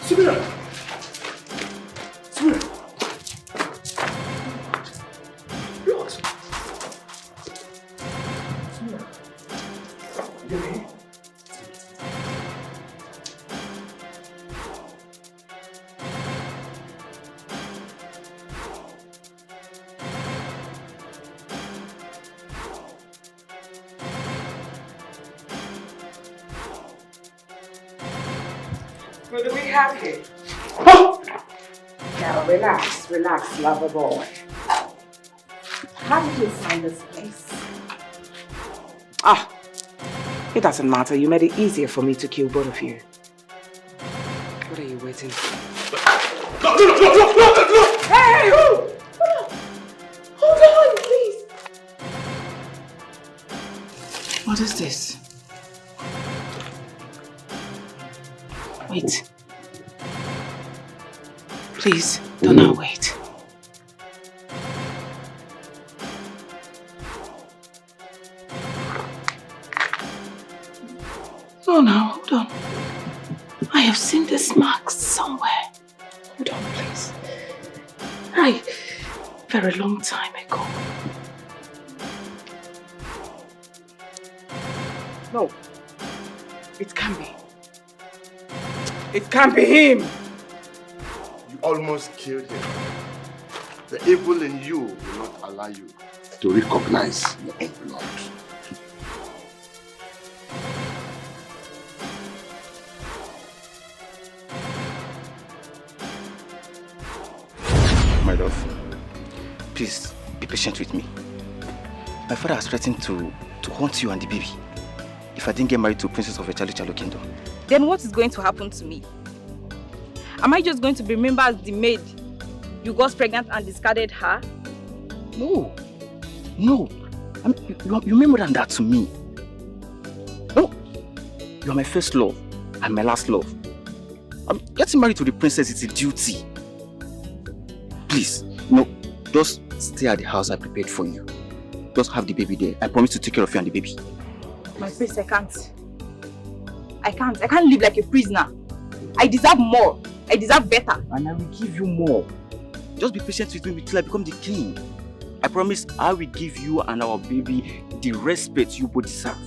Samira! Samira! What? Samira! You okay? What do we have here? Now relax, relax, lover boy. How did you find this place? Ah, it doesn't matter. You made it easier for me to kill both of you. What are you waiting for? No! Hey! Hold on, please. What is this? Wait. Please, do not wait. No, now, hold on. I have seen this mark somewhere. Hold on, please. Very long time ago. No. It can't be. It can't be him! You almost killed him. The evil in you will not allow you to recognize your own blood. My love, please be patient with me. My father has threatened to haunt you and the baby if I didn't get married to Princess of the Chalo Kingdom. Then what is going to happen to me? Am I just going to be remembered as the maid you got pregnant and discarded her? No. I mean, you mean more than that to me. No. You are my first love and my last love. Getting married to the princess is a duty. Please, no. Just stay at the house I prepared for you. Just have the baby there. I promise to take care of you and the baby. My prince, I can't. I can't live like a prisoner. I deserve more. I deserve better. And I will give you more. Just be patient with me until I become the king. I promise I will give you and our baby the respect you both deserve.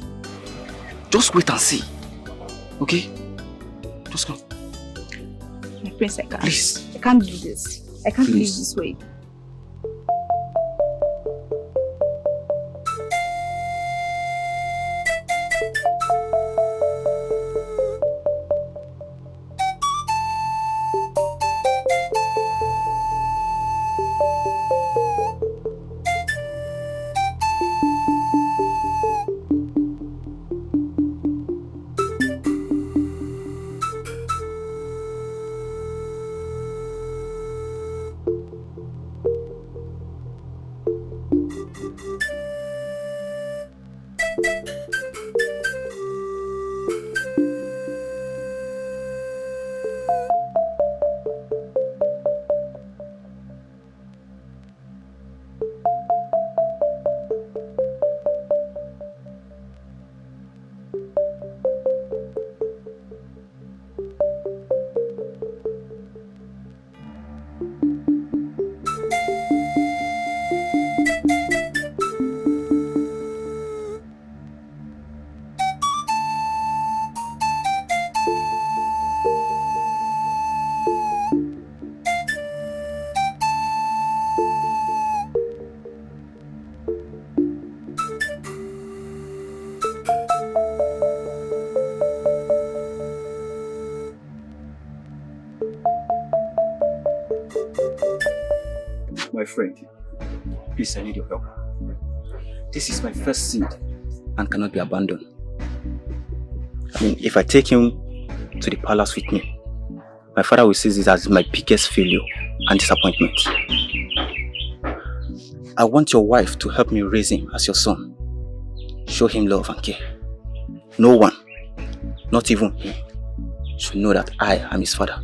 Just wait and see. Okay? Just come. My prince, I can't. Please. I can't do this. I can't live this way. My friend, please, I need your help. This is my first seed and cannot be abandoned. I mean, if I take him to the palace with me, my father will see this as my biggest failure and disappointment. I want your wife to help me raise him as your son. Show him love and care. No one, not even him, should know that I am his father.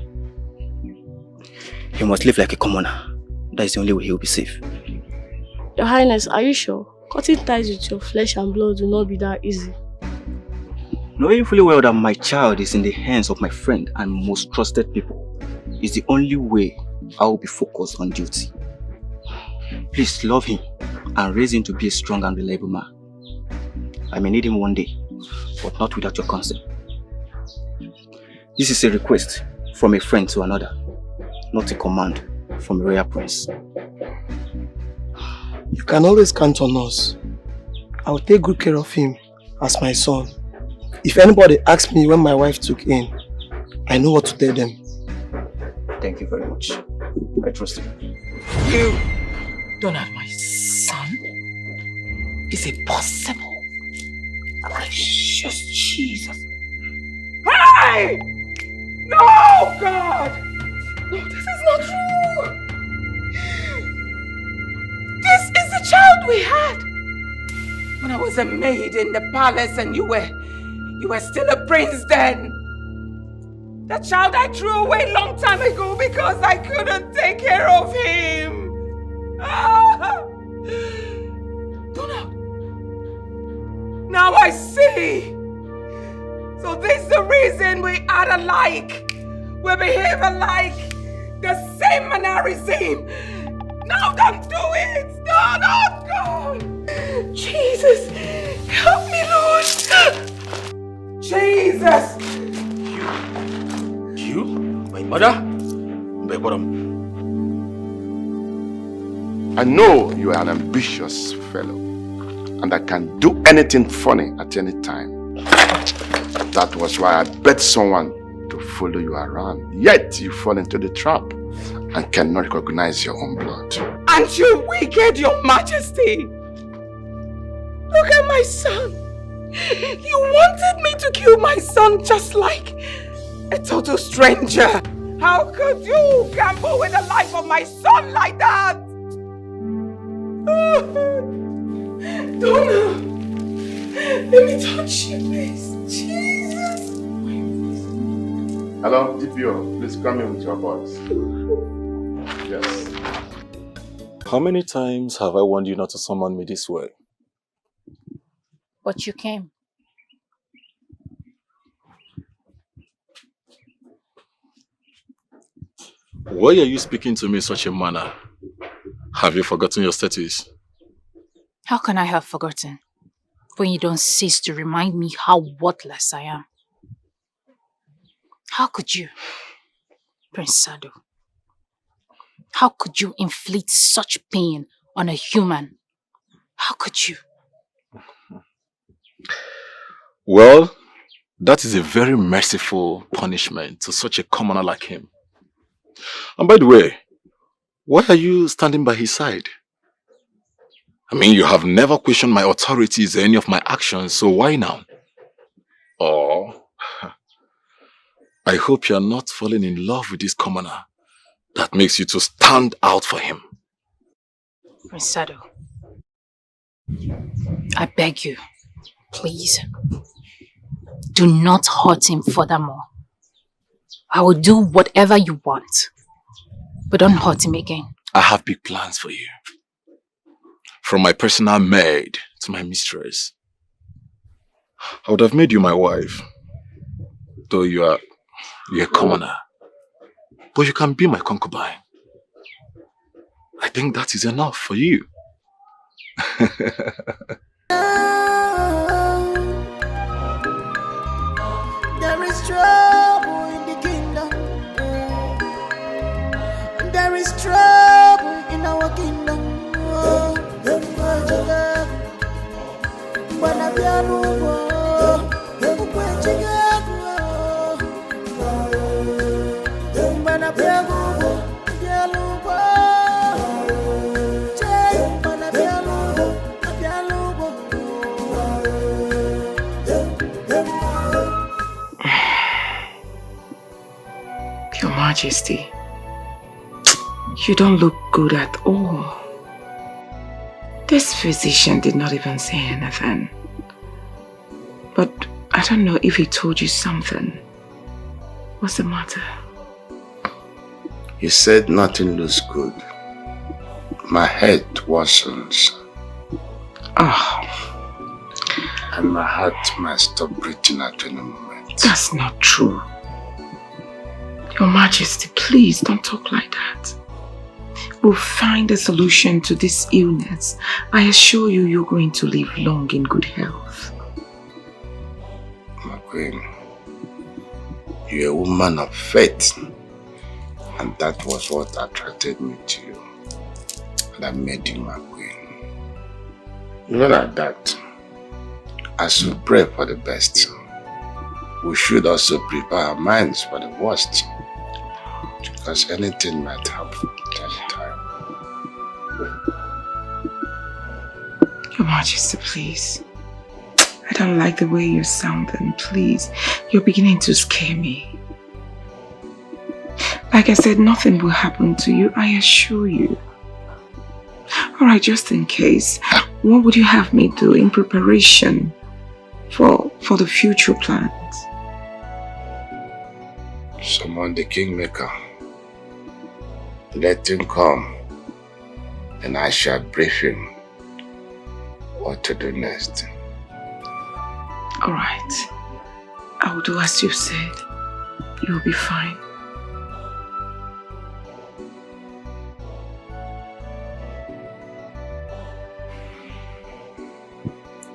He must live like a commoner. That is the only way he will be safe. Your Highness, are you sure? Cutting ties with your flesh and blood will not be that easy. Knowing fully well that my child is in the hands of my friend and most trusted people, is the only way I will be focused on duty. Please love him and raise him to be a strong and reliable man. I may need him one day, but not without your consent. This is a request from a friend to another, not a command from a royal prince. You can always count on us. I will take good care of him as my son. If anybody asks me when my wife took in, I know what to tell them. Thank you very much. I trust you. You don't have my son? Is it possible? Precious Jesus. Hey! No, God! No, this is not true! This is the child we had! When I was a maid in the palace and you were still a prince then. The child I threw away long time ago because I couldn't take care of him. Donald. Now I see. So this is the reason we act alike. We behave alike. The same mannerism. Now don't do it. No, God. Jesus. Help me, Lord. Jesus. You? My mother? I know you are an ambitious fellow and I can do anything funny at any time. That was why I bet someone to follow you around. Yet you fall into the trap and cannot recognize your own blood. Aren't you wicked, your majesty? Look at my son. You wanted me to kill my son just like a total stranger. How could you gamble with the life of my son like that? Donna, let me touch you, please. Jesus. Hello, DPO. Please come in with your boys. Yes. How many times have I warned you not to summon me this way? But you came. Why are you speaking to me in such a manner? Have you forgotten your status? How can I have forgotten when you don't cease to remind me how worthless I am? How could you, Prince Sado? How could you inflict such pain on a human? How could you? Well, that is a very merciful punishment to such a commoner like him. And by the way, why are you standing by his side? I mean, you have never questioned my authorities or any of my actions, so why now? Oh, I hope you are not falling in love with this commoner that makes you to stand out for him. Prince Sado, I beg you, please, do not hurt him furthermore. I will do whatever you want, but don't hurt him again. I have big plans for you. From my personal maid to my mistress. I would have made you my wife, though you're a commoner. But you can be my concubine. I think that is enough for you. There is trouble in the kingdom. There is trouble in our kingdom. Your Majesty, you don't look good at all. This physician did not even say anything. But I don't know if he told you something. What's the matter? He said nothing looks good. My head worsens. And my heart might stop breathing at any moment. That's not true. Your Majesty, please don't talk like that. We'll find a solution to this illness. I assure you, you're going to live long in good health. My queen, you're a woman of faith. And that was what attracted me to you. And I made you my queen. Even at that, as we pray for the best, we should also prepare our minds for the worst. Because anything might happen at any time. Your Majesty, please. I don't like the way you're sounding, please. You're beginning to scare me. Like I said, nothing will happen to you, I assure you. Alright, just in case, what would you have me do in preparation for the future plans? Summon the Kingmaker. Let him come, and I shall brief him what to do next. Alright. I will do as you said. You'll be fine.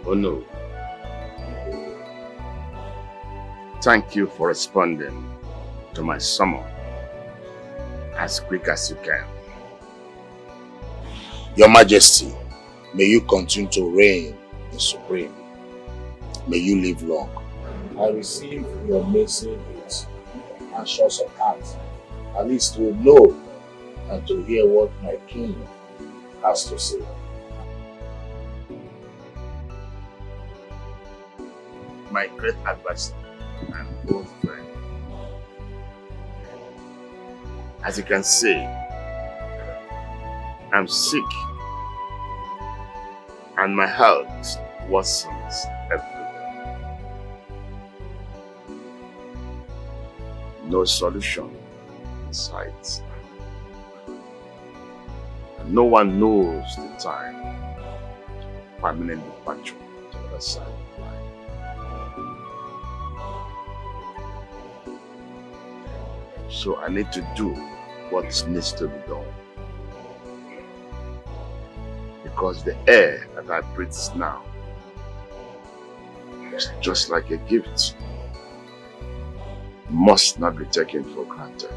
Oh no. Thank you for responding to my summon as quick as you can. Your Majesty, may you continue to reign in supreme. May you live long. I receive your message and shows of heart, at least to know and to hear what my king has to say. My great advisor and old friend. As you can see, I'm sick and my health worsens every day. No solution in sight. And no one knows the time permanent departure to the other side of life. So I need to do what needs to be done. Because the air that I breathe now is just like a gift. It must not be taken for granted.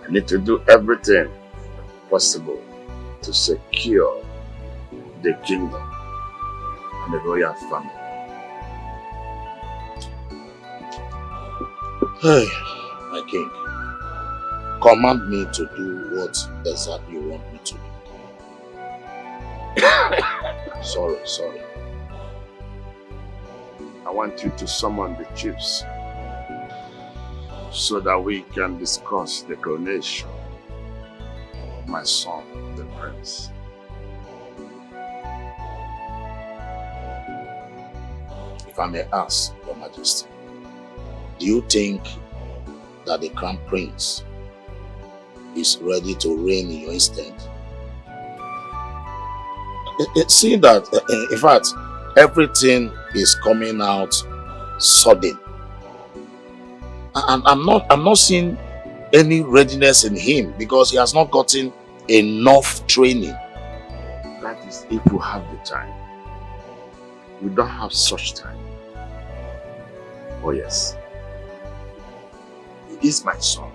I need to do everything possible to secure the kingdom and the royal family. Hey, my king, command me to do what exactly you want me to do. Sorry. I want you to summon the chiefs so that we can discuss the coronation of my son, the prince. If I may ask, Your Majesty, do you think that the Crown Prince is ready to reign in your instead? See that, in fact, everything is coming out sudden. And I'm not seeing any readiness in him because he has not gotten enough training. That is if we have the time. We don't have such time. Oh yes. He is my son.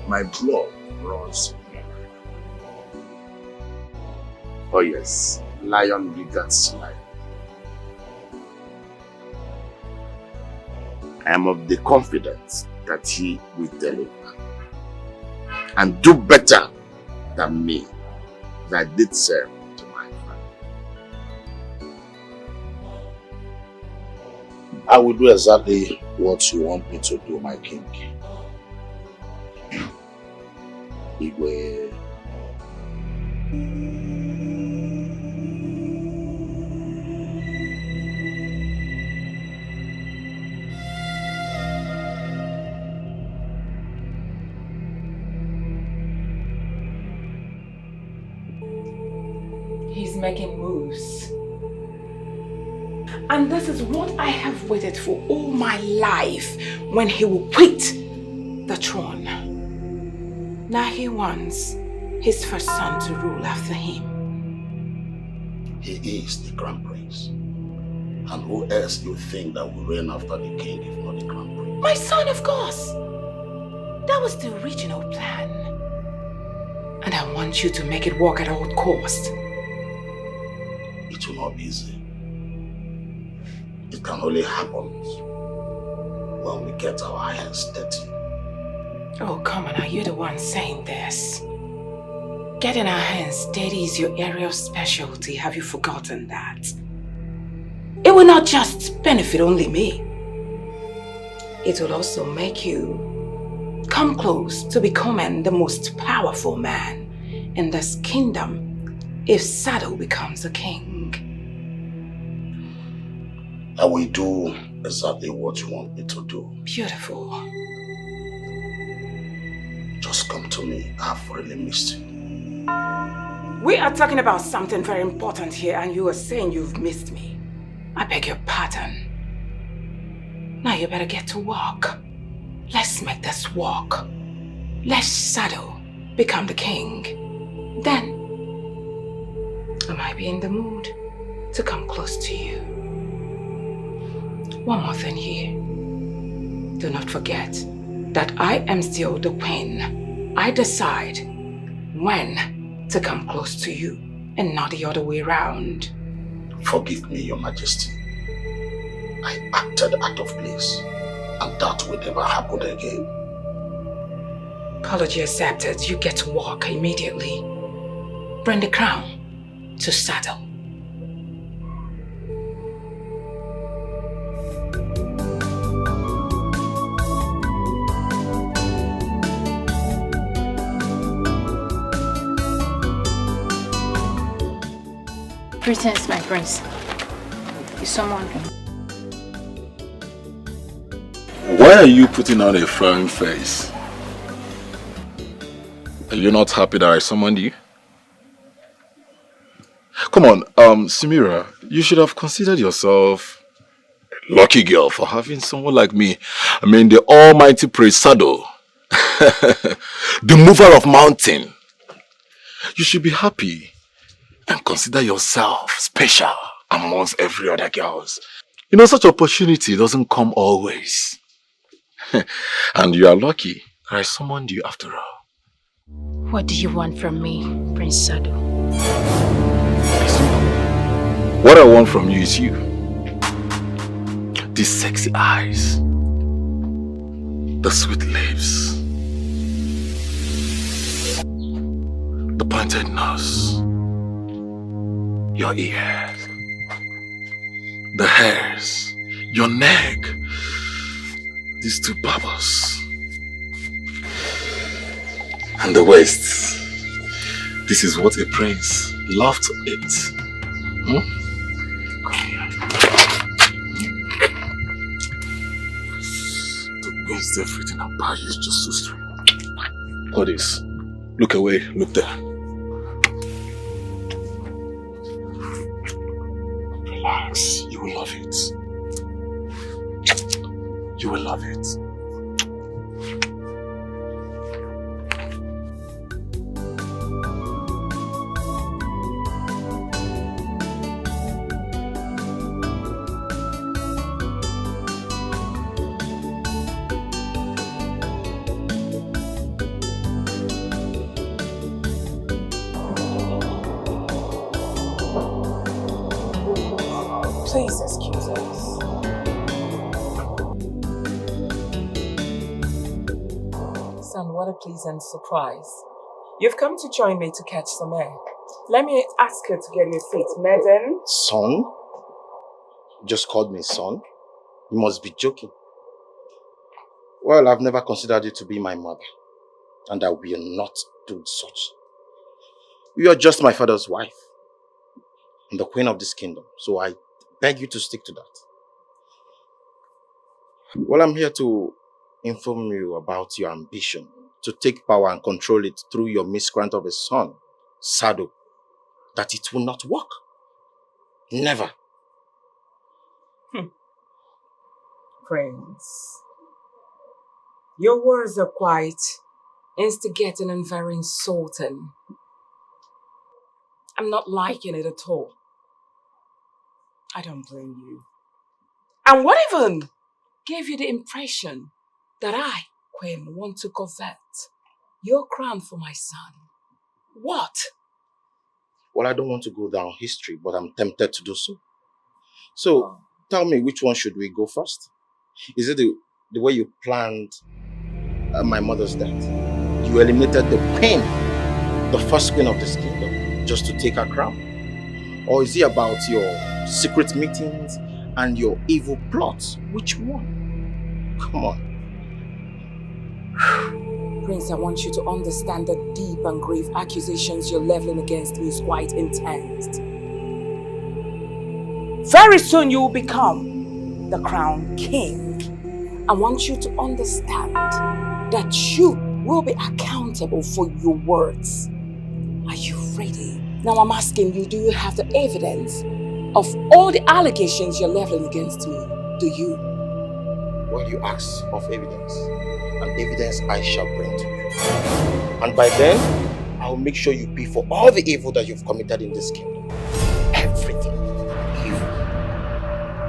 My blood runs in him. Oh yes. Lion begets lion. I am of the confidence that he will deliver and do better than me that did serve to my family. I will do exactly what you want me to do, my king. Igwe. He's making moves. And this is what I have waited for all my life, when he will quit the throne. Now he wants his first son to rule after him. He is the crown prince. And who else do you think that will reign after the king if not the crown prince? My son, of course. That was the original plan. And I want you to make it work at all costs. It will not be easy. It can only happen when we get our hands dirty. Oh, come on, are you the one saying this? Getting our hands dirty is your area of specialty. Have you forgotten that? It will not just benefit only me. It will also make you come close to becoming the most powerful man in this kingdom if Sado becomes a king. I will do exactly what you want me to do. Beautiful. Just come to me. I've really missed you. We are talking about something very important here, and you are saying you've missed me. I beg your pardon. Now you better get to work. Let's make this work. Let Sado become the king. Then, I might be in the mood to come close to you. One more thing here. Do not forget that I am still the queen. I decide when to come close to you and not the other way around. Forgive me, Your Majesty. I acted out of place, and that will never happen again. Apology accepted. You get to walk immediately. Bring the crown to Sado. Greetings, my prince. Is someone here? Why are you putting on a frowning face? Are you not happy that I summoned you? Come on, Samira, you should have considered yourself a lucky girl for having someone like me. I mean, the almighty Prince Sado, the mover of mountain. You should be happy and consider yourself special amongst every other girls. You know, such opportunity doesn't come always. And you are lucky that I summoned you after all. What do you want from me, Prince Sado? What I want from you is you. These sexy eyes. The sweet lips. The pointed nose. Your ears. The hairs. Your neck. These two bubbles. And the waist. This is what a prince loves to eat. Hmm? The waist, everything about you is just so straight. Hold this. Look away. Look there. Relax. You will love it. You will love it. Please excuse us. Son, what a pleasant surprise. You've come to join me to catch some air. Let me ask you to get your seat, madam. Son? You just called me son? You must be joking. Well, I've never considered you to be my mother. And I will not do such. You are just my father's wife. I'm the queen of this kingdom. So I beg you to stick to that. Well, I'm here to inform you about your ambition to take power and control it through your miscreant of a son, Sado, that it will not work. Never. Prince, your words are quite instigating and very insulting. I'm not liking it at all. I don't blame you. And what even gave you the impression that I, Queen, want to covet your crown for my son? What? Well, I don't want to go down history, but I'm tempted to do so. So, tell me, which one should we go first? Is it the way you planned my mother's death? You eliminated the queen, the first queen of this kingdom, just to take her crown? Or is it about your secret meetings and your evil plots? Which one? Come on. Prince, I want you to understand the deep and grave accusations you're leveling against me is quite intense. Very soon you will become the crown king. I want you to understand that you will be accountable for your words. Are you ready? Now I'm asking you, do you have the evidence of all the allegations you're leveling against me? Do you? Well, you ask of evidence, and evidence I shall bring to you. And by then, I will make sure you pay for all the evil that you've committed in this kingdom. Everything. Evil.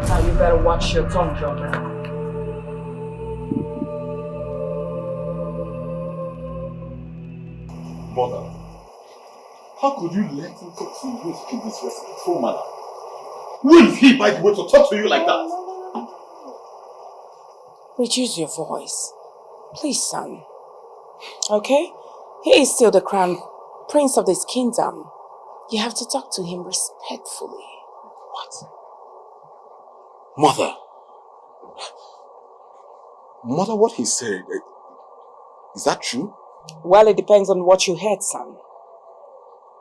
Now you better watch your tongue, John. Mother, how could you let him talk to you in such a disrespectful manner? Who is he, by the way, to talk to you like that? Reduce your voice. Please, son. Okay? He is still the crown prince of this kingdom. You have to talk to him respectfully. What? Mother. Mother, what he said, is that true? Well, it depends on what you heard, son.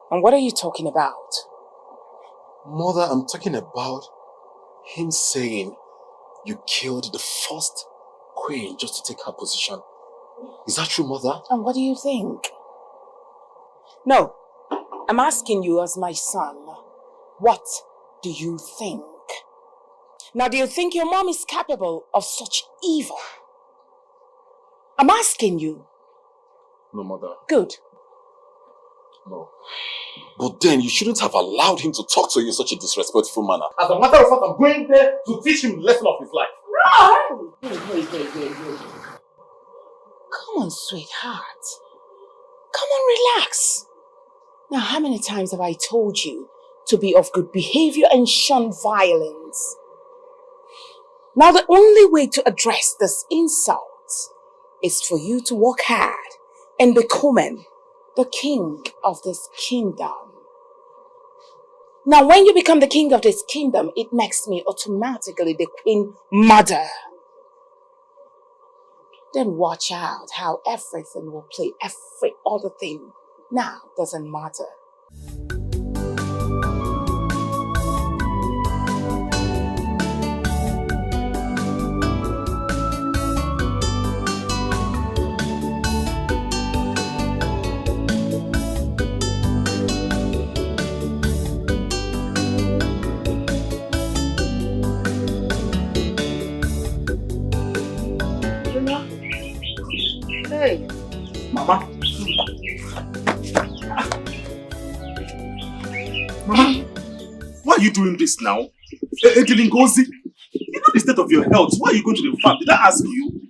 And what are you talking about? Mother, I'm talking about him saying you killed the first queen just to take her position. Is that true, Mother? And what do you think? No, I'm asking you as my son, what do you think? Now, do you think your mom is capable of such evil? I'm asking you. No, Mother. Good. No. But then you shouldn't have allowed him to talk to you in such a disrespectful manner. As a matter of fact, I'm going there to teach him the lesson of his life. No! Wait. Come on, sweetheart. Come on, relax. Now, how many times have I told you to be of good behavior and shun violence? Now, the only way to address this insult is for you to work hard and become the king of this kingdom. Now, when you become the king of this kingdom, it makes me automatically the queen mother. Then watch out how everything will play, every other thing now doesn't matter. Hey. Mama. Mama, why are you doing this now? Ngozi, you know the state of your health. Why are you going to the farm? Did I ask you?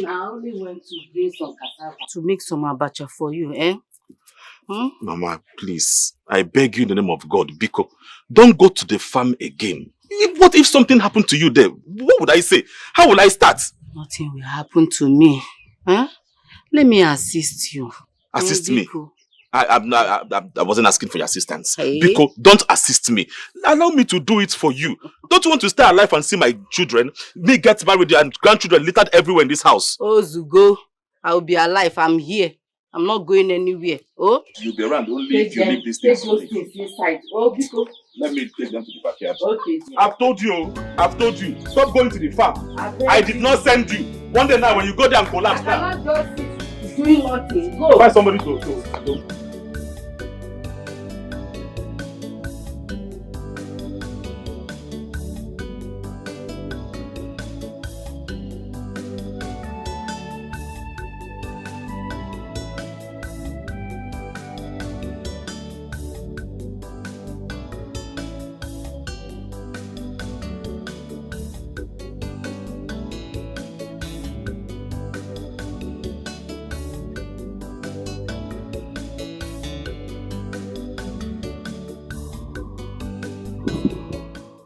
I only went to bring some cassava to make some abacha for you, eh? Mama, please. I beg you in the name of God, Biko, don't go to the farm again. What if something happened to you there? What would I say? How will I start? Nothing will happen to me. Huh? Let me assist you. Assist me? I wasn't asking for your assistance. Hey. Biko, don't assist me. Allow me to do it for you. Don't you want to stay alive and see my children? Me get married and grandchildren littered everywhere in this house. Oh, Zugo, I'll be alive. I'm here. I'm not going anywhere. Oh? You'll be around only if you leave this thing. Take those things inside. Oh, Biko. Let me take them to the backyard. Okay. I've told you. Stop going to the farm. I did not send you. One day now when you go there and collapse now. I cannot just sit doing nothing. Go. Find somebody to.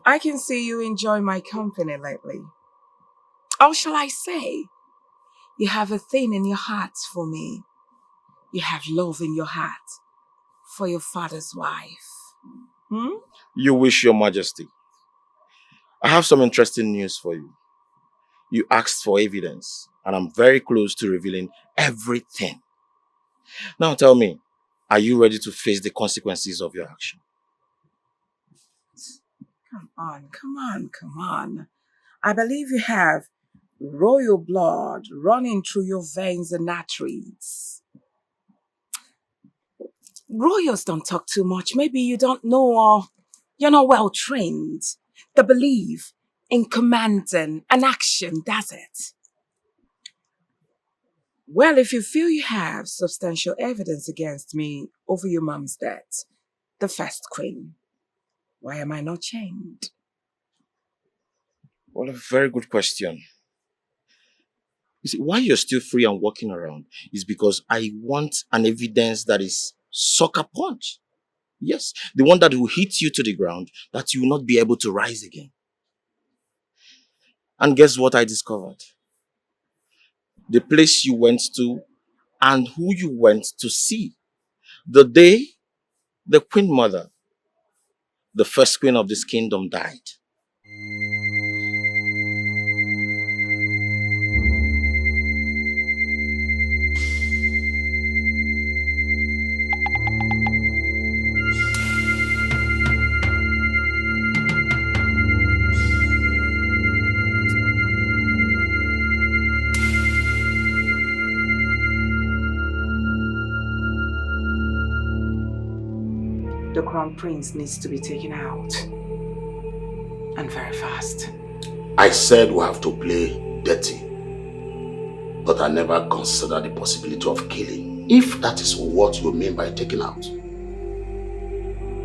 I can see you enjoy my company lately. Or shall I say, you have a thing in your heart for me. You have love in your heart for your father's wife. Hmm? You wish, Your Majesty. I have some interesting news for you. You asked for evidence, and I'm very close to revealing everything. Now tell me, are you ready to face the consequences of your action? Come on. I believe you have royal blood running through your veins and arteries. Royals don't talk too much. Maybe you don't know or you're not well trained. The belief in commanding an action does it. Well, if you feel you have substantial evidence against me over your mom's death, the first queen, why am I not chained? Well, a very good question. You see, why you're still free and walking around is because I want an evidence that is sucker punch. Yes, the one that will hit you to the ground, that you will not be able to rise again. And guess what I discovered? The place you went to and who you went to see. The day the Queen Mother, the first queen of this kingdom, died. The crown prince needs to be taken out. And very fast. I said we have to play dirty. But I never considered the possibility of killing, if that is what you mean by taking out.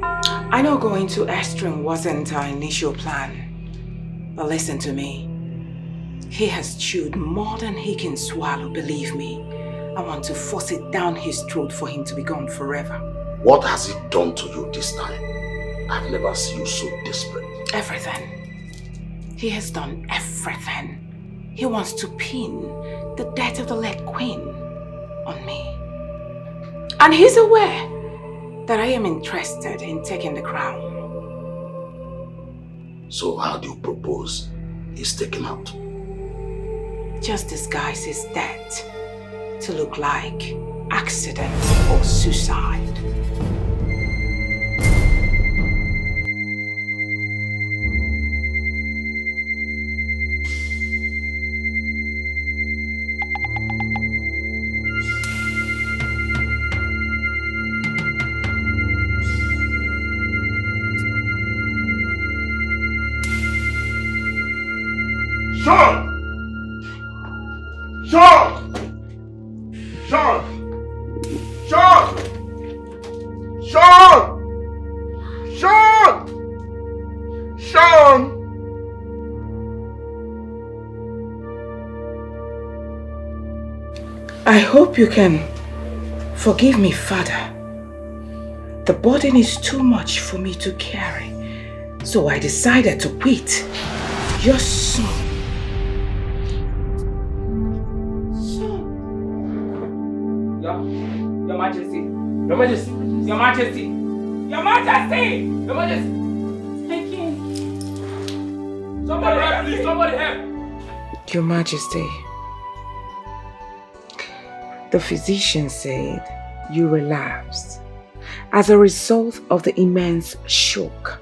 I know going to Estrin wasn't our initial plan. But listen to me. He has chewed more than he can swallow, believe me. I want to force it down his throat for him to be gone forever. What has he done to you this time? I've never seen you so desperate. Everything. He has done everything. He wants to pin the death of the late queen on me. And he's aware that I am interested in taking the crown. So how do you propose he's taken out? Just disguise his death to look like accident or suicide. I hope you can forgive me, Father. The burden is too much for me to carry, so I decided to quit. Your son. Your Majesty. Your Majesty. Your Majesty. Your Majesty. Your Majesty. Speaking. Somebody help, please. Somebody help. Your Majesty. The physician said you relapsed as a result of the immense shock.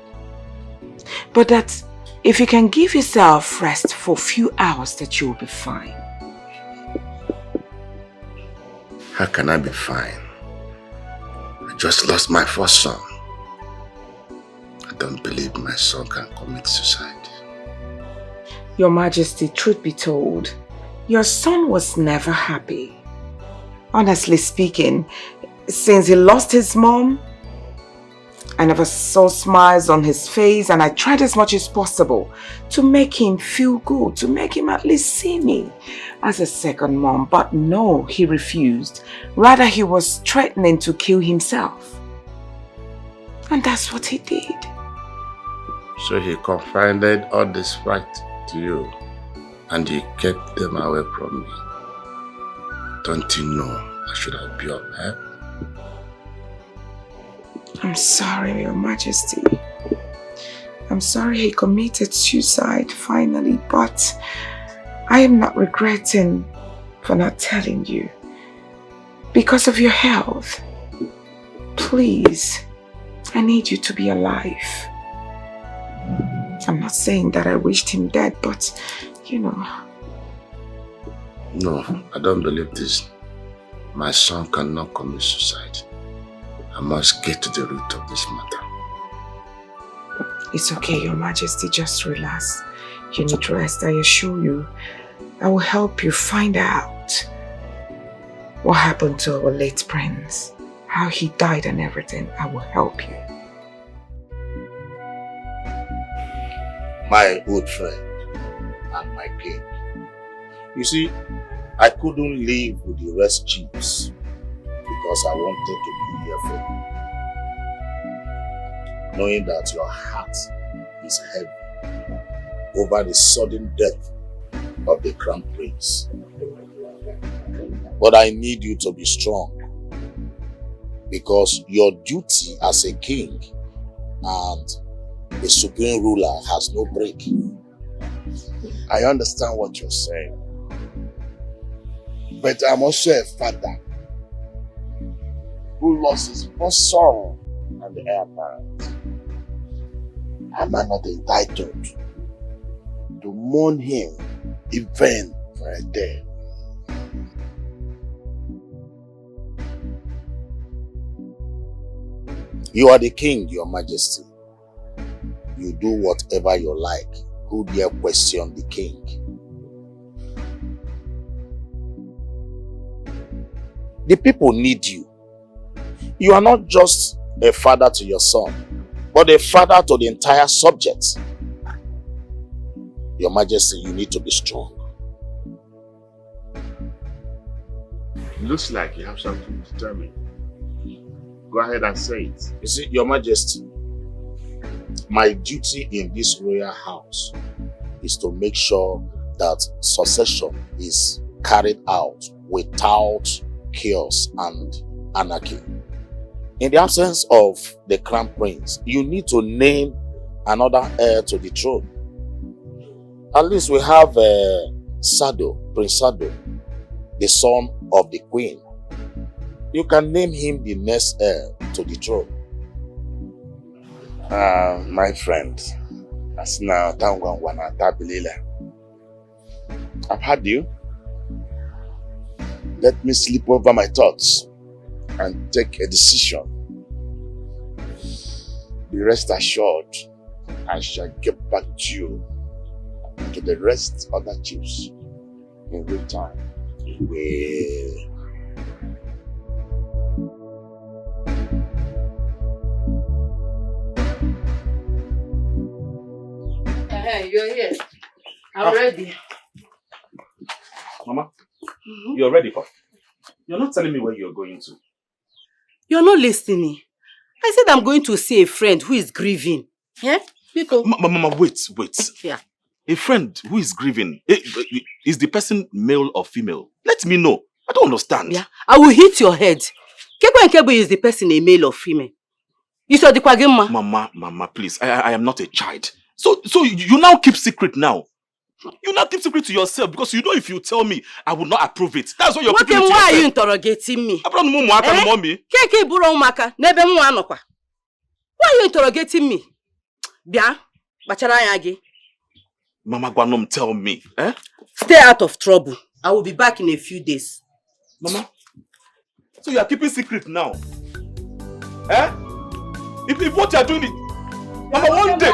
But that if you can give yourself rest for a few hours, that you'll be fine. How can I be fine? I just lost my first son. I don't believe my son can commit suicide. Your Majesty, truth be told, your son was never happy. Honestly speaking, since he lost his mom, I never saw smiles on his face, and I tried as much as possible to make him feel good, to make him at least see me as a second mom. But no, he refused. Rather, he was threatening to kill himself. And that's what he did. So he confided all this fight to you and you kept them away from me. Don't you know I should have been your help? I'm sorry, Your Majesty. I'm sorry he committed suicide finally, but I am not regretting for not telling you. Because of your health. Please, I need you to be alive. I'm not saying that I wished him dead, but you know. No, I don't believe this. My son cannot commit suicide. I must get to the root of this matter. It's okay, Your Majesty, just relax. You need rest, I assure you. I will help you find out what happened to our late prince, how he died and everything. I will help you. My old friend and my king. You see, I couldn't live with the rest chiefs because I wanted to be here for you. Knowing that your heart is heavy over the sudden death of the crown prince. But I need you to be strong because your duty as a king and a supreme ruler has no break. I understand what you're saying. But I'm also a father who lost his first son and the heir apparent. Am I not entitled to mourn him even for a day? You are the king, Your Majesty. You do whatever you like. Who dare question the king? The people need you. You are not just a father to your son, but a father to the entire subject. Your Majesty, you need to be strong. Looks like you have something to tell me. Go ahead and say it. You see, Your Majesty, my duty in this royal house is to make sure that succession is carried out without chaos and anarchy. In the absence of the crown prince, you need to name another heir to the throne. At least we have Sado, Prince Sado, the son of the queen. You can name him the next heir to the throne. My friend, I've had you. Let me sleep over my thoughts and take a decision. Be rest assured, I shall get back to you and to the rest of the chiefs in good time. Hey, you're here. I'm ready. Mama, you're ready for? You're not telling me where you're going to. You're not listening. I said I'm going to see a friend who is grieving. Yeah? Mama, wait. Yeah. A friend who is grieving. Is the person male or female? Let me know. I don't understand. Yeah. I will hit your head. Kebo and Kebo is the person a male or female? You saw the kwagema? Mama, please. I am not a child. So you now keep secret now. You now keep secret to yourself because you know if you tell me, I will not approve it. That's why you're keeping it to yourself. Why are you interrogating me? Why are you interrogating me? Bia, Mama Gwanom, tell me. Stay out of trouble. I will be back in a few days. Mama, so you are keeping secret now? If what you are doing it, Mama, one day,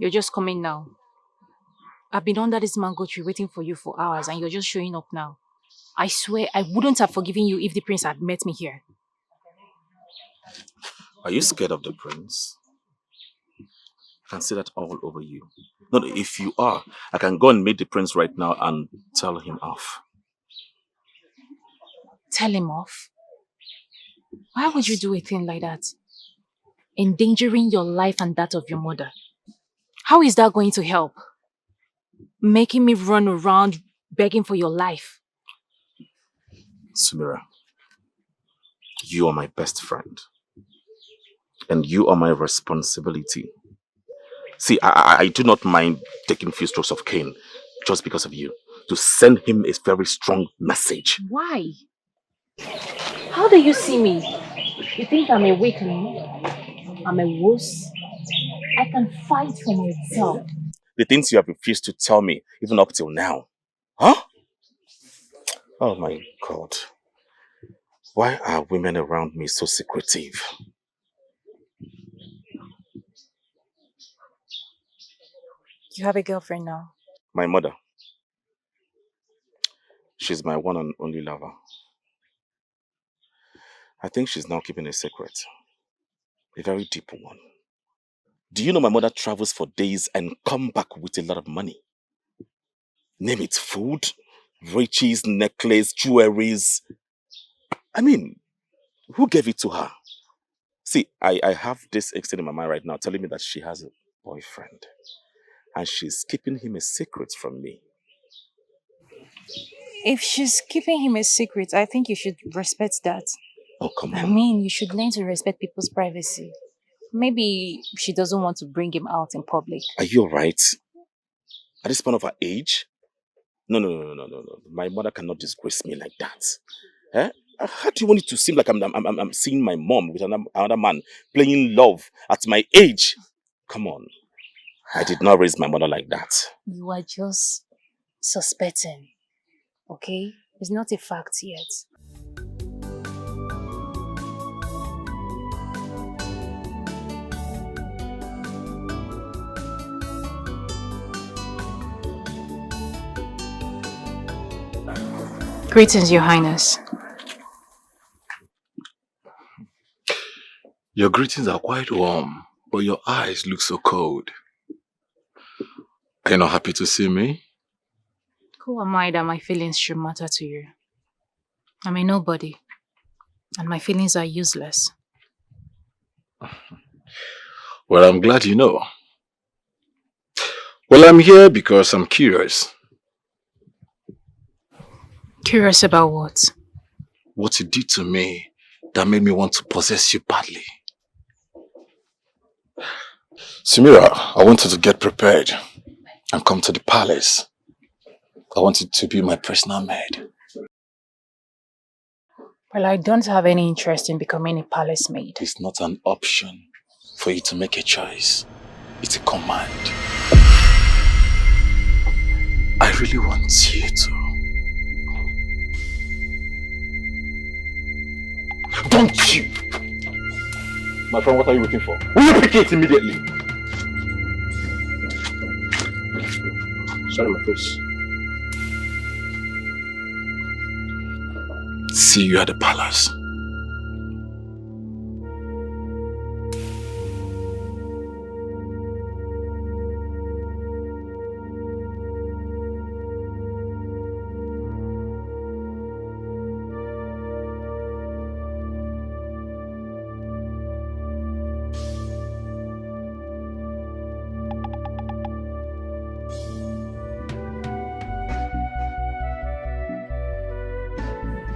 You're just coming now. I've been under this mango tree waiting for you for hours and you're just showing up now. I swear I wouldn't have forgiven you if the prince had met me here. Are you scared of the prince? I can see that all over you. No, if you are, I can go and meet the prince right now and tell him off. Tell him off? Why would you do a thing like that? Endangering your life and that of your mother. How is that going to help? Making me run around begging for your life. Samira, you are my best friend. And you are my responsibility. See, I do not mind taking a few strokes of cane just because of you. To send him a very strong message. Why? How do you see me? You think I'm a weakling? I'm a wuss? I can fight for myself. The things you have refused to tell me, even up till now. Huh? Oh my God. Why are women around me so secretive? You have a girlfriend now? My mother. She's my one and only lover. I think she's now keeping a secret. A very deep one. Do you know my mother travels for days and come back with a lot of money? Name it, food, riches, necklace, jewelries. I mean, who gave it to her? See, I have this extending in my mind right now telling me that she has a boyfriend. And she's keeping him a secret from me. If she's keeping him a secret, I think you should respect that. Oh, come on. I mean, you should learn to respect people's privacy. Maybe she doesn't want to bring him out in public. Are you alright? At this point of her age? No. My mother cannot disgrace me like that. Eh? How do you want it to seem like I'm seeing my mom with another man playing love at my age? Come on. I did not raise my mother like that. You are just suspecting, okay? It's not a fact yet. Greetings, Your Highness. Your greetings are quite warm, but your eyes look so cold. Are you not happy to see me? Who am I that my feelings should matter to you? I'm a nobody, and my feelings are useless. Well, I'm glad you know. Well, I'm here because I'm curious. Curious about what? What you did to me that made me want to possess you badly. Samira, I wanted to get prepared and come to the palace. I wanted to be my personal maid. Well, I don't have any interest in becoming a palace maid. It's not an option for you to make a choice. It's a command. I really want you to. Don't you! My friend, what are you waiting for? Will you pick it immediately? Sorry, my prince. See you at the palace.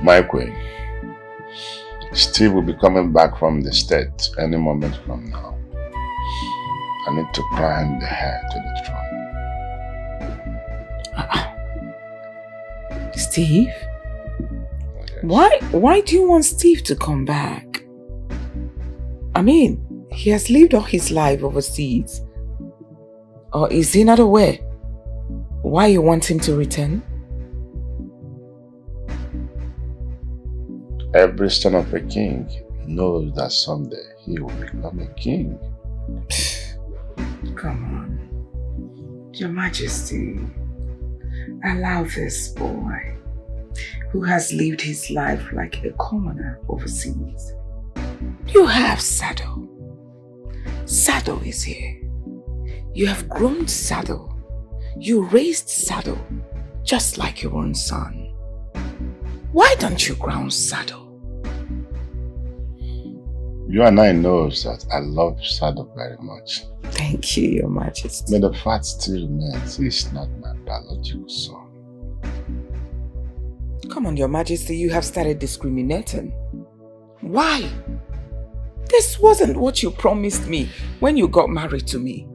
My queen, Steve will be coming back from the state any moment from now. I need to climb the heir to the throne. Steve? Yes. Why do you want Steve to come back? I mean, he has lived all his life overseas. Or is he not aware why you want him to return? Every son of a king knows that someday he will become a king. Come on. Your Majesty, allow this boy, who has lived his life like a commoner overseas, You have Saddle. Saddle is here. You have grown Saddle. You raised Saddle just like your own son. Why don't you ground Saddle? You and I know that I love Saddle very much. Thank you, Your Majesty. May the fact still remains, he's not my biological son. Come on, Your Majesty, you have started discriminating. Why? This wasn't what you promised me when you got married to me.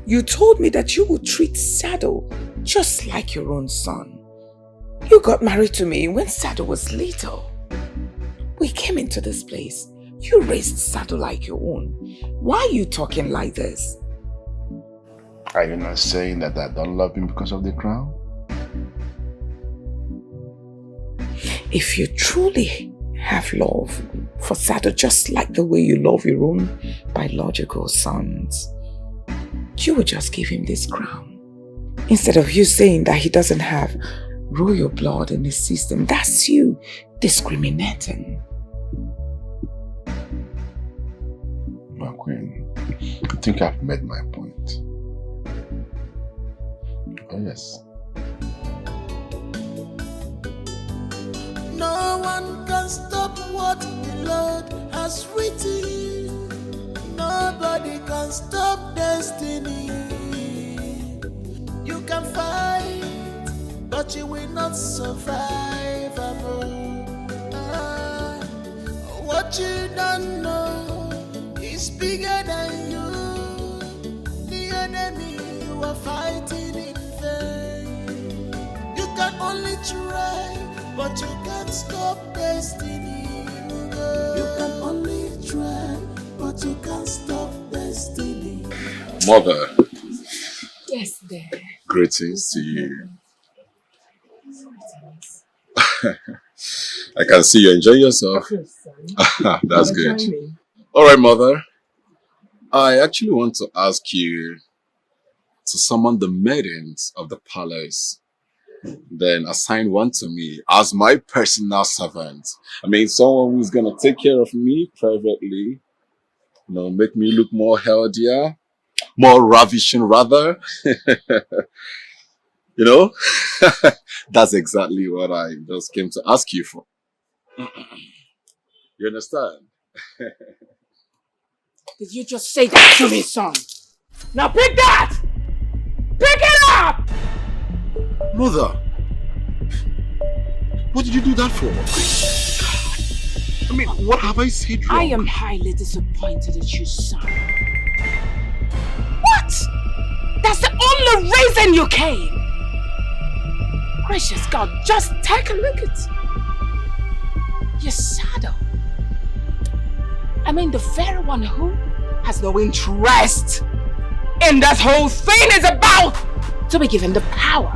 You told me that you would treat Saddle just like your own son. You got married to me when Saddle was little. We came into this place. You raised Saddle like your own. Why are you talking like this? Are you not saying that I don't love him because of the crown? If you truly have love for Saddle just like the way you love your own biological sons, you would just give him this crown. Instead of you saying that he doesn't have royal blood in his system, that's you discriminating. My queen, I think I've made my point. Oh yes. No one can stop what the Lord has written. Nobody can stop destiny. You can fight, but you will not survive. What you don't know is bigger than you. The enemy you are fighting in vain. You can only try, but you can't stop destiny. You can only try, but you can't stop destiny. Mother. Yes, dear. Greetings to you. I can see you enjoy yourself. That's good. All right, Mother. I actually want to ask you to summon the maidens of the palace. Then assign one to me as my personal servant. I mean, someone who's going to take care of me privately. You know, make me look more healthier. More ravishing, rather. You know? That's exactly what I just came to ask you for. You understand? Did you just say that to me, son? Now pick that! Pick it up! Mother, what did you do that for? I mean, what have I said wrong? I am highly disappointed at you, son. What? That's the only reason you came! Gracious God, just take a look at your Saddle. I mean, the very one who has no interest in that whole thing is about to be given the power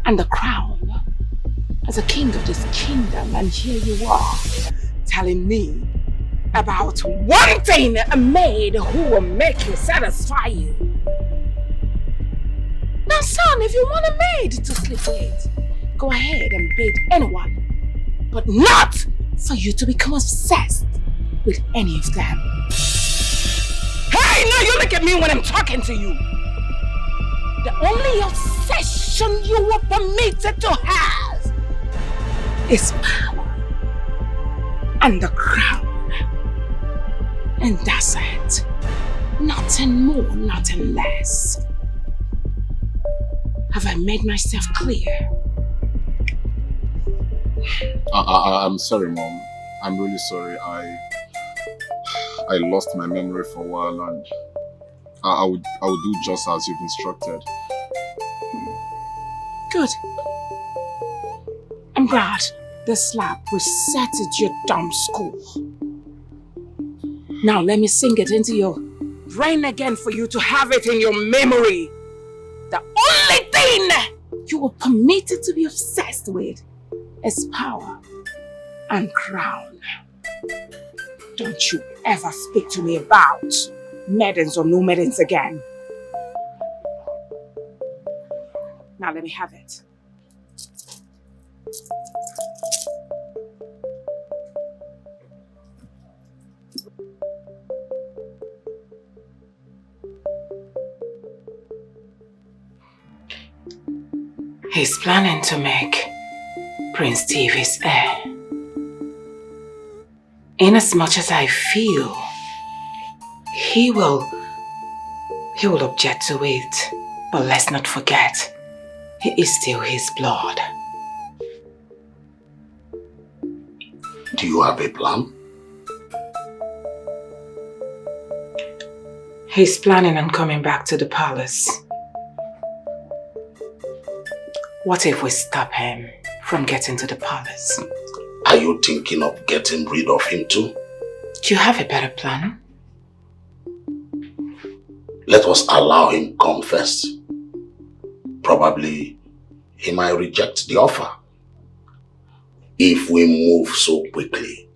and the crown as a king of this kingdom, and here you are telling me about wanting a maid who will make you, satisfy you. Now son, if you want a maid to sleep with, go ahead and bid anyone, but not for you to become obsessed with any of them. Hey, now you look at me when I'm talking to you. The only obsession you were permitted to have is power and the crown. And that's it. Nothing more, nothing less. Have I made myself clear? I'm sorry, Mom. I'm really sorry. I lost my memory for a while, and I would do just as you've instructed. Good. I'm glad the slap resetted your dumb school. Now let me sing it into your brain again for you to have it in your memory. The only thing you were permitted to be obsessed with is power and crown. Don't you ever speak to me about maidens or no maidens again. Now let me have it. He's planning to make Prince Steve his heir. Inasmuch as I feel he will object to it. But let's not forget, he is still his blood. Do you have a plan? He's planning on coming back to the palace. What if we stop him from getting to the palace? Are you thinking of getting rid of him too? Do you have a better plan? Let us allow him come first. Probably he might reject the offer. If we move so quickly,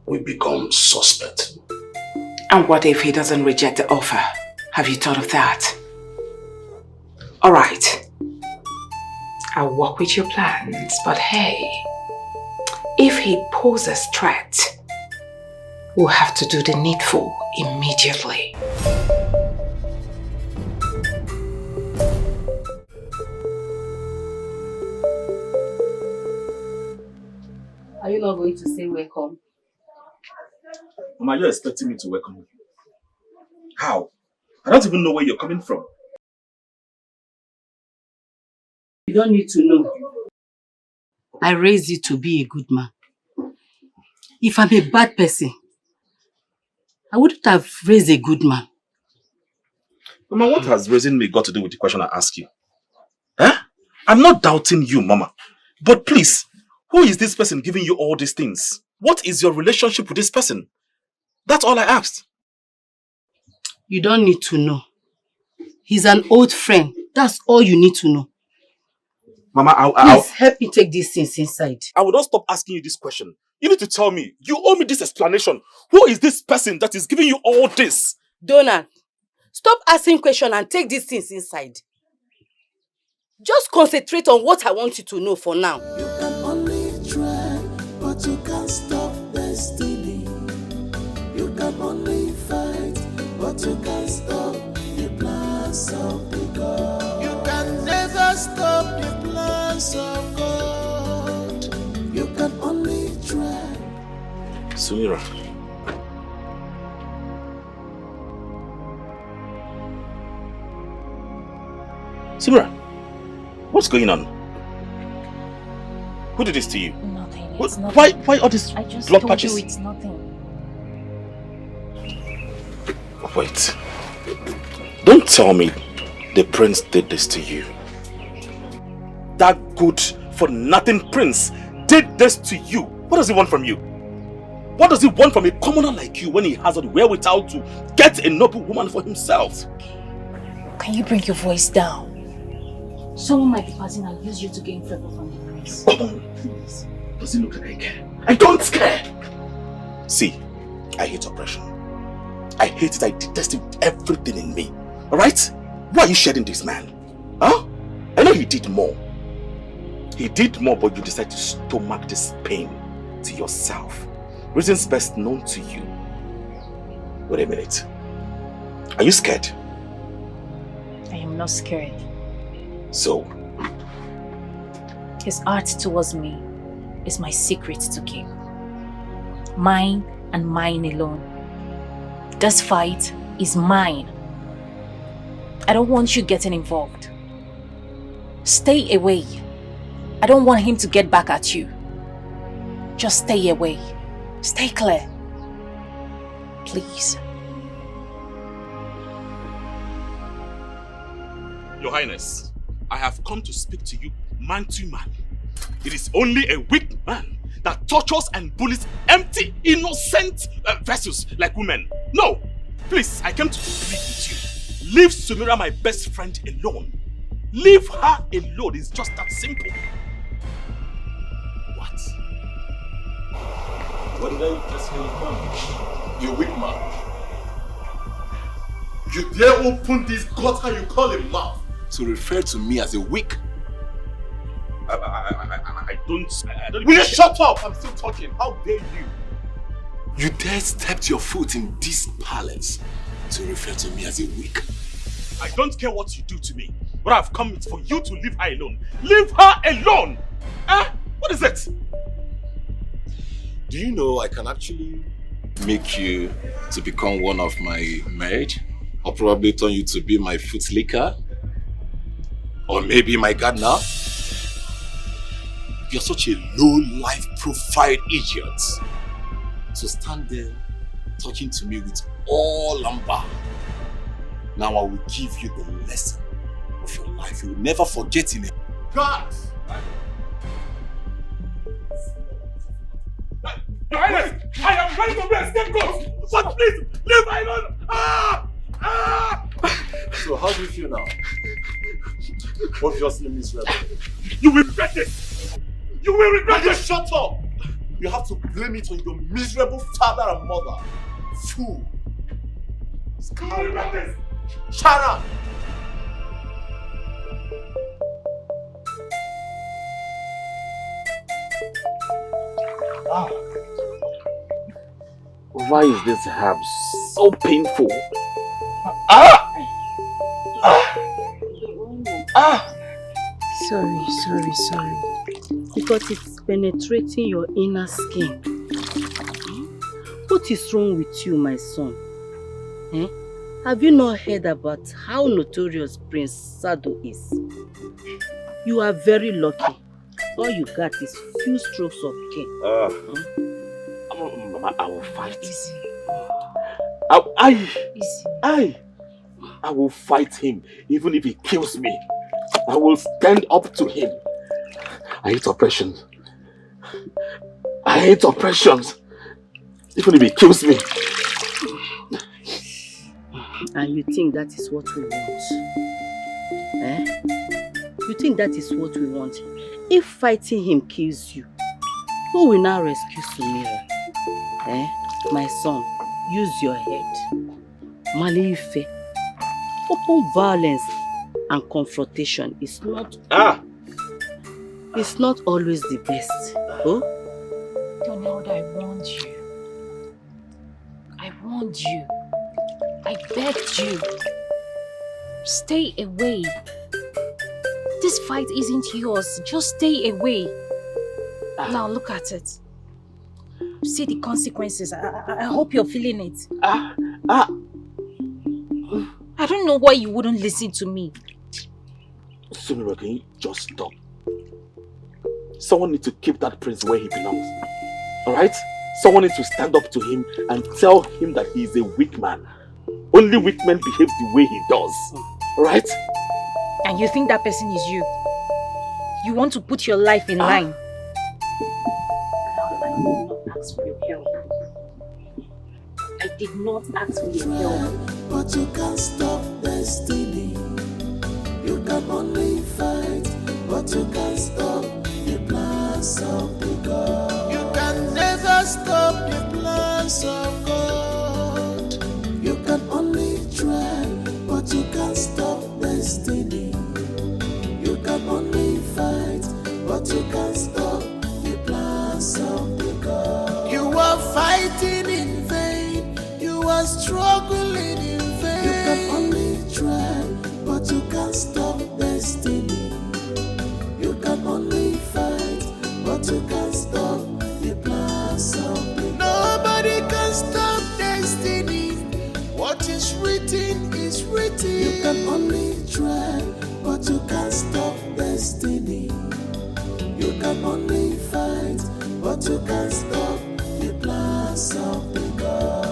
we become suspect. And what if he doesn't reject the offer? Have you thought of that? Alright. I'll work with your plans, but hey, if he poses threat, we'll have to do the needful immediately. Are you not going to say welcome? Mama, are you expecting me to welcome you? How? I don't even know where you're coming from. You don't need to know. I raised you to be a good man. If I'm a bad person, I wouldn't have raised a good man. Mama, what has raising me got to do with the question I ask you? Huh? I'm not doubting you, Mama. But please, who is this person giving you all these things? What is your relationship with this person? That's all I asked. You don't need to know. He's an old friend. That's all you need to know. Mama, Please help me take these things inside. I will not stop asking you this question. You need to tell me. You owe me this explanation. Who is this person that is giving you all this? Donald, stop asking questions and take these things inside. Just concentrate on what I want you to know for now. You can only try, but you can't stop destiny. You can only fight, but you can't stop the plans of the God. You can never stop the plans of God. You can only try. Sumira. Sumira, what's going on? Who did this to you? Nothing. What, It's nothing. why all these I just blood told patches? you it's nothing. Wait. Don't tell me the prince did this to you. That good for nothing prince did this to you. What does he want from you? What does he want from a commoner like you when he has the wherewithal to get a noble woman for himself? Can you bring your voice down? Someone might be passing and use you to gain favor from the prince. Come on, please. Does it look like I care? I don't care! See, I hate oppression. I hate it, I detest it with everything in me. Alright? Why are you shedding this man? Huh? I know he did more. He did more, but you decided to stomach this pain to yourself. Reasons best known to you. Wait a minute. Are you scared? I am not scared. So? His heart towards me is my secret to keep. Mine and mine alone. This fight is mine. I don't want you getting involved. Stay away. I don't want him to get back at you. Just stay away. Stay clear. Please. Your Highness, I have come to speak to you man to man. It is only a weak man that tortures and bullies empty, innocent vessels like women. No! Please, I came to plead with you. Leave Sumira, my best friend, alone. Leave her alone. It's just that simple. What? What did I just hear from? You weak man. You dare open this gutter you call a mouth to refer to me as a weak? I don't... Will you shut up? I'm still talking. How dare you? You dare step your foot in this palace to refer to me as a weak? I don't care what you do to me. But I've come for you to leave her alone. Leave her alone! Eh? What is it? Do you know I can actually make you to become one of my maid? Or probably turn you to be my foot licker? Or maybe my gardener? You're such a low-life profile idiot. So stand there talking to me with all amber. Now I will give you the lesson of your life. You will never forget in it. God! Your Highness, I am ready to be a scapegoat, but please, leave her alone! Ah! Ah! So how do you feel now? Obviously miserable. You will regret this! You will regret this! Shut up! You have to blame it on your miserable father and mother. Fool! You will regret this! Shut up! Ah. Why is this herb so painful? Ah! Ah! Ah! Sorry. Because it's penetrating your inner skin. What is wrong with you, my son? Eh? Have you not heard about how notorious Prince Sado is? You are very lucky. All you got is few strokes of cane. Mama, I will fight. Easy. I will fight him, even if he kills me. I will stand up to him. I hate oppression. Even if he kills me. And you think that is what we want? Eh? You think that is what we want? If fighting him kills you, who will now rescue Sumira? Eh? My son, use your head. Malife. Open violence and confrontation is not it's not always the best. Oh? Donald, I warned you. I begged you. Stay away. This fight isn't yours. Just stay away. Now look at it. See the consequences. I hope you're feeling it. I don't know why you wouldn't listen to me. Sumira, can you just stop? Someone needs to keep that prince where he belongs. Alright? Someone needs to stand up to him and tell him that he is a weak man. Only weak men behave the way he does. Alright? And you think that person is you? You want to put your life in line? I did not ask for your help. But you can't stop destiny. You can only fight, but you can't stop the plans of the God. You can never stop the plans of God. You can only try, but you can't stop destiny. You can only fight, but you can't stop the plans of the God. You are fighting in vain. You are struggling in vain. You can only try, but you can't stop destiny. You can only fight, but you can't stop the plans of the God. Nobody can stop destiny. What is written is written. You can only try, but you can't stop destiny. You can only fight, but you can't stop the plans of the God.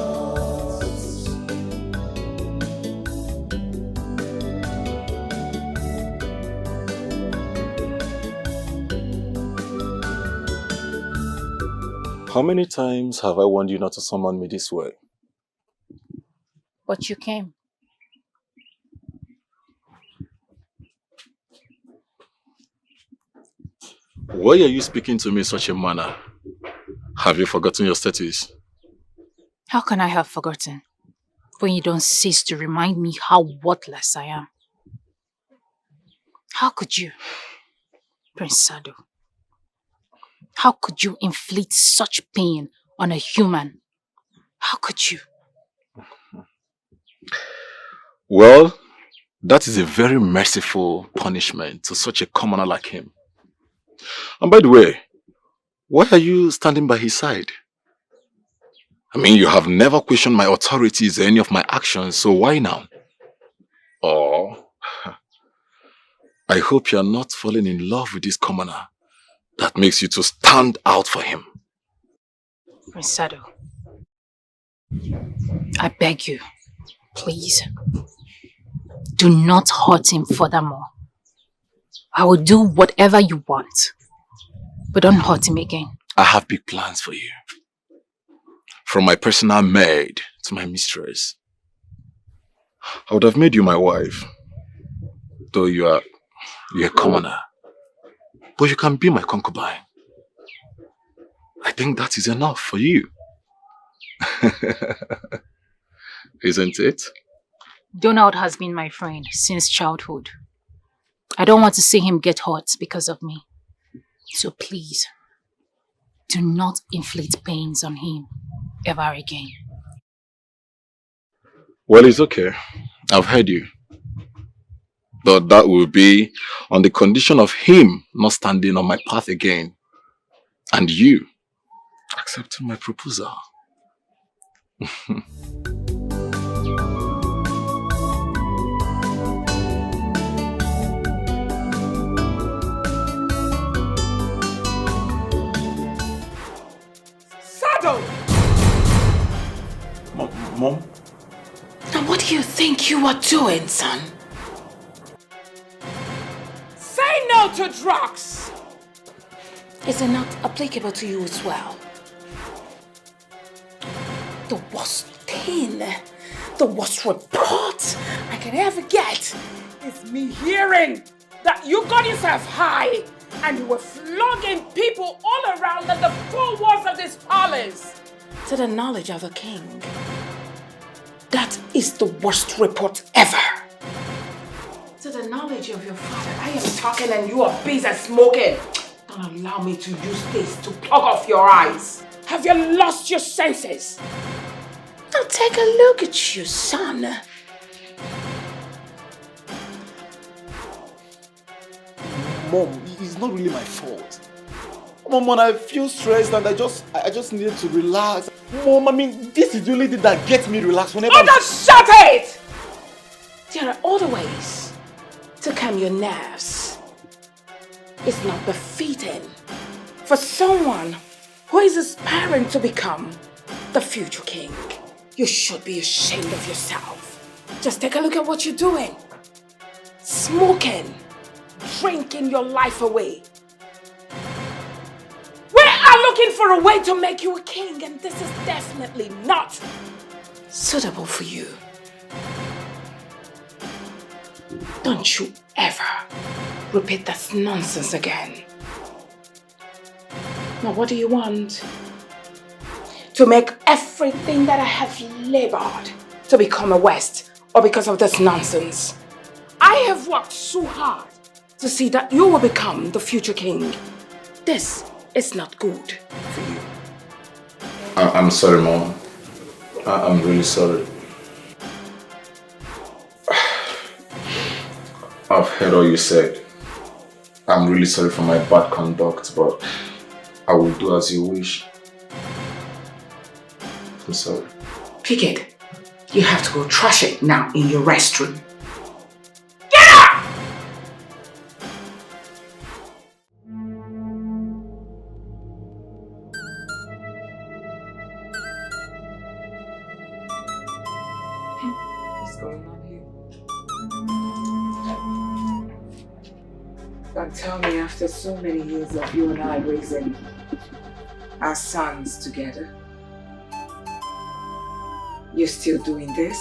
How many times have I warned you not to summon me this way? But you came. Why are you speaking to me in such a manner? Have you forgotten your status? How can I have forgotten when you don't cease to remind me how worthless I am? How could you, Prince Sado? How could you inflict such pain on a human? How could you? Well, That is a very merciful punishment to such a commoner like him. And by the way, why are you standing by his side? I mean, you have never questioned my authorities or any of my actions, so why now? Oh, I hope you are not falling in love with this commoner that makes you to stand out for him. Prince Sado, I beg you, please, do not hurt him furthermore. I will do whatever you want, but don't hurt him again. I have big plans for you. From my personal maid to my mistress. I would have made you my wife, though you're a commoner. But you can be my concubine. I think that is enough for you. Isn't it? Donald has been my friend since childhood. I don't want to see him get hurt because of me. So please, do not inflict pains on him ever again. Well, it's okay. I've heard you. But that will be on the condition of him not standing on my path again. And you accepting my proposal. Sado! Mom? Now what do you think you are doing, son? Say no to drugs! Is it not applicable to you as well? The worst thing, the worst report I can ever get is me hearing that you got yourself high and you were flogging people all around the four walls of this palace to the knowledge of a king. That is the worst report ever. To the knowledge of your father, I am talking and you are busy smoking. Don't allow me to use this to plug off your eyes. Have you lost your senses? Now take a look at you, son. Mom, it's not really my fault. Mom, when I feel stressed and I just needed to relax. Mom, I mean, this is the only thing that gets me relaxed whenever just shut it! There are other ways to calm your nerves. It's not befitting for someone who is aspiring to become the future king. You should be ashamed of yourself. Just take a look at what you're doing. Smoking, drinking your life away. We are looking for a way to make you a king, and this is definitely not suitable for you. Don't you ever repeat this nonsense again. Now what do you want? To make everything that I have labored to become a West, or because of this nonsense? I have worked so hard to see that you will become the future king. This is not good for you. I'm sorry, Mom. I'm really sorry. I've heard all you said. I'm really sorry for my bad conduct, but I will do as you wish. I'm sorry. Pick it. You have to go trash it now in your restroom. What's going on here? Don't tell me after so many years of you and I raising our sons together, you're still doing this?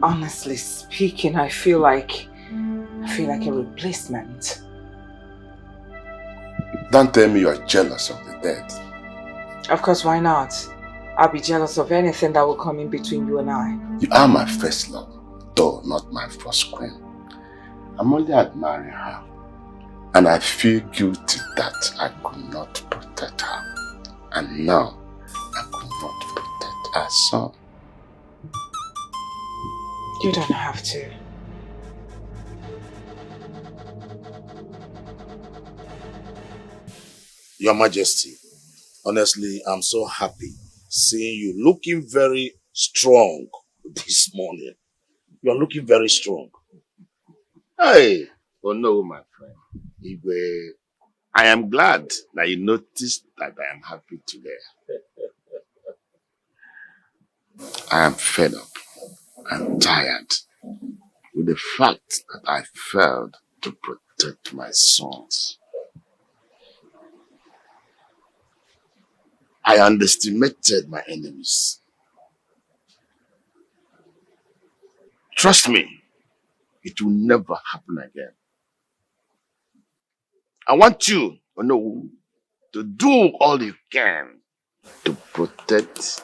Honestly speaking, I feel like a replacement. Don't tell me you are jealous of the dead. Of course, why not? I'll be jealous of anything that will come in between you and I. You are my first love, though not my first queen. I'm only admiring her. And I feel guilty that I could not protect her. And now, I could not protect her son. You don't have to. Your Majesty, honestly, I'm so happy seeing you looking very strong this morning. You're looking very strong. Hey, oh no, my friend. Igwe, I am glad that you noticed that I am happy today. I am fed up and tired with the fact that I failed to protect my sons. I underestimated my enemies. Trust me, it will never happen again. I want you, to do all you can to protect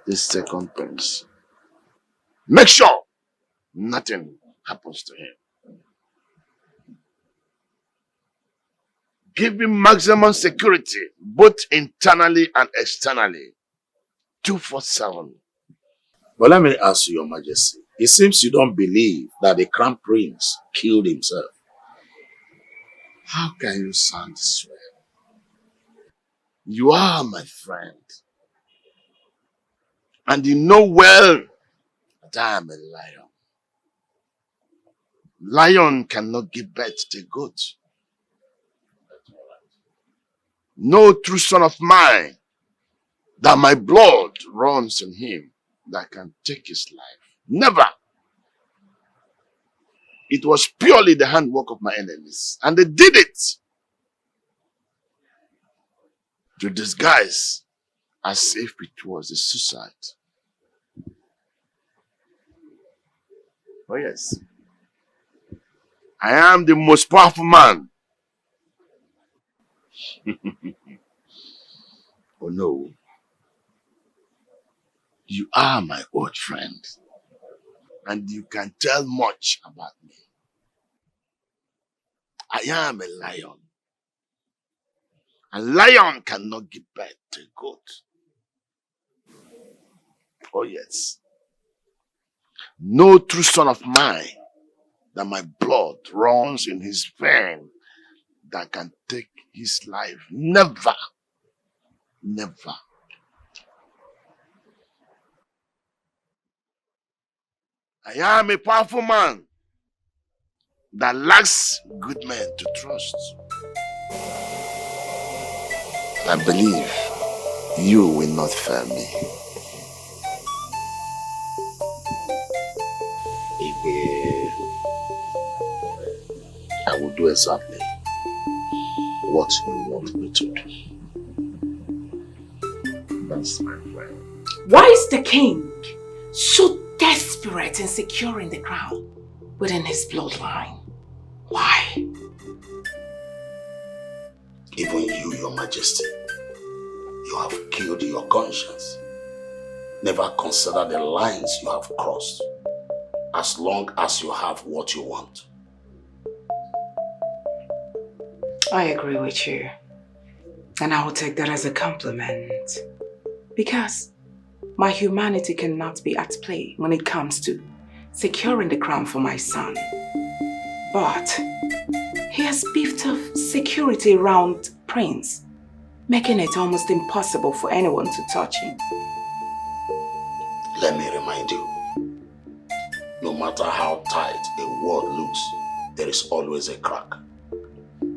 this second prince. Make sure nothing happens to him. Give him maximum security, both internally and externally. 247. But let me ask you, Your Majesty, it seems you don't believe that the crown prince killed himself. How can you sound this way? You are my friend. And you know well that I am a lion. Lion cannot give birth to a goat. No true son of mine that my blood runs in him that can take his life. Never. It was purely the handwork of my enemies. And they did it to disguise as if it was a suicide. Oh yes. I am the most powerful man. Oh no. You are my old friend. And you can tell much about me. I am a lion. A lion cannot give birth to a goat. Oh yes. No true son of mine that my blood runs in his vein that can take his life. Never. Never. I am a powerful man that lacks good men to trust. I believe you will not fail me. I will do exactly what you want me to do. That's my friend. Why is the king so desperate in securing the crown within his bloodline? Why? Even you, Your Majesty, you have killed your conscience. Never consider the lines you have crossed, as long as you have what you want. I agree with you. And I will take that as a compliment. Because my humanity cannot be at play when it comes to securing the crown for my son. But he has beefed up security around Prince, making it almost impossible for anyone to touch him. Let me remind you, no matter how tight a wall looks, there is always a crack.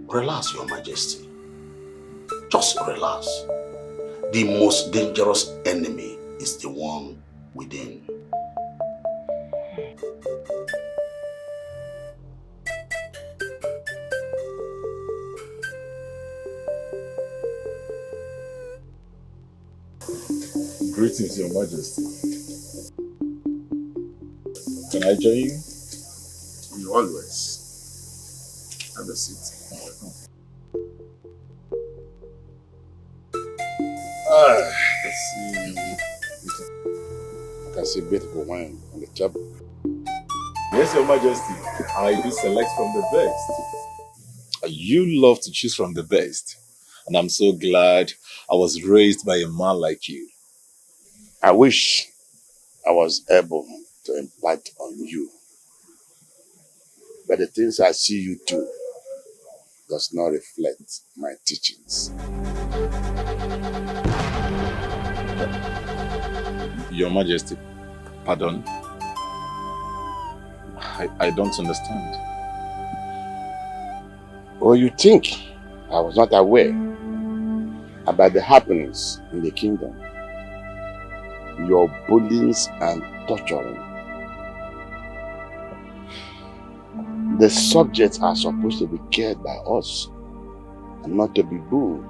Relax, Your Majesty. Just relax. The most dangerous enemy is the one within. Greetings, Your Majesty. Can I join you? You always have a seat. Let's see. I can see beautiful wine on the table. Yes, Your Majesty. I do select from the best. You love to choose from the best. And I'm so glad I was raised by a man like you. I wish I was able to impart on you. But the things I see you do does not reflect my teachings. Your Majesty, pardon? I don't understand. Oh, you think I was not aware about the happenings in the kingdom? Your bullying and torturing. The subjects are supposed to be cared by us and not to be booed.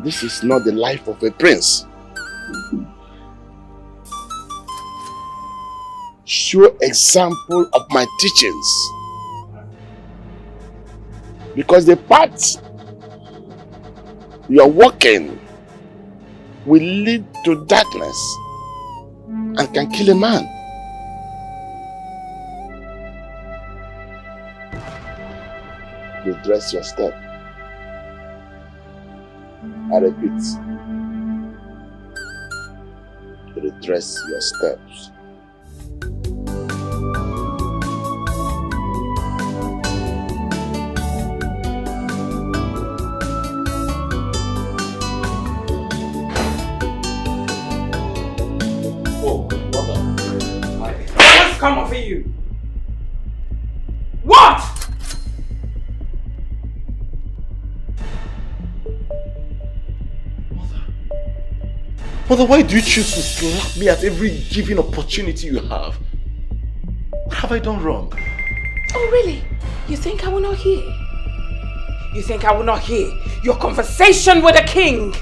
This is not the life of a prince. Show example of my teachings. Because the path you are walking will lead to darkness and can kill a man. Redress your step. I repeat, redress your steps. What's come over you? What? Mother, why do you choose to slap me at every given opportunity you have? What have I done wrong? Oh, really? You think I will not hear? You think I will not hear your conversation with the king?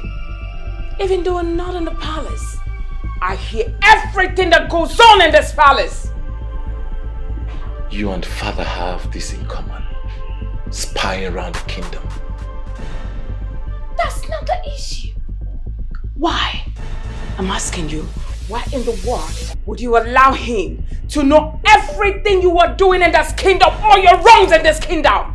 Even though I'm not in the palace, I hear everything that goes on in this palace. You and father have this in common. Spying around the kingdom. That's not the issue. Why? I'm asking you, why in the world would you allow him to know everything you are doing in this kingdom, all your wrongs in this kingdom?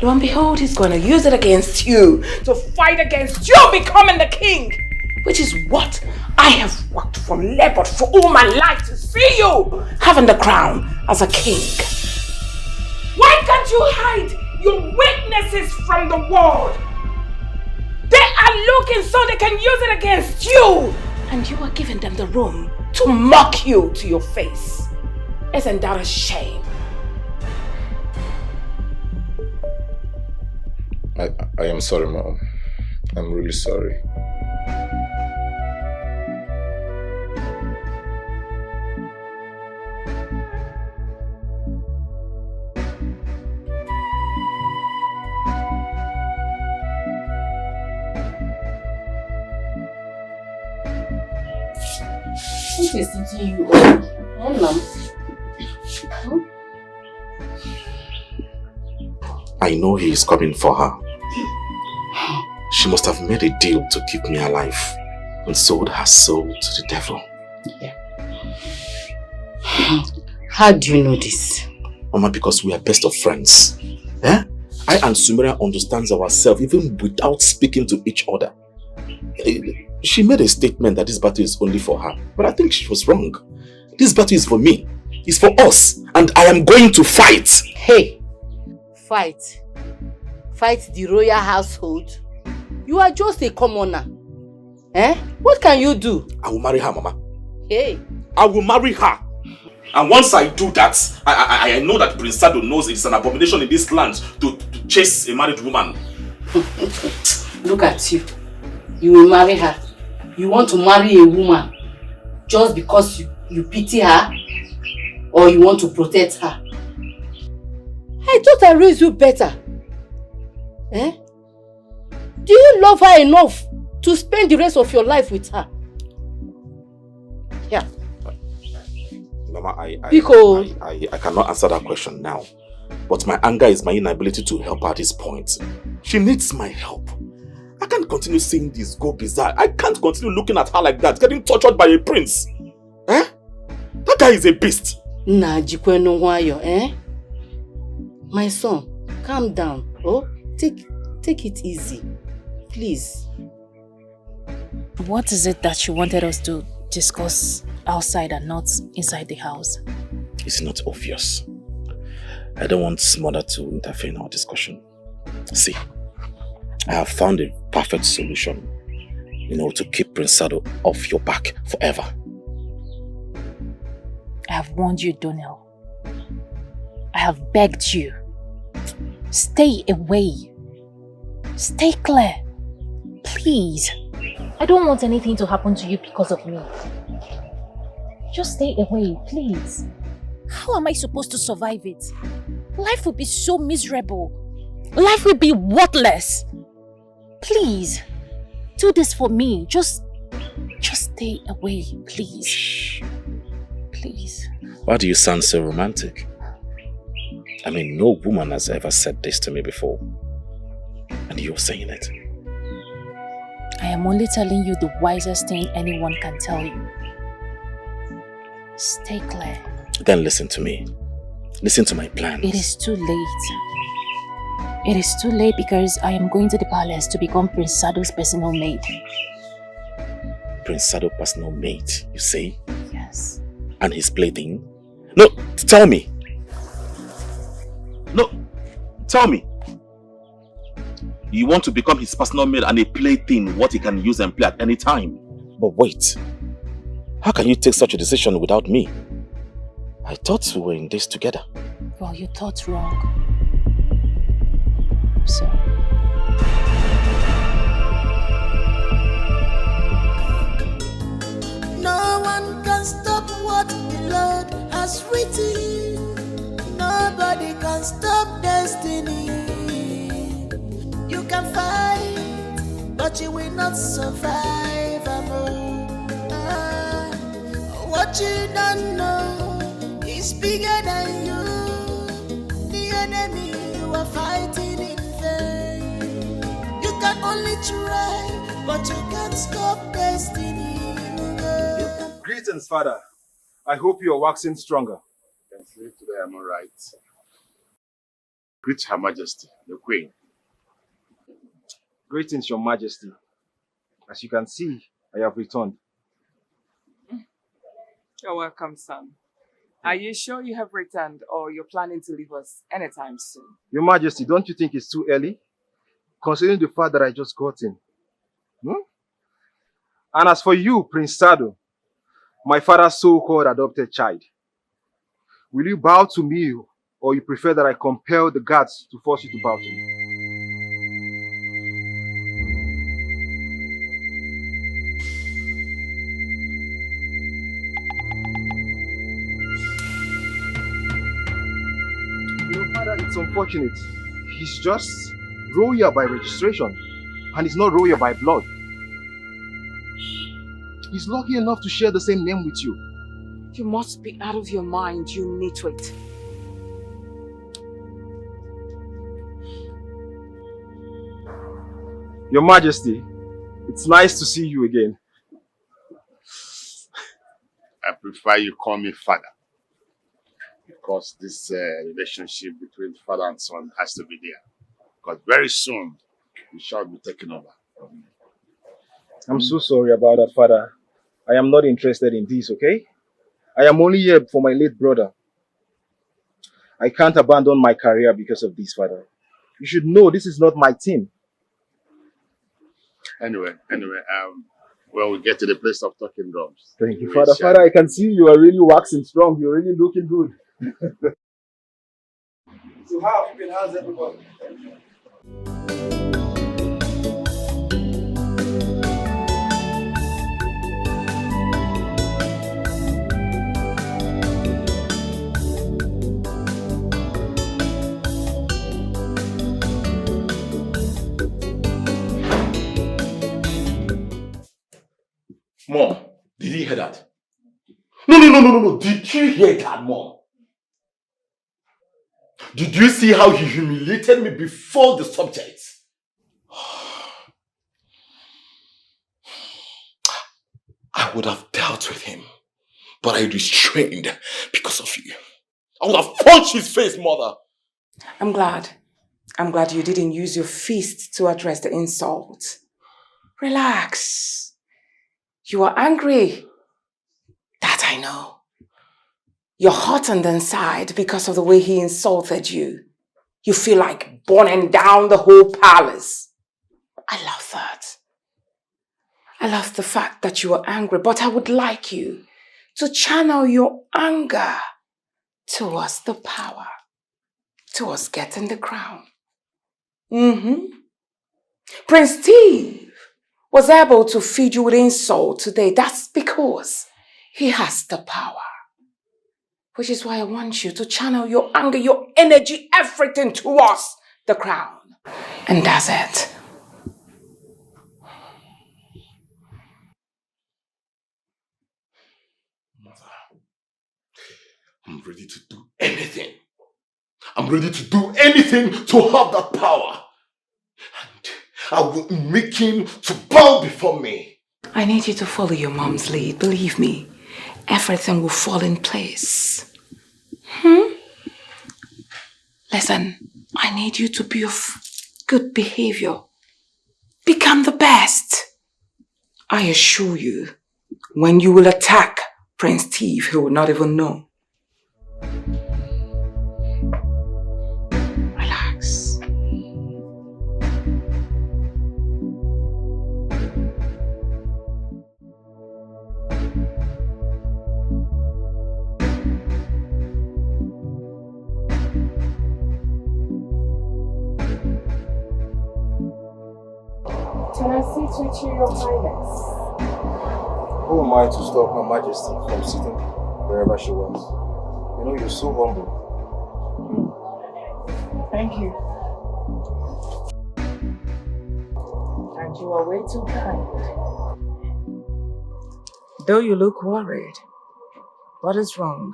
Lo and behold, he's going to use it against you, to fight against you becoming the king, which is what I have worked for, labored for all my life to see you having the crown as a king. Why can't you hide your weaknesses from the world? They are looking so they can use it against you. And you are giving them the room to mock you to your face. Isn't that a shame? I am sorry, Mom. I'm really sorry. What is it to you? I know he is coming for her. She must have made a deal to keep me alive and sold her soul to the devil. Yeah. How do you know this? Mama, because we are best of friends. Eh? I and Sumera understands ourselves even without speaking to each other. She made a statement that this battle is only for her, but I think she was wrong. This battle is for me. It's for us, and I am going to fight. Hey, fight? Fight the royal household? You are just a commoner. Eh? What can you do? I will marry her, Mama. Hey. I will marry her. And once I do that, I know that Prince Sado knows it's an abomination in this land to chase a married woman. Look at you. You will marry her. You want to marry a woman just because you pity her? Or you want to protect her? I thought I raised you better. Eh? Do you love her enough to spend the rest of your life with her? Yeah. Mama, I cannot answer that question now. But my anger is my inability to help her at this point. She needs my help. I can't continue seeing this go bizarre. I can't continue looking at her like that, getting tortured by a prince. Eh? That guy is a beast. Eh? My son, calm down. Oh, take it easy. Please. What is it that you wanted us to discuss outside and not inside the house? It's not obvious. I don't want mother to interfere in our discussion. See, I have found a perfect solution, to keep Prince Sado off your back forever. I have warned you, Donnell. I have begged you. Stay away. Stay clear. Please. I don't want anything to happen to you because of me. Just stay away, please. How am I supposed to survive it? Life will be so miserable. Life will be worthless. Please. Do this for me. Just stay away, please. Shh. Please. Why do you sound so romantic? I mean, no woman has ever said this to me before. And you're saying it. I am only telling you the wisest thing anyone can tell you. Stay clear. Then listen to me. Listen to my plans. It is too late. It is too late because I am going to the palace to become Prince Sado's personal maid. Prince Sado personal maid, you say? Yes. And his plaything? No, tell me. No, tell me. You want to become his personal maid and a plaything, what he can use and play at any time. But wait. How can you take such a decision without me? I thought we were in this together. Well, you thought wrong. I'm sorry. No one can stop what the Lord has written. Nobody can stop destiny. You can fight, but you will not survive. What you don't know is bigger than you. The enemy you are fighting in vain. You can only try, but you can't stop destiny. Greetings, Father. I hope you are waxing stronger. Today I'm all right. Greet Her Majesty, the Queen. Greetings, Your Majesty. As you can see, I have returned. You're welcome, son. Are you sure you have returned or you're planning to leave us anytime soon? Your Majesty, don't you think it's too early? Considering the fact that I just got in. And as for you, Prince Sado, my father's so-called adopted child, will you bow to me or you prefer that I compel the guards to force you to bow to me? Father, it's unfortunate. He's just royal by registration, and he's not royal by blood. He's lucky enough to share the same name with you. You must be out of your mind, you nitwit. Your Majesty, it's nice to see you again. I prefer you call me father. Because this relationship between father and son has to be there. Because very soon, we shall be taken over. I'm so sorry about that, Father. I am not interested in this, okay? I am only here for my late brother. I can't abandon my career because of this, Father. You should know this is not my team. Anyway, well, we get to the place of talking drums. Thank you, Father. Father, I can see you are really waxing strong. You're really looking good. So how have you been? How's everybody? Mom, did you hear that? No. Did you hear that, Mom? Did you see how he humiliated me before the subjects? I would have dealt with him, but I restrained because of you. I would have punched his face, Mother. I'm glad you didn't use your fist to address the insult. Relax. You are angry. I know. You're hot on the inside because of the way he insulted you. You feel like burning down the whole palace. I love that. I love the fact that you are angry, but I would like you to channel your anger towards the power, towards getting the crown. Prince Steve was able to feed you with insult today. That's because he has the power. Which is why I want you to channel your anger, your energy, everything towards the crown. And that's it. I'm ready to do anything. I'm ready to do anything to have that power. And I will make him to bow before me. I need you to follow your mom's lead. Believe me, everything will fall in place. Listen, I need you to be of good behavior. Become the best. I assure you, when you will attack Prince Steve, he will not even know. Relax. Can I sit with you, Your Highness? Who am I to stop Her Majesty from sitting wherever she wants? You know, you're so humble. Thank you. And you are way too kind. Though you look worried, what is wrong?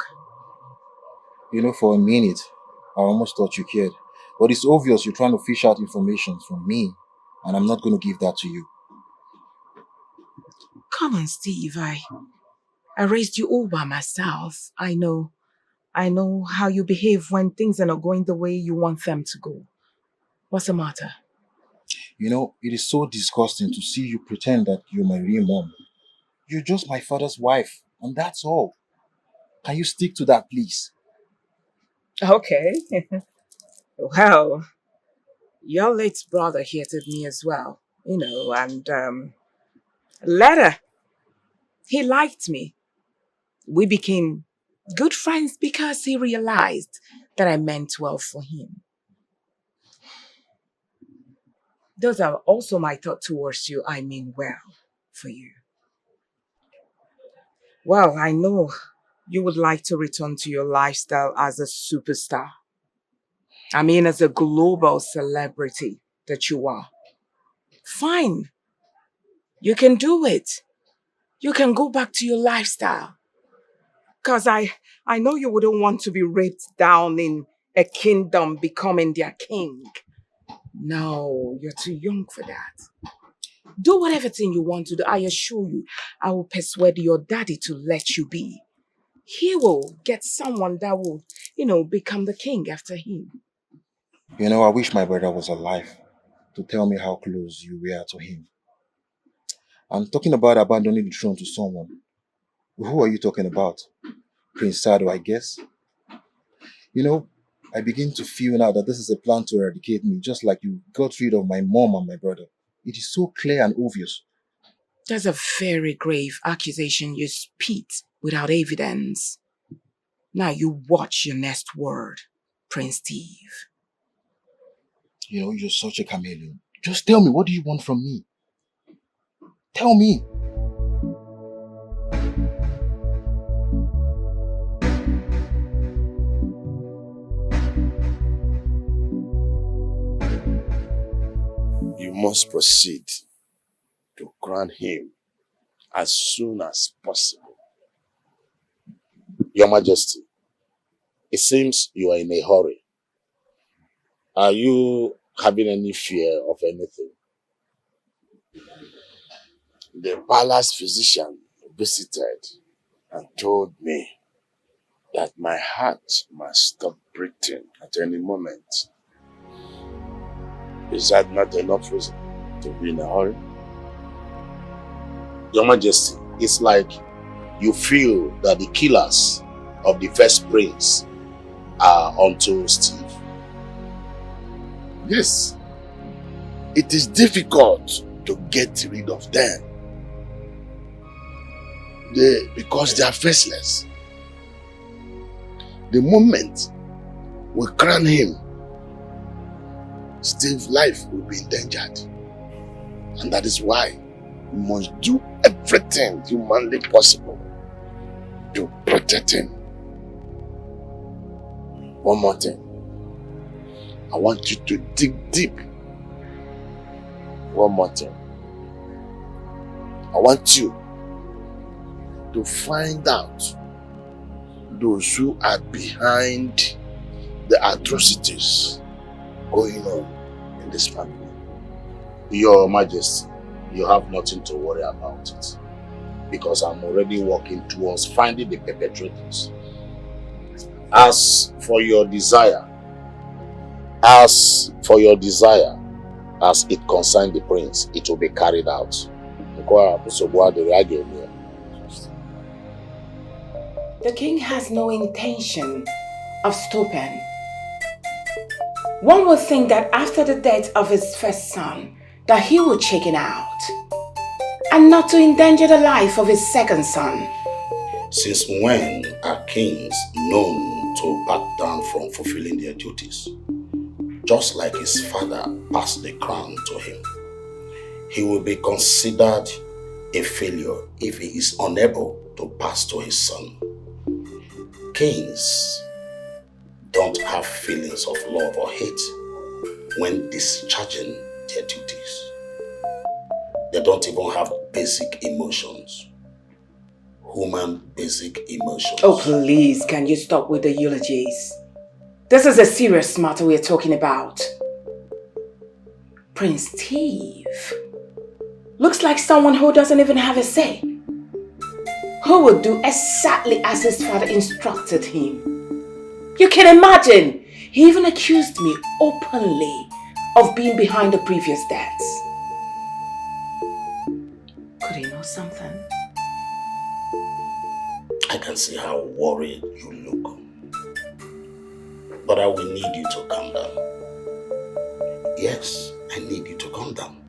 You know, for a minute, I almost thought you cared. But it's obvious you're trying to fish out information from me, and I'm not going to give that to you. Come on, Steve. I raised you all by myself. I know how you behave when things are not going the way you want them to go. What's the matter? You know, it is so disgusting to see you pretend that you're my real mom. You're just my father's wife, and that's all. Can you stick to that, please? Okay. Well, your late brother hated me as well, and later, he liked me. We became good friends because he realized that I meant well for him. Those are also my thoughts towards you. I mean well for you. Well, I know you would like to return to your lifestyle as a superstar. I mean, as a global celebrity that you are. Fine. You can do it. You can go back to your lifestyle. Because I know you wouldn't want to be raped down in a kingdom becoming their king. No, you're too young for that. Do whatever thing you want to do. I assure you, I will persuade your daddy to let you be. He will get someone that will, become the king after him. You know, I wish my brother was alive to tell me how close you were to him. I'm talking about abandoning the throne to someone. Who are you talking about? Prince Sado, I guess? You know, I begin to feel now that this is a plan to eradicate me, just like you got rid of my mom and my brother. It is so clear and obvious. That's a very grave accusation you spit without evidence. Now you watch your next word, Prince Steve. You know, you're such a chameleon. Just tell me, what do you want from me? Tell me. You must proceed to crown him as soon as possible. Your Majesty, it seems you are in a hurry. Are you having any fear of anything? The palace physician visited and told me that my heart must stop beating at any moment. Is that not enough reason to be in a hurry? Your Majesty, it's like you feel that the killers of the first prince are onto Steve? Yes. It is difficult to get rid of them. Because they are faceless. The moment we crown him, Steve's life will be endangered. And that is why we must do everything humanly possible to protect him. One more thing. I want you to dig deep. One more thing. I want you to find out those who are behind the atrocities going on in this family. Your Majesty, you have nothing to worry about it, because I'm already working towards finding the perpetrators. As for your desire, as it concerns the prince, it will be carried out. The king has no intention of stopping. One would think that after the death of his first son, that he would chicken out, and not to endanger the life of his second son. Since when are kings known to back down from fulfilling their duties? Just like his father passed the crown to him, he will be considered a failure if he is unable to pass to his son. Kings don't have feelings of love or hate when discharging their duties. They don't even have basic emotions. Human basic emotions. Oh, please, can you stop with the eulogies? This is a serious matter we're talking about. Prince Steve looks like someone who doesn't even have a say. Who would do exactly as his father instructed him. You can imagine, he even accused me openly of being behind the previous deaths. Could he know something? I can see how worried you look. But I will need you to calm down. Yes, I need you to calm down.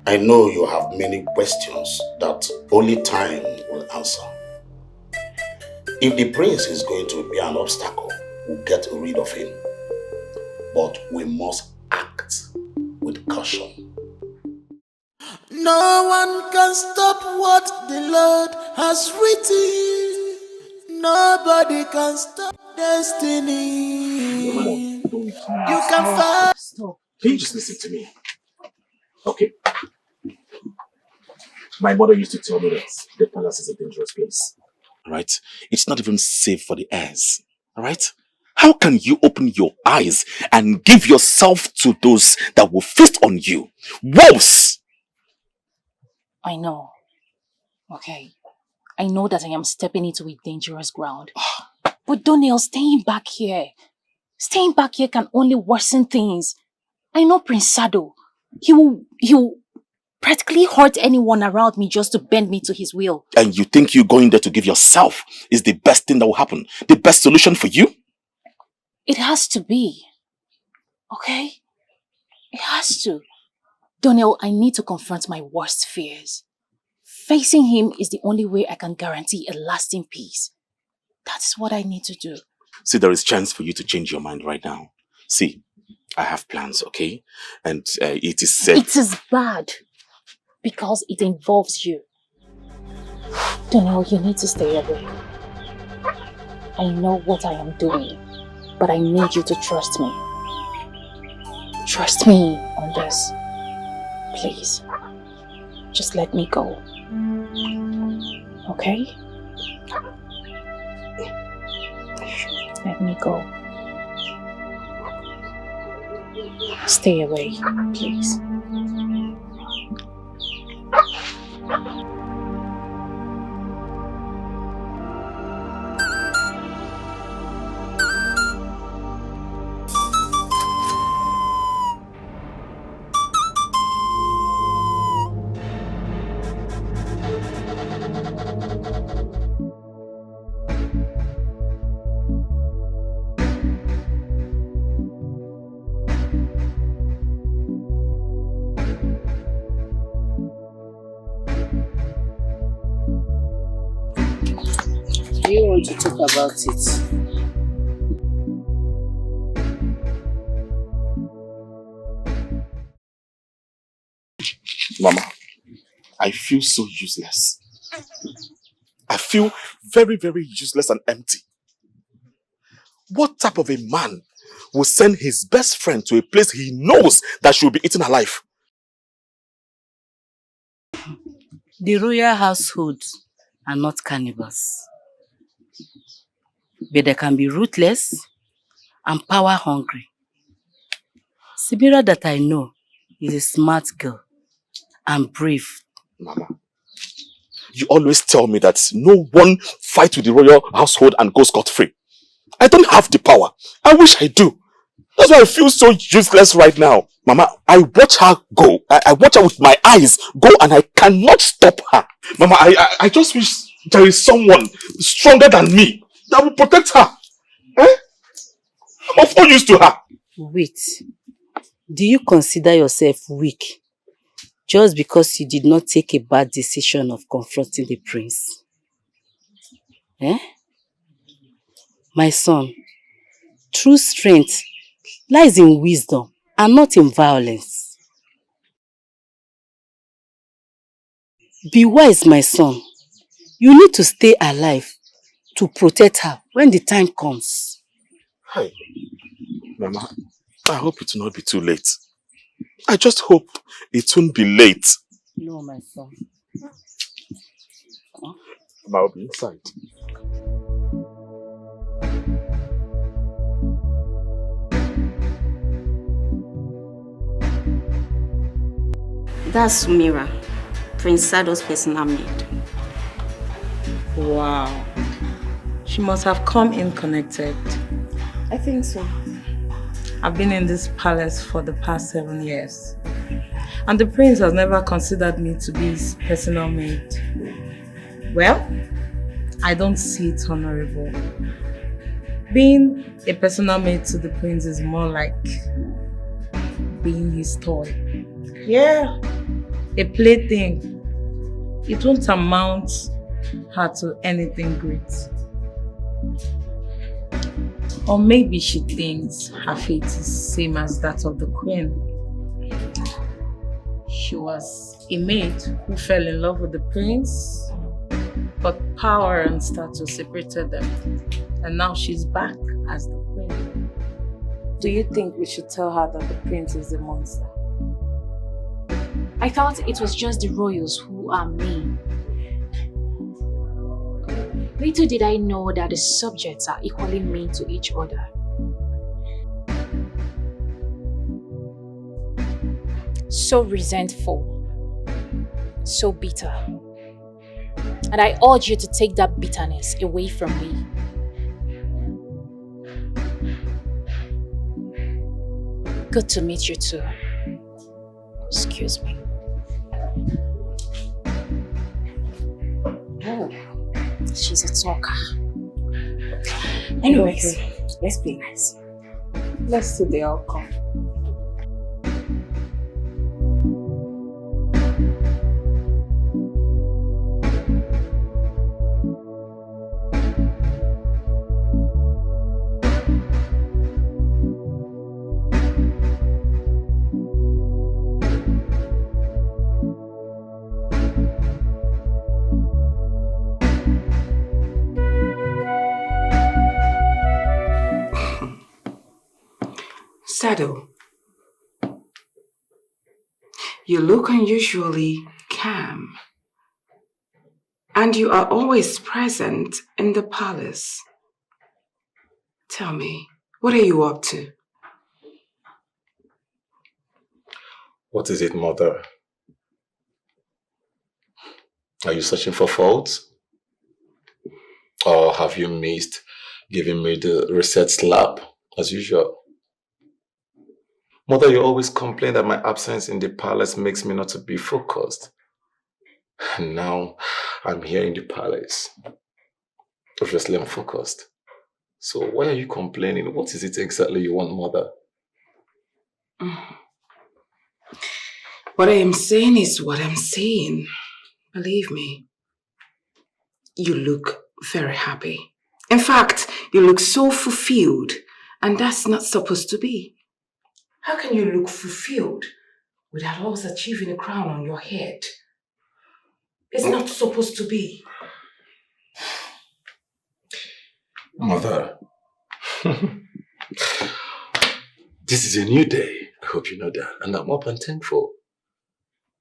I know you have many questions that only time will answer. If the prince is going to be an obstacle, we'll get rid of him. But we must act with caution. No one can stop what the Lord has written. Nobody can stop destiny. You can fight. Stop. Can you just listen to me? Okay. My mother used to tell me that the palace is a dangerous place. Right? It's not even safe for the heirs. Alright? How can you open your eyes and give yourself to those that will feast on you? Wolves! I know. Okay. I know that I am stepping into a dangerous ground. But Donnell, staying back here can only worsen things. I know Prince Sado. He will practically hurt anyone around me just to bend me to his will. And you think you going there to give yourself is the best thing that will happen? The best solution for you? It has to be. Okay? It has to. Donnell, I need to confront my worst fears. Facing him is the only way I can guarantee a lasting peace. That's what I need to do. See, there is chance for you to change your mind right now. See, I have plans, okay? And it is said... It is bad. Because it involves you. Donnell, you need to stay away. I know what I am doing, but I need you to trust me. Trust me on this. Please. Just let me go. Okay? Let me go. Stay away, please. Do you want to talk about it? Mama, I feel so useless. I feel very, very useless and empty. What type of a man will send his best friend to a place he knows that she will be eaten alive? The royal household are not cannibals. But they can be ruthless and power hungry. Sibira that I know is a smart girl and brave. Mama, you always tell me that no one fights with the royal household and goes scot-free. I don't have the power. I wish I do. That's why I feel so useless right now. Mama, I watch her go. I watch her with my eyes go and I cannot stop her. Mama, I just wish there is someone stronger than me that will protect her. Eh? I'm of no use to her. Wait. Do you consider yourself weak just because you did not take a bad decision of confronting the prince? Eh? My son, true strength lies in wisdom and not in violence. Be wise, my son. You need to stay alive to protect her when the time comes. Hi. Mama, I hope it will not be too late. I just hope it won't be late. No, my son. I'll be inside. That's Sumira, Prince Sado's personal maid. Wow. She must have come in connected. I think so. I've been in this palace for the past 7 years. And the prince has never considered me to be his personal maid. Well, I don't see it honorable. Being a personal maid to the prince is more like being his toy. Yeah, a plaything. It won't amount her to anything great. Or maybe she thinks her fate is same as that of the queen. She was a maid who fell in love with the prince, but power and status separated them. And now she's back as the queen. Do you think we should tell her that the prince is a monster? I thought it was just the royals who are mean. Little did I know that the subjects are equally mean to each other. So resentful, so bitter. And I urge you to take that bitterness away from me. Good to meet you too. Excuse me. Oh. She's a talker. Anyways, let's be nice. Let's see the outcome. Sado, you look unusually calm, and you are always present in the palace. Tell me, what are you up to? What is it, mother? Are you searching for faults? Or have you missed giving me the reset slap, as usual? Mother, you always complain that my absence in the palace makes me not to be focused. And now I'm here in the palace. Obviously, I'm focused. So why are you complaining? What is it exactly you want, mother? What I am saying is what I'm saying. Believe me. You look very happy. In fact, you look so fulfilled, and that's not supposed to be. How can you look fulfilled without always achieving a crown on your head? It's not supposed to be. Mother, this is a new day. I hope you know that. And I'm up and thankful.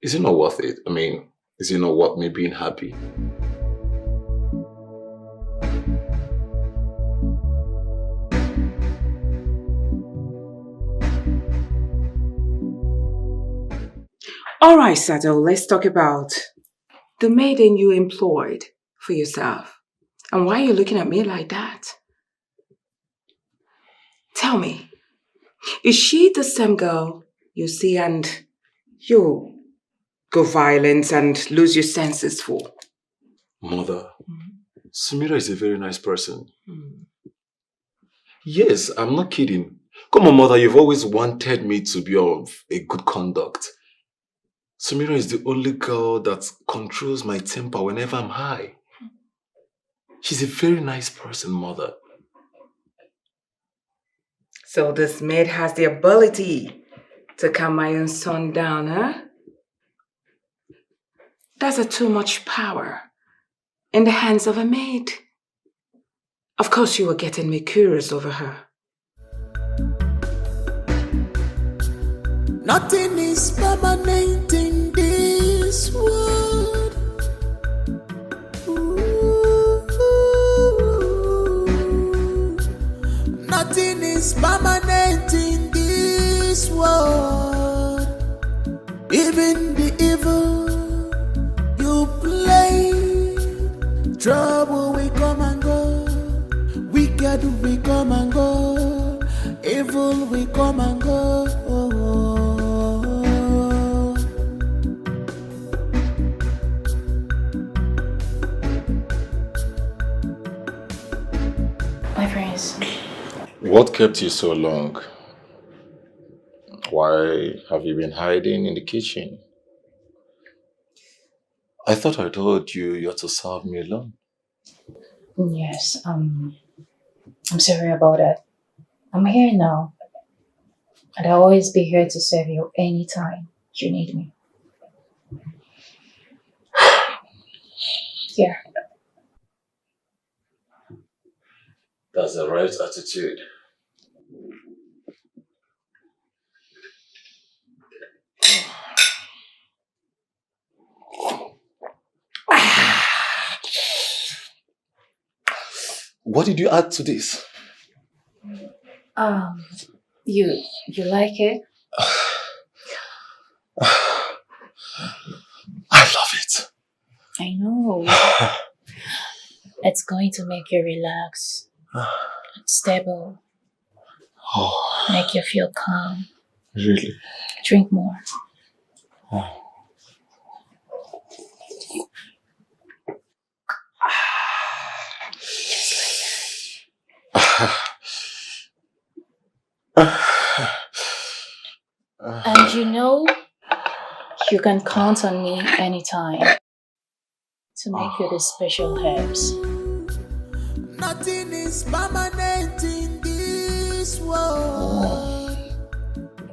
Is it not worth it? I mean, is it not worth me being happy? All right, Sado, let's talk about the maiden you employed for yourself. And why are you looking at me like that? Tell me, is she the same girl you see and you go violent and lose your senses for? Mother, Sumira is a very nice person. Yes, I'm not kidding. Come on, Mother, you've always wanted me to be of a good conduct. Sumira is the only girl that controls my temper whenever I'm high. She's a very nice person, Mother. So this maid has the ability to calm my own son down, huh? That's too much power in the hands of a maid. Of course you were getting me curious over her. Nothing is permanent in this world. Nothing is permanent in this world. Even the evil you play, trouble will come and go, wicked will come and go, evil will come and go. My friends. What kept you so long? Why have you been hiding in the kitchen? I thought I told you you're to serve me alone. Yes, I'm sorry about that. I'm here now. And I'll always be here to serve you anytime you need me. Here. That's the right attitude. What did you add to this? You like it? I love it. I know. It's going to make you relax, stable, make you feel calm. Really? Drink more. And you know, you can count on me anytime to make you the special herbs. Nothing is permanent in this world.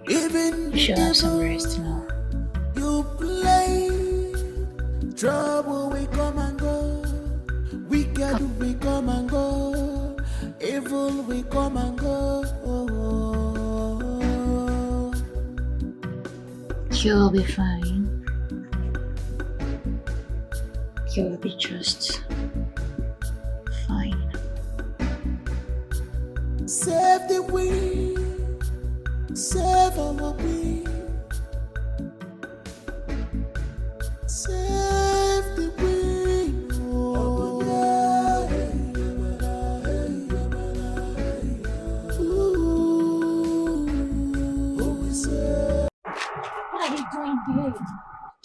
Even you should have some rest now. You play, trouble will come and go, wicked will come and go, evil will come and go. You'll be fine. You'll be just fine. Save the wind, save our wind, save the wind. Oh, What are you doing here?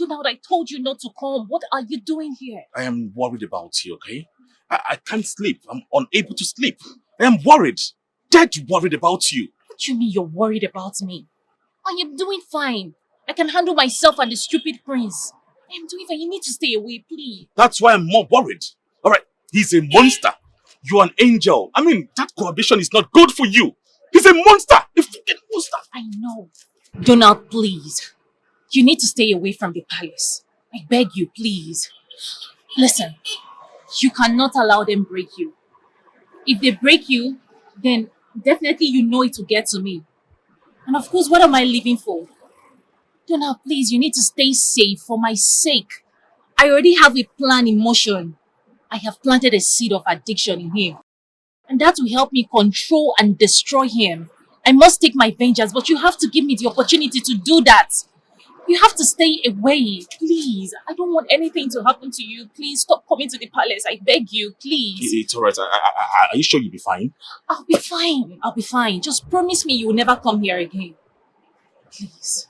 Now that I told you not to come, what are you doing here? I am worried about you, okay? I can't sleep. I'm unable to sleep. I am worried. Dead worried about you. What do you mean you're worried about me? I am doing fine. I can handle myself and the stupid prince. I am doing fine. You need to stay away, please. That's why I'm more worried. All right, He's a monster. You're an angel. I mean, that cohabitation is not good for you. He's a monster. A freaking monster. I know. Donald, please. You need to stay away from the palace. I beg you, please. Listen, you cannot allow them break you. If they break you, then definitely you know it will get to me. And of course, what am I living for? Donald, please, you need to stay safe for my sake. I already have a plan in motion. I have planted a seed of addiction in him. And that will help me control and destroy him. I must take my vengeance, but you have to give me the opportunity to do that. You have to stay away, please. I don't want anything to happen to you. Please stop coming to the palace. I beg you, please. It's alright. Are you sure you'll be fine? I'll be fine. I'll be fine. Just promise me you will never come here again. Please.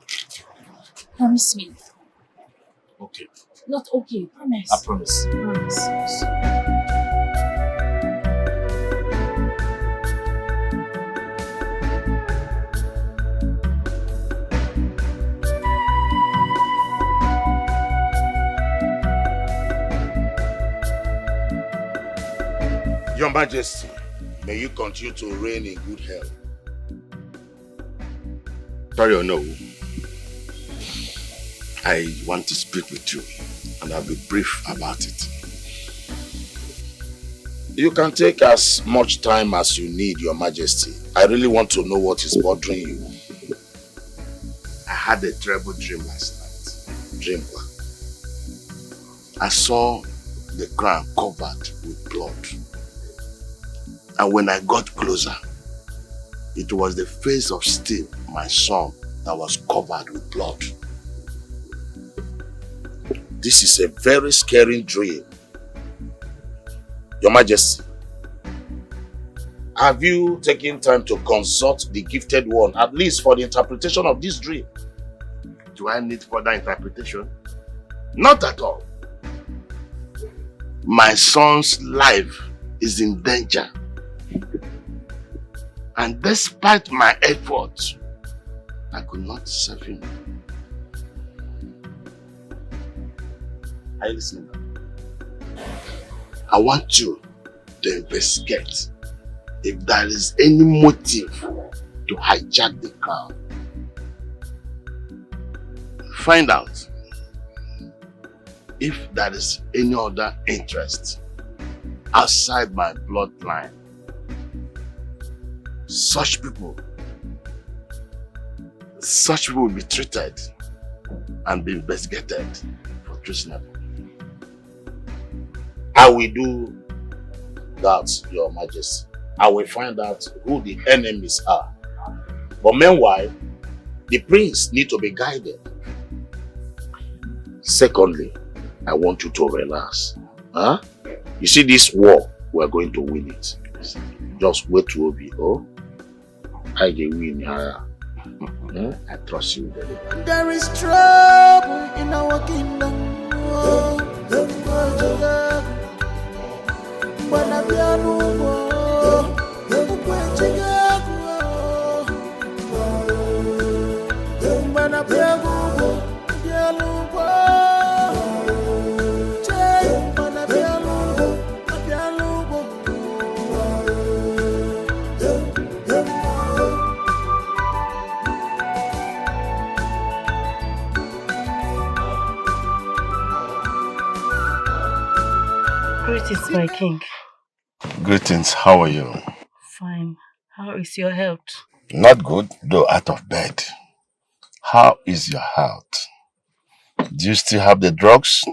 Promise me. Okay. Not okay. Promise. I promise. Promise. Your Majesty, may you continue to reign in good health. Sorry or no, I want to speak with you, and I'll be brief about it. You can take as much time as you need, Your Majesty. I really want to know what is bothering you. I had a terrible dream last night. Dream one. I saw the crown covered with blood. And when I got closer, it was the face of Steve, my son, that was covered with blood. This is a very scary dream. Your Majesty, have you taken time to consult the gifted one, at least for the interpretation of this dream? Do I need further interpretation? Not at all. My son's life is in danger. And despite my efforts, I could not save him. Are you listening? I want you to investigate if there is any motive to hijack the crown. Find out if there is any other interest outside my bloodline. Such people will be treated and be investigated for treasonable. I will do that, Your Majesty. I will find out who the enemies are. But meanwhile, the prince needs to be guided. Secondly, I want you to relax. Huh? You see this war, we are going to win it. Just wait to be. Oh, I can win. I trust you very much. There is trouble in our kingdom. Greetings, my king. Greetings, how are you? Fine. How is your health? Not good, though out of bed. How is your health? Do you still have the drugs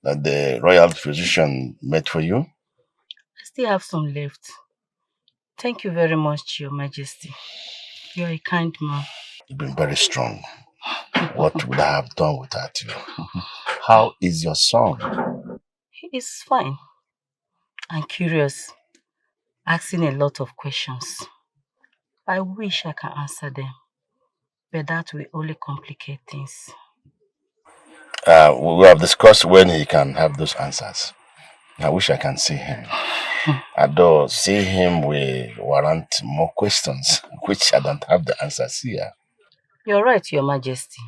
that the royal physician made for you? I still have some left. Thank you very much, Your Majesty. You're a kind man. You've been very strong. What would I have done without you? How is your son? He is fine. I'm curious, asking a lot of questions. I wish I can answer them, but that will only complicate things. We have discussed when he can have those answers. I wish I can see him. Although see him will warrant more questions, which I don't have the answers here. You're right, Your Majesty.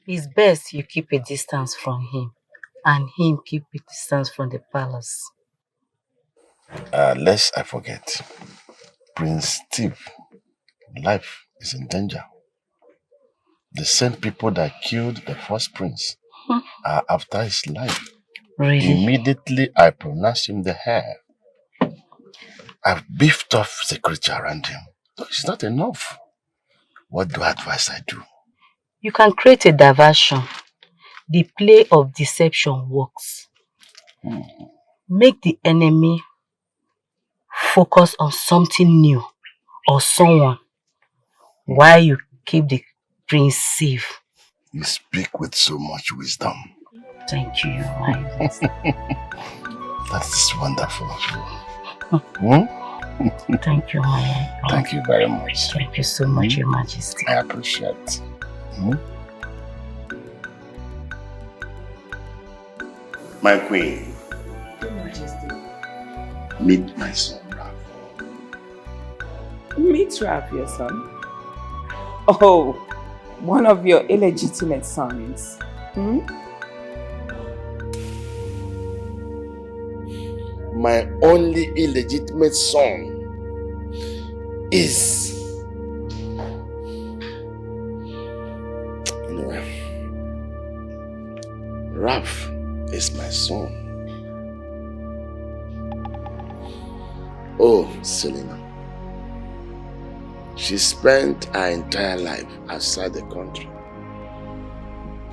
It's best you keep a distance from him, and him keep a distance from the palace. Lest I forget, Prince Steve, life is in danger. The same people that killed the first prince are after his life. Really? Immediately, I pronounced him the heir. I've beefed up security around him. So it's not enough. What do I advise I do? You can create a diversion. The play of deception works. Make the enemy focus on something new or someone while you keep the prince safe. You speak with so much wisdom. Thank you, my That is wonderful. Thank you, my Thank you very much. Thank you so much, Your Majesty. I appreciate it. My queen. Your Majesty. Meet my son, Ralph. Meet Ralph, your son. Oh, one of your illegitimate sons. My only illegitimate son is... Anyway, Ralph is my son. Oh, Selena. She spent her entire life outside the country.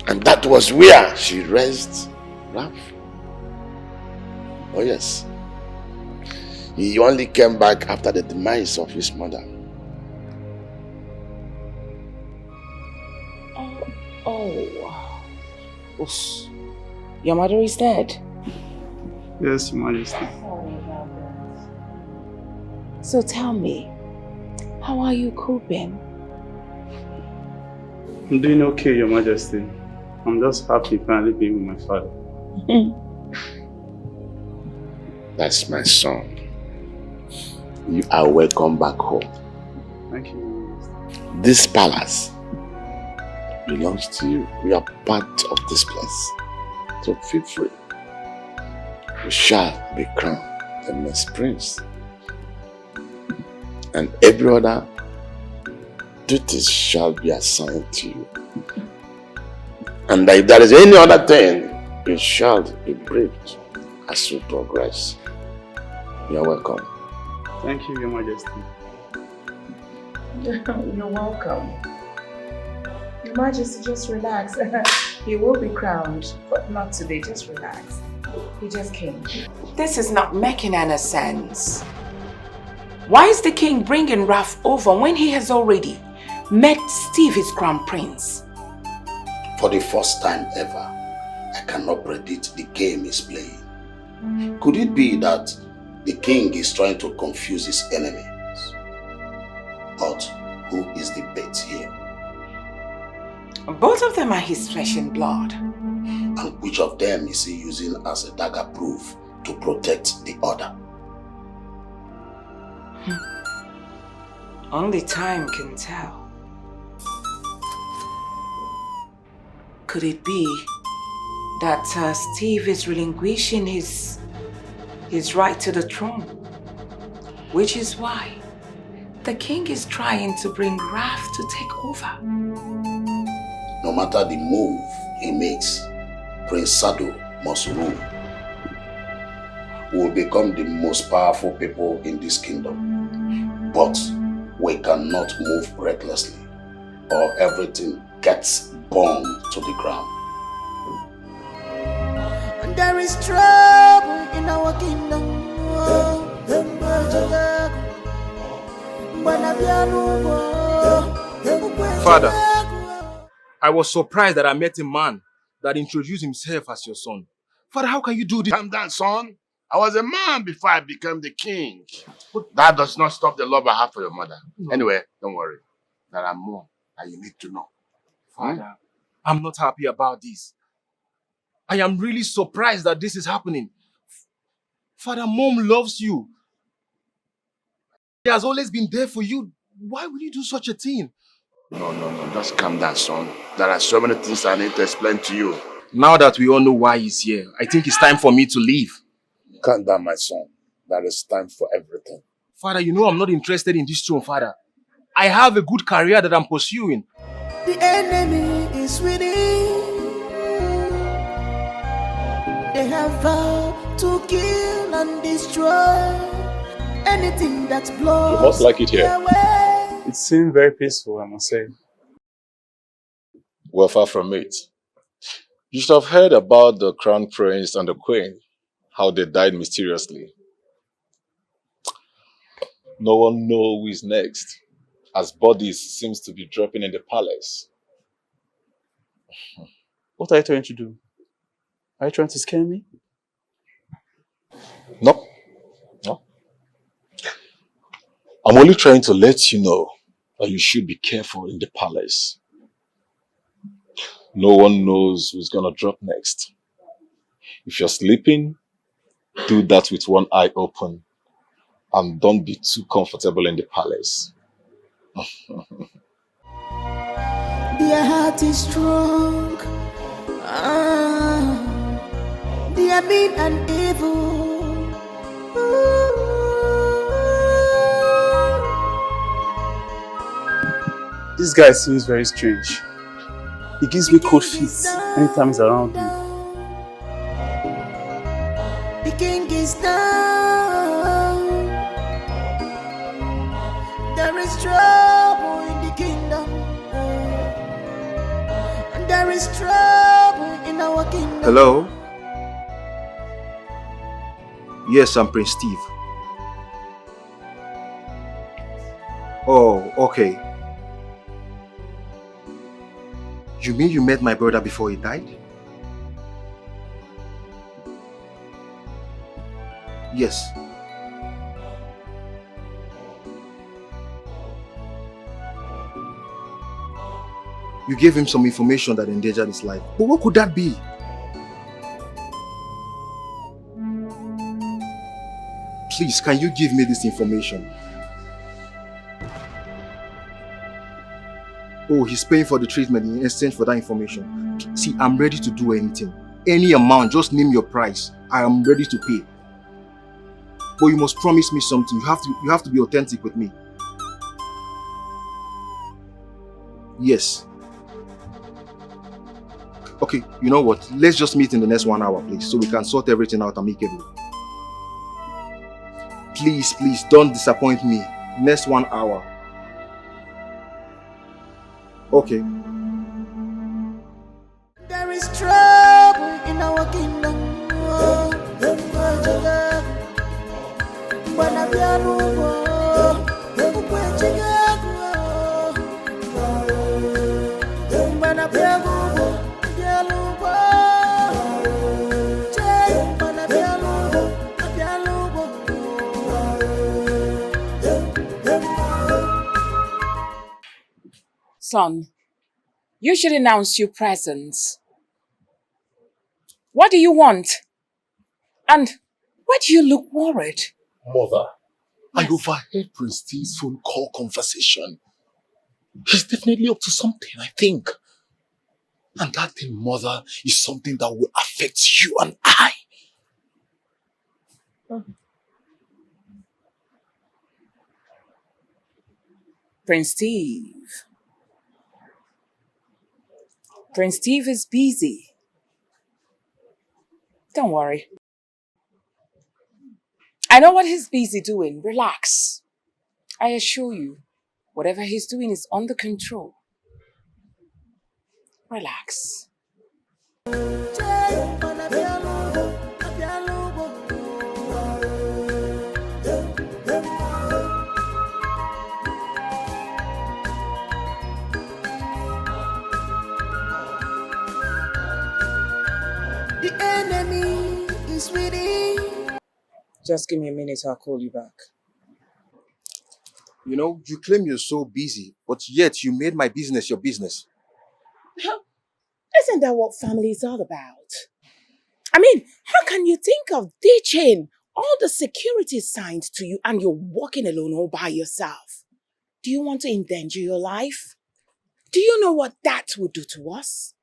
And that was where she raised Ralph. Oh yes. He only came back after the demise of his mother. Oh. Oof. Your mother is dead? Yes, Your Majesty. So tell me, how are you coping? I'm doing okay, Your Majesty. I'm just happy finally being with my father. That's my son. You are welcome back home. Thank you, Your Majesty. This palace belongs to you. We are part of this place. So feel free. You shall be crowned the next prince. And every other duties shall be assigned to you. And if there is any other thing, you shall be briefed as we progress. You are welcome. Thank you, Your Majesty. You're welcome. Your Majesty, just relax. He will be crowned, but not today. Just relax. He just came. This is not making any sense. Why is the king bringing Ralph over when he has already met Steve, his crown prince? For the first time ever, I cannot predict the game he's playing. Could it be that the king is trying to confuse his enemies? But who is the bait here? Both of them are his flesh and blood. And which of them is he using as a dagger proof to protect the other? Only time can tell. Could it be that Steve is relinquishing his right to the throne? Which is why the king is trying to bring Ralph to take over. No matter the move he makes, Prince Sado must rule. We will become the most powerful people in this kingdom. But we cannot move recklessly, or everything gets burned to the ground. There is trouble in our kingdom. Father, I was surprised that I met a man that introduced himself as your son. Father, how can you do this? Calm down, son. I was a man before I became the king. That does not stop the love I have for your mother. Anyway, don't worry. There are more that you need to know. Father, I'm not happy about this. I am really surprised that this is happening. Father, Mom loves you. He has always been there for you. Why would you do such a thing? No. Just calm down, son. There are so many things I need to explain to you. Now that we all know why he's here, I think it's time for me to leave. Calm down, my son. there is time for everything. Father, you know I'm not interested in this throne, Father. I have a good career that I'm pursuing. The enemy is winning. They have vowed to kill and destroy anything that blows. You must like it here. It seemed very peaceful, I must say. Well, far from it. You should have heard about the crown prince and the queen, how they died mysteriously. No one knows who is next, as bodies seems to be dropping in the palace. What are you trying to do? Are you trying to scare me? No. No. I'm only trying to let you know that you should be careful in the palace. No one knows who's gonna drop next. If you're sleeping, do that with one eye open and don't be too comfortable in the palace. Their heart is strong. They are mean and evil. This guy seems very strange. He gives me cold feet anytime he's around me. The king is down. There is trouble in the kingdom. And there is trouble in our kingdom. Hello? Yes, I'm Prince Steve. Oh, okay. You mean you met my brother before he died? Yes. You gave him some information that endangered his life. But what could that be? Please, can you give me this information? Oh, he's paying for the treatment in exchange for that information. See, I'm ready to do anything. Any amount, just name your price. I am ready to pay. But you must promise me something. You have to be authentic with me. Yes. Okay, you know what? Let's just meet in the next 1 hour, please, so we can sort everything out amicably. Please, please, don't disappoint me. Next 1 hour. Okay. There is trouble in our kingdom. Son, you should announce your presence. What do you want? And why do you look worried? Mother, I overheard Prince T's phone call conversation. He's definitely up to something, I think. And that thing, Mother, is something that will affect you and I. Prince Steve. Prince Steve is busy. Don't worry. I know what he's busy doing. Relax. I assure you, whatever he's doing is under control. Relax. The enemy is winning. Just give me a minute, I'll call you back. You know, you claim you're so busy, but yet you made my business your business. Isn't that what family is all about? I mean, how can you think of ditching all the security signed to you and you're walking alone all by yourself? Do you want to endanger your life? Do you know what that would do to us?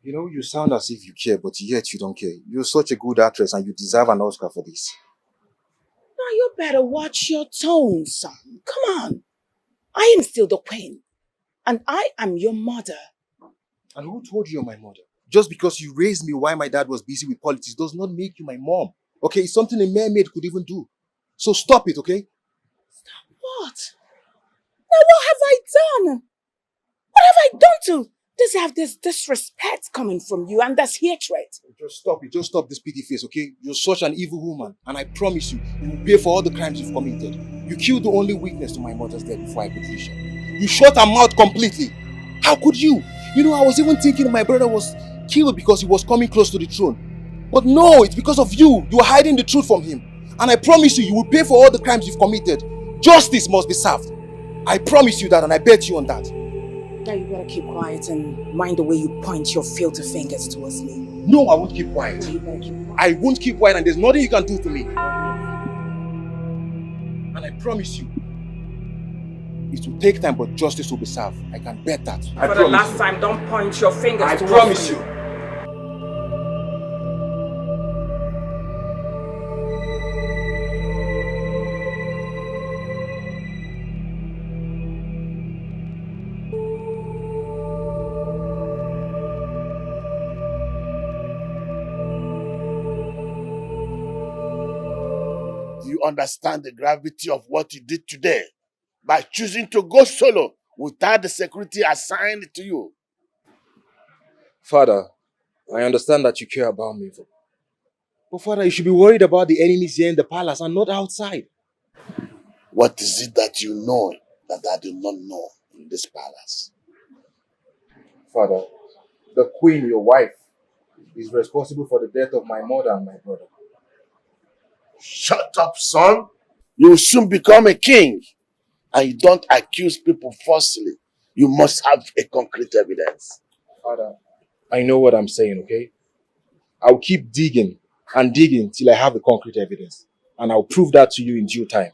You know, you sound as if you care, but yet you don't care. You're such a good actress and you deserve an Oscar for this. better watch your tone, son. Come on. I am still the queen. And I am your mother. And who told you you're my mother? Just because you raised me while my dad was busy with politics does not make you my mom. Okay, it's something a mermaid could even do. So stop it, okay? What? Now what have I done? What have I done to deserve this disrespect coming from you and this hatred? Just stop it. Just stop this pity face, okay? You're such an evil woman. And I promise you, you will pay for all the crimes you've committed. You killed the only witness to my mother's death before I could reach her. You shut her mouth completely. How could you? You know, I was even thinking my brother was killed because he was coming close to the throne. But no, it's because of you. You are hiding the truth from him. And I promise you, you will pay for all the crimes you've committed. Justice must be served. I promise you that, and I bet you on that. Now you better keep quiet and mind the way you point your filthy fingers towards me. No, I won't keep quiet. You better keep quiet. I won't keep quiet, and there's nothing you can do to me. And I promise you, it will take time, but justice will be served. I can bet that. For the last time, don't point your fingers towards me. I promise you. Do you understand the gravity of what you did today by choosing to go solo without the security assigned to you? Father, I understand that you care about me. But Father, you should be worried about the enemies here in the palace and not outside. What is it that you know that I do not know in this palace? Father, the queen, your wife, is responsible for the death of my mother and my brother. Shut up, son. You will soon become a king. And you don't accuse people falsely. You must have a concrete evidence. Father, I know what I'm saying, okay? I'll keep digging and digging till I have the concrete evidence. And I'll prove that to you in due time.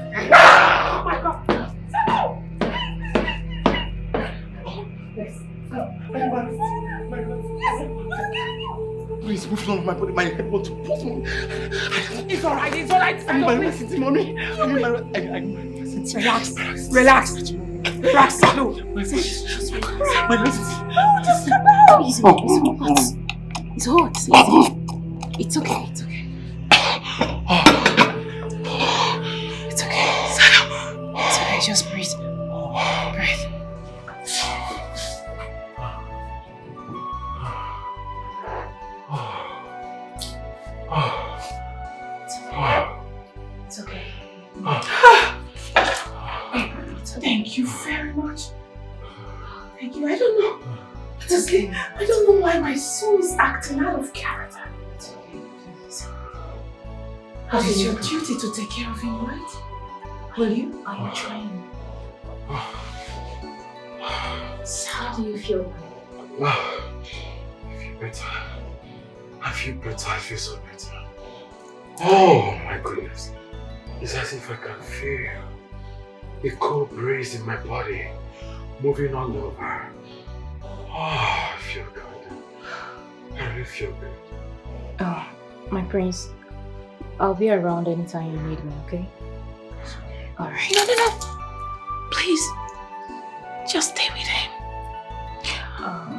Oh my God! Please move on my body. My head wants to put me. It's alright, it's alright. Mommy. Relax. Saddle. It's hot. It's okay. It's okay. It's okay. It's okay. Just breathe. Breathe. It's okay. Thank you very much. Thank you. I don't know. Honestly, I don't know why my soul is acting out of character. But it's your duty to take care of him, right? Will you? Are you trying? So how do you feel? I feel better. I feel so better. Oh my goodness. It's as if I can feel the cold breeze in my body moving all over. Oh, I feel good. I really feel good. Oh, my prince. I'll be around anytime you need me, okay? Alright. No. Please. Just stay with him.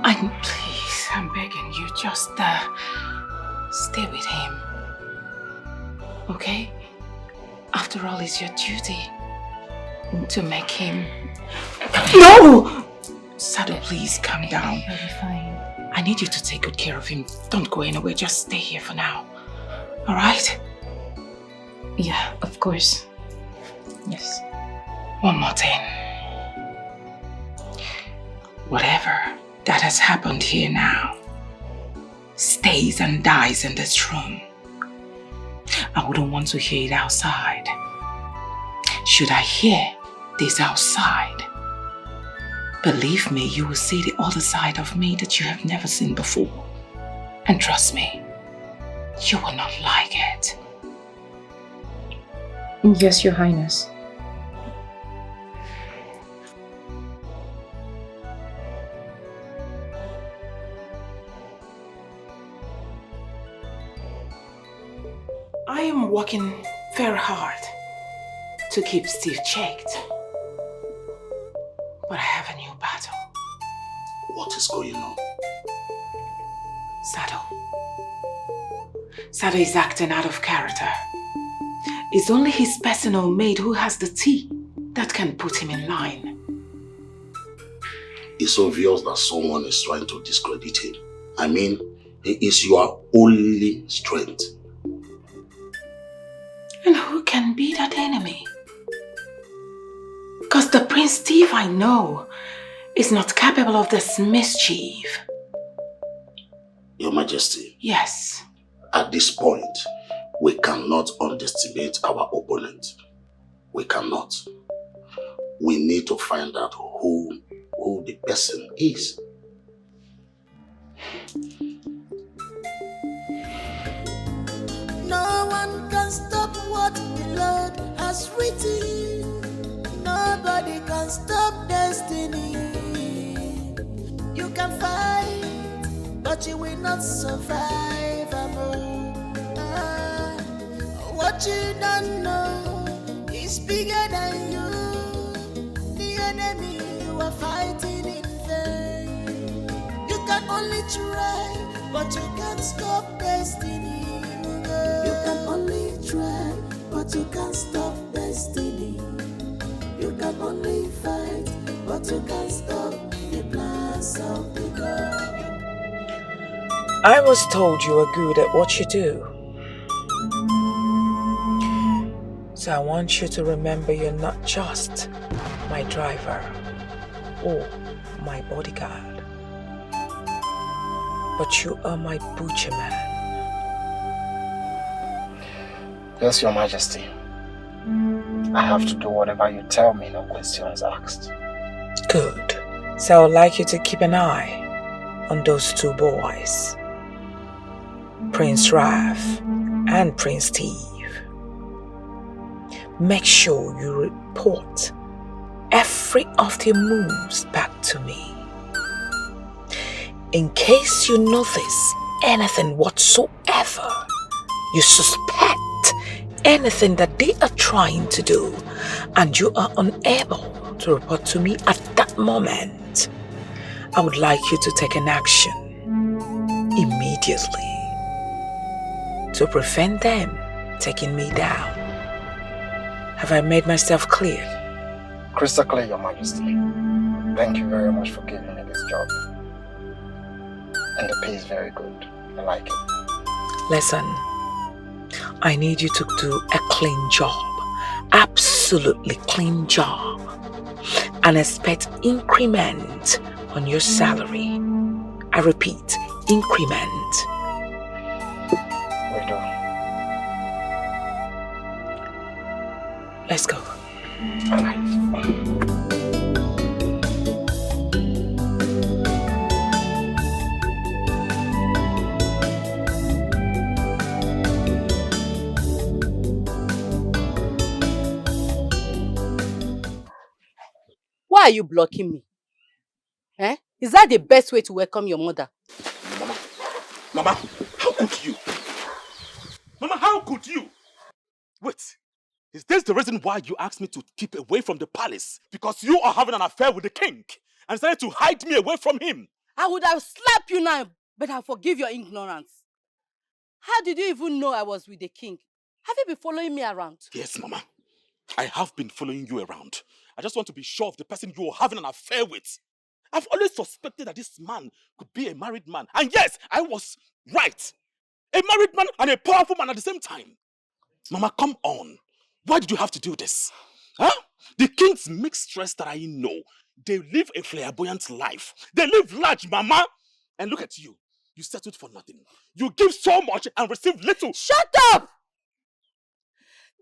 And please, I'm begging you, just stay with him. Okay? After all, it's your duty to make him... No! Saddle, please calm down. I'll be fine. I need you to take good care of him. Don't go anywhere, just stay here for now. Alright? Yeah, of course. Yes. One more thing. Whatever that has happened here now stays and dies in this room. I wouldn't want to hear it outside. Should I hear this outside, believe me, you will see the other side of me that you have never seen before. And trust me, you will not like it. Yes, Your Highness. working very hard to keep Steve checked. But I have a new battle. What is going on? Sado is acting out of character. It's only his personal maid who has the tea that can put him in line. It's obvious that someone is trying to discredit him. I mean, he is your only strength. And who can be that enemy? Because the Prince Steve I know is not capable of this mischief. Your Majesty. Yes. At this point, we cannot underestimate our opponent. We cannot. We need to find out who the person is. No one can stop what the Lord has written. Nobody can stop destiny. You can fight, but you will not survive. What you don't know is bigger than you. The enemy you are fighting in vain. You can only try, but you can't stop destiny. You can only try, but you can't stop destiny. You can only fight, but you can't stop the plans of the God. I was told you were good at what you do. So I want you to remember you're not just my driver or my bodyguard, but you are my butcher man. Yes, Your Majesty. I have to do whatever you tell me, no questions asked. Good. So I'd like you to keep an eye on those two boys, Prince Raf and Prince Steve. Make sure you report every of their moves back to me. In case you notice anything whatsoever, you suspect anything that they are trying to do, and you are unable to report to me at that moment, I would like you to take an action immediately to prevent them taking me down. Have I made myself clear? Crystal clear, Your Majesty. Thank you very much for giving me this job. And the pay is very good. I like it. Listen, I need you to do a clean job. Absolutely clean job. And expect increment on your salary. I repeat, increment. We do. Let's go. Why are you blocking me? Eh? Is that the best way to welcome your mother? Mama, how could you? Mama, how could you? Wait, is this the reason why you asked me to keep away from the palace? Because you are having an affair with the king and decided to hide me away from him? I would have slapped you now, but I forgive your ignorance. How did you even know I was with the king? Have you been following me around? Yes, Mama. I have been following you around. I just want to be sure of the person you are having an affair with. I've always suspected that this man could be a married man. And yes, I was right. A married man and a powerful man at the same time. Mama, come on. Why did you have to do this? Huh? The king's mistress that I know, they live a flamboyant life. They live large, Mama. And look at you. You settled for nothing. You give so much and receive little. Shut up!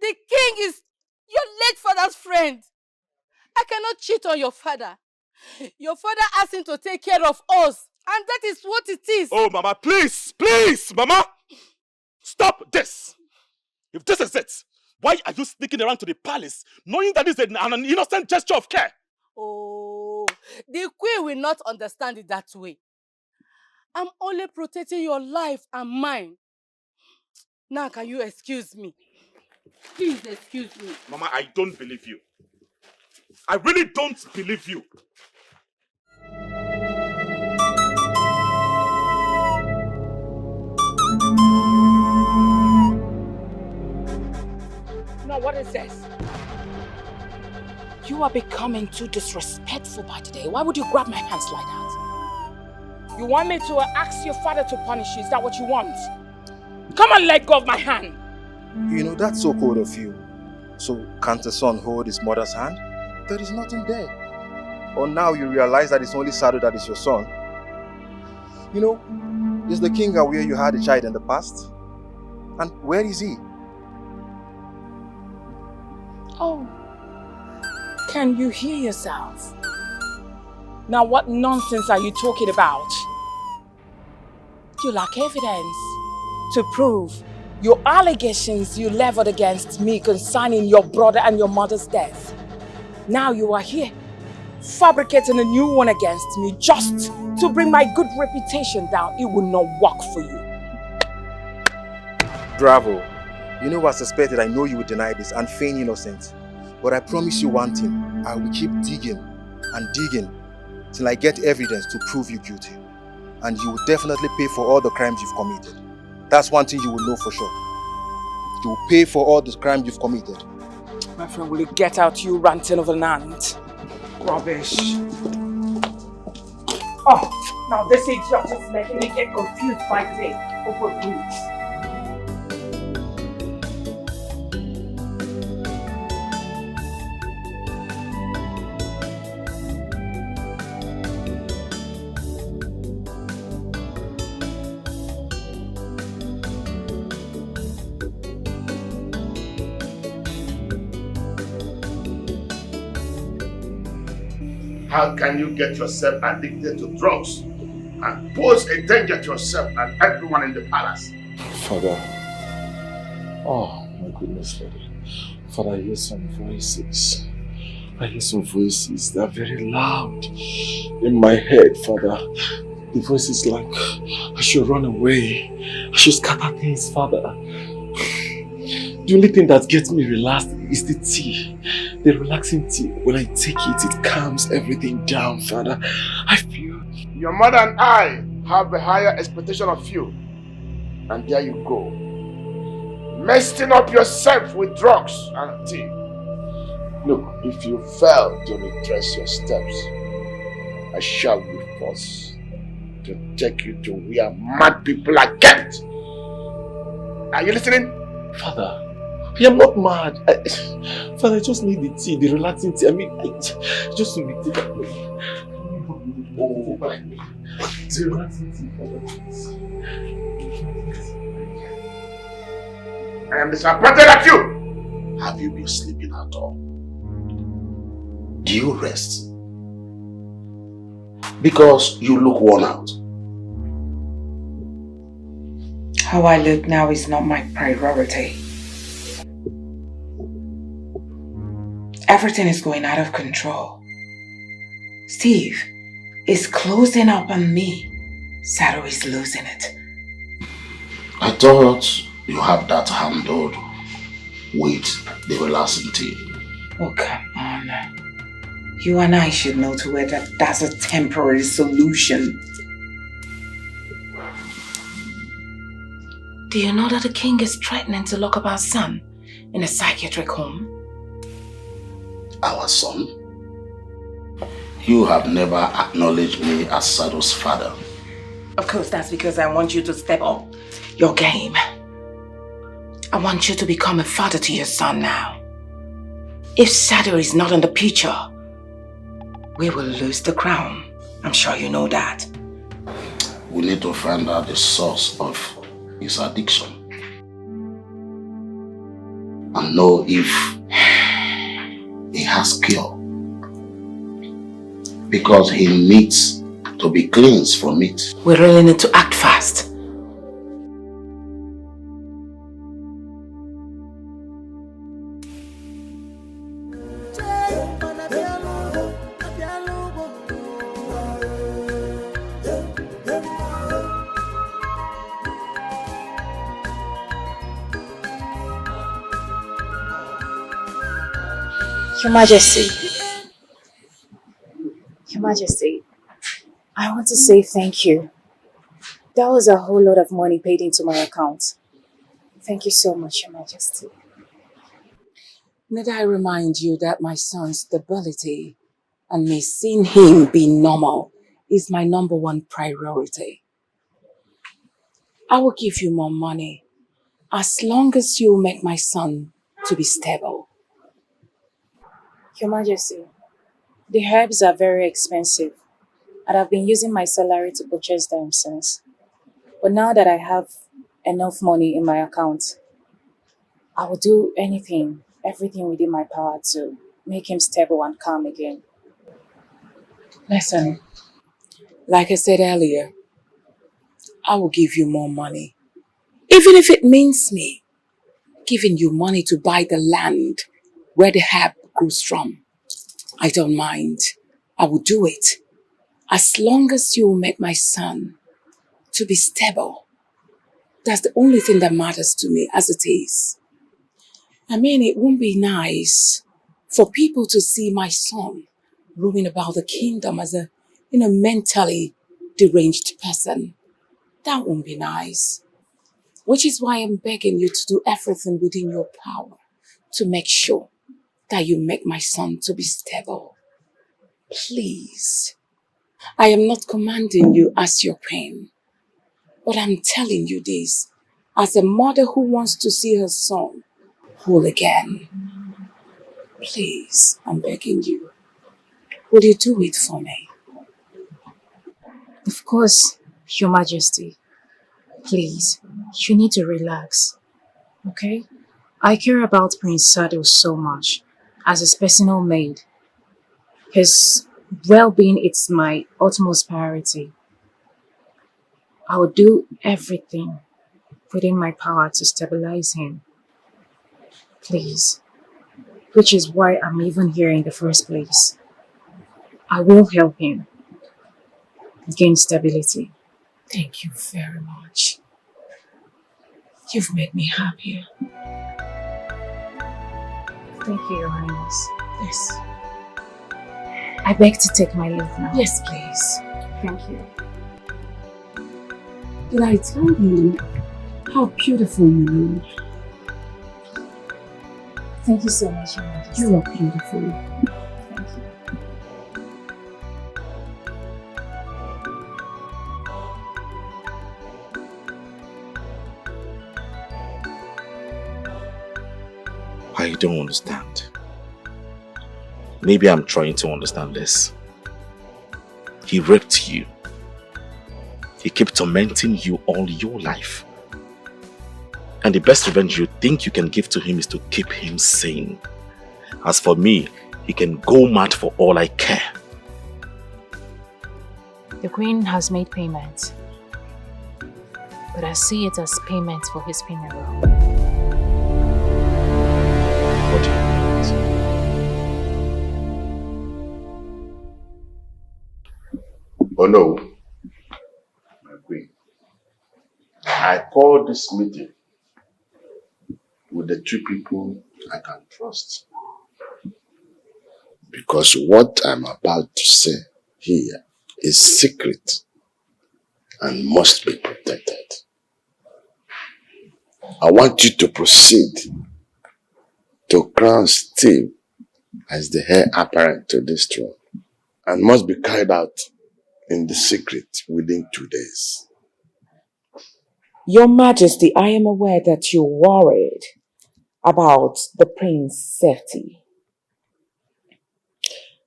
The king is your late father's friend. I cannot cheat on your father. Your father asked him to take care of us, and that is what it is. Oh, Mama, please, please, Mama. Stop this. If this is it, why are you sneaking around to the palace knowing that this is an innocent gesture of care? Oh, the queen will not understand it that way. I'm only protecting your life and mine. Now, can you excuse me? Please excuse me. Mama, I don't believe you. I really don't believe you. Now what is this? You are becoming too disrespectful by today. Why would you grab my hands like that? You want me to ask your father to punish you? Is that what you want? Come on, let go of my hand. You know, that's so cold of you. So can't a son hold his mother's hand? There is nothing there. Or now you realize that it's only Sado that is your son. You know, is the king aware you had a child in the past? And where is he? Oh, can you hear yourself? Now what nonsense are you talking about? You lack evidence to prove your allegations you leveled against me concerning your brother and your mother's death. Now you are here, fabricating a new one against me just to bring my good reputation down. It will not work for you. Bravo. You know what I suspected? I know you would deny this and feign innocence. But I promise you one thing. I will keep digging and digging till I get evidence to prove you guilty. And you will definitely pay for all the crimes you've committed. That's one thing you will know for sure. You will pay for all the crimes you've committed. My friend, will you get out, you ranting of an ant? Rubbish. Oh, now this idiot is making me get confused by today. Over please. How can you get yourself addicted to drugs and pose a danger to yourself and everyone in the palace? Father. Oh my goodness, Father. Father, I hear some voices. I hear some voices that are very loud in my head, Father. The voices like, I should run away. I should scatter things, Father. The only thing that gets me relaxed is the tea. The relaxing tea. When I take it, it calms everything down, Father. I feel... Your mother and I have a higher expectation of you. And there you go. Messing up yourself with drugs and tea. Look, if you fail to retrace your steps, I shall be forced to take you to where mad people are kept. Are you listening? Father, I am not mad. Father, I just need the tea, the relaxing tea. I mean, just to be taken away. Oh my God. The relaxing tea, Father. I am disappointed at you. Have you been sleeping at all? Do you rest? Because you look worn out. How I look now is not my priority. Everything is going out of control. Steve is closing up on me. Sado is losing it. I thought you had that handled with the relaxing tea. Oh, come on. You and I should know to where that's a temporary solution. Do you know that the king is threatening to lock up our son in a psychiatric home? Our son? You have never acknowledged me as Sado's father. Of course, that's because I want you to step up your game. I want you to become a father to your son now. If Sado is not in the picture, we will lose the crown. I'm sure you know that. We need to find out the source of his addiction and know if he has cure, because he needs to be cleansed from it. We really need to act fast. Your Majesty, Your Majesty, I want to say thank you. That was a whole lot of money paid into my account. Thank you so much, Your Majesty. Need I remind you that my son's stability and me seeing him be normal is my #1 priority. I will give you more money as long as you make my son to be stable. Your Majesty, the herbs are very expensive and I've been using my salary to purchase them since. But now that I have enough money in my account, I will do anything, everything within my power to make him stable and calm again. Listen, like I said earlier, I will give you more money. Even if it means me giving you money to buy the land where the herb grows from. I don't mind. I will do it. As long as you make my son to be stable. That's the only thing that matters to me as it is. I mean, it won't be nice for people to see my son roaming about the kingdom as a, mentally deranged person. That won't be nice. Which is why I'm begging you to do everything within your power to make sure that you make my son to be stable. Please. I am not commanding you as your pain, but I'm telling you this as a mother who wants to see her son whole again. Please, I'm begging you. Will you do it for me? Of course, Your Majesty. Please, you need to relax, okay? I care about Prince Sado so much as his personal maid. His well-being is my utmost priority. I will do everything within my power to stabilize him. Please. Which is why I'm even here in the first place. I will help him gain stability. Thank you very much. You've made me happier. Thank you, Your Highness. Yes. I beg to take my leave now. Yes, please. Thank you. Did I tell you how beautiful you look? Thank you so much, Your Majesty. You are beautiful. Thank you. I don't understand. Maybe I'm trying to understand this. He raped you. He kept tormenting you all your life. And the best revenge you think you can give to him is to keep him sane. As for me, he can go mad for all I care. The Queen has made payment, but I see it as payment for his funeral. What do you mean? Oh no, my queen. I called this meeting with the 2 people I can trust. Because what I'm about to say here is secret and must be protected. I want you to proceed to crown Steve as the heir apparent to this throne and must be carried out in the secret within 2 days. Your Majesty, I am aware that you're worried about the prince's safety.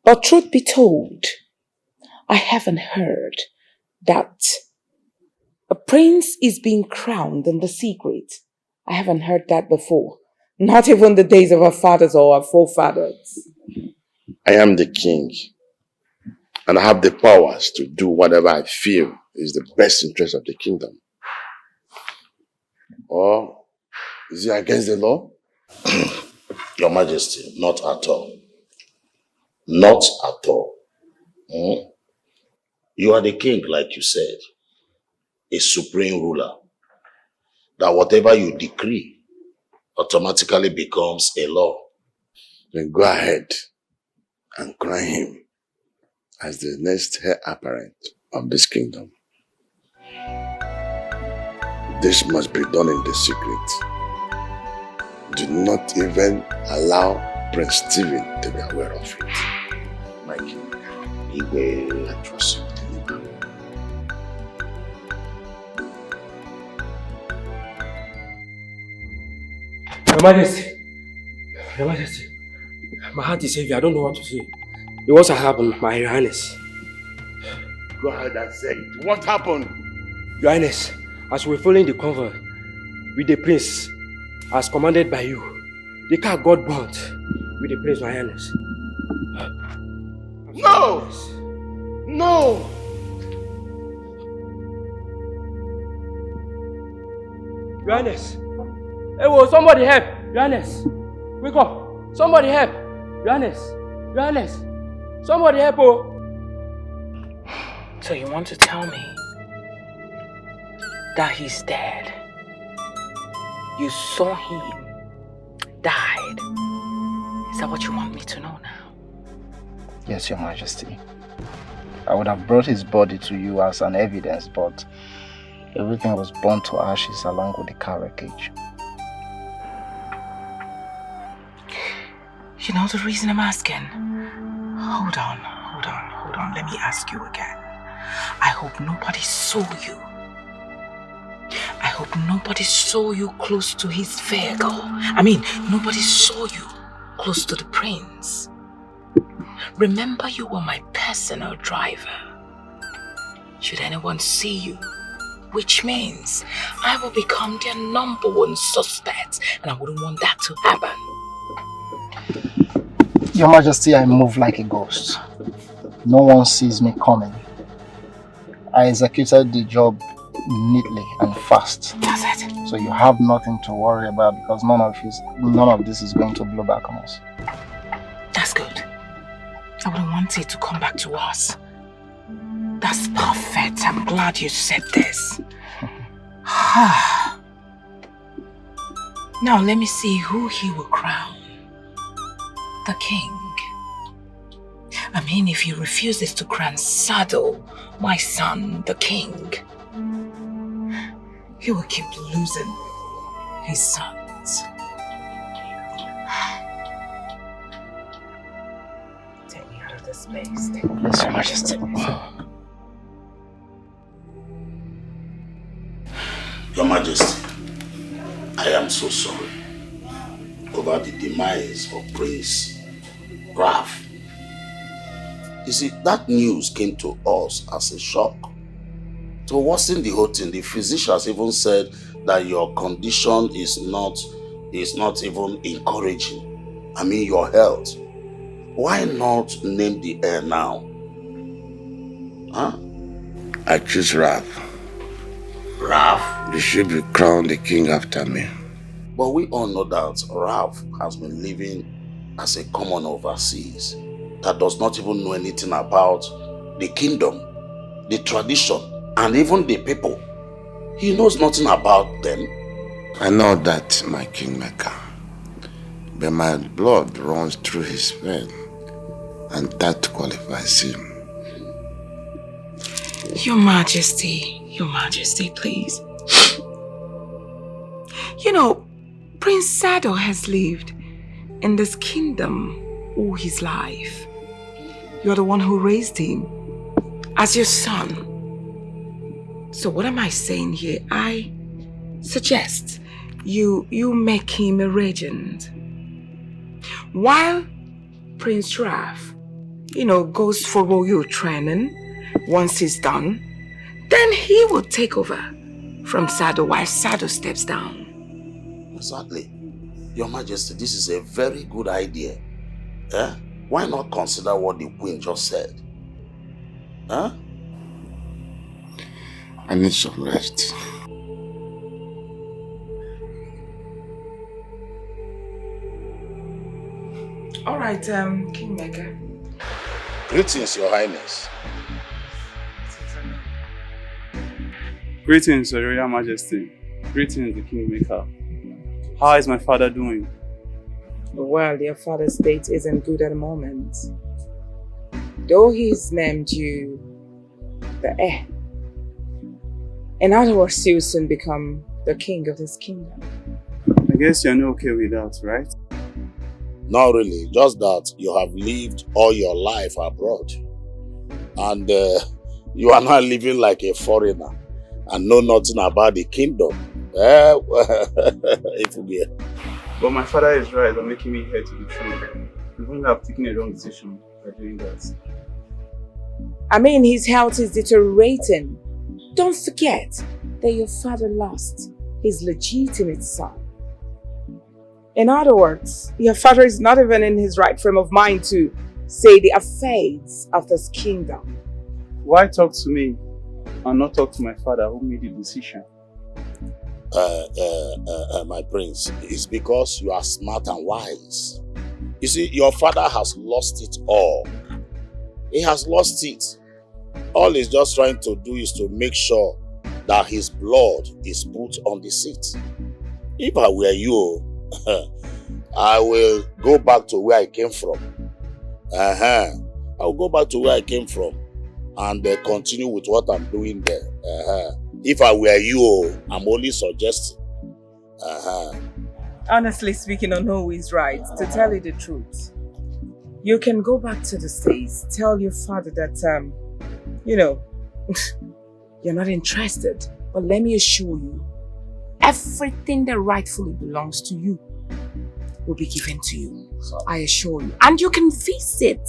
But truth be told, I haven't heard that a prince is being crowned in the secret. I haven't heard that before. Not even the days of our fathers or our forefathers. I am the king, and I have the powers to do whatever I feel is the best interest of the kingdom. Or is it against the law? Your Majesty, not at all. Not at all. You are the king, like you said, a supreme ruler. That whatever you decree automatically becomes a law. then go ahead and crown him as the next heir apparent of this kingdom. This must be done in the secret. Do not even allow Prince Stephen to be aware of it. My king, he will trust you. Your Majesty, my heart is heavy. I don't know what to say. It was happened, my Your Highness. Go ahead and say it. What happened? Your Highness, as we were following the convoy with the prince, as commanded by you, the car got burnt with the prince, my Highness. No! No! Your Highness! Hey, whoa, somebody help! Your Highness! Wake up! Somebody help! Your Highness! Your Highness! Somebody help! Oh! So you want to tell me that he's dead? You saw him died. Is that what you want me to know now? Yes, Your Majesty. I would have brought his body to you as an evidence, but everything was burnt to ashes along with the car wreckage. You know the reason I'm asking? Hold on. Let me ask you again. I hope nobody saw you. I hope nobody saw you close to his vehicle. I mean, nobody saw you close to the prince. Remember, you were my personal driver. Should anyone see you, which means I will become their #1 suspect, and I wouldn't want that to happen. Your Majesty, I move like a ghost. No one sees me coming. I executed the job neatly and fast. That's it. So you have nothing to worry about because none of this is going to blow back on us. That's good. I wouldn't want it to come back to us. That's perfect. I'm glad you said this. Now let me see who he will crown. The king. I mean, if he refuses to crown Sado, my son, the king, he will keep losing his sons. Take me out of this space. Yes, Your Majesty. Your Majesty, I am so sorry over the demise of Prince Ralph. You see, that news came to us as a shock. To worsen the whole thing, the physicians even said that your condition is not even encouraging. I mean, your health. Why not name the heir now? Huh? I choose Ralph. Ralph? You should be crowned the king after me. But we all know that Ralph has been living as a common overseas that does not even know anything about the kingdom, the tradition, and even the people. He knows nothing about them. I know that, my kingmaker. But my blood runs through his veins, and that qualifies him. Your Majesty, please. You know, Prince Sado has lived in this kingdom all his life. You're the one who raised him as your son. So what am I saying here? I suggest you make him a regent. While Prince Ralph, goes for royal training, once he's done, then he will take over from Sado while Sado steps down. Exactly. Your Majesty, this is a very good idea. Eh? Why not consider what the Queen just said? Huh? I need some rest. All right, Kingmaker. Greetings, Your Highness. Greetings, Your Royal Majesty. Greetings, the Kingmaker. How is my father doing? Well, your father's state isn't good at the moment. Though he's named you the heir. In other words, you'll soon become the king of this kingdom. I guess you're not okay with that, right? Not really, just that you have lived all your life abroad. And you are now living like a foreigner and know nothing about the kingdom. It will be. But my father is right on making me heir to the throne. You wouldn't have taken a wrong decision by doing that. I mean, his health is deteriorating. Don't forget that your father lost his legitimate son. In other words, your father is not even in his right frame of mind to say the affairs of this kingdom. Why talk to me and not talk to my father who made the decision? My prince, it's because you are smart and wise. You see, your father has lost it all. He has lost it. All he's just trying to do is to make sure that his blood is put on the seat. If I were you, I will go back to where I came from. I'll go back to where I came from and continue with what I'm doing there. If I were you, I'm only suggesting. Honestly speaking, I know he's right. To tell you the truth, you can go back to the States, tell your father that, you're not interested. But let me assure you, everything that rightfully belongs to you will be given to you. I assure you. And you can visit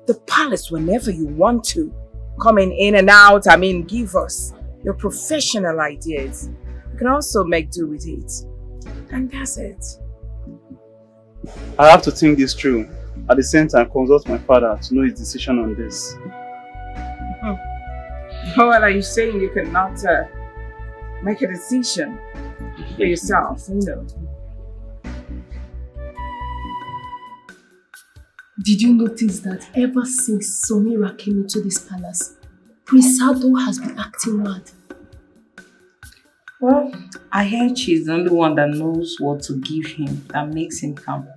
the palace whenever you want to. Coming in and out, give us your professional ideas. You can also make do with it. And that's it. I have to think this through. At the same time, consult my father to know his decision on this. Well, are you saying you cannot make a decision for yourself, Did you notice that ever since Samira came into this palace, Prince Sado has been acting mad? Well, I heard she's the only one that knows what to give him that makes him calm.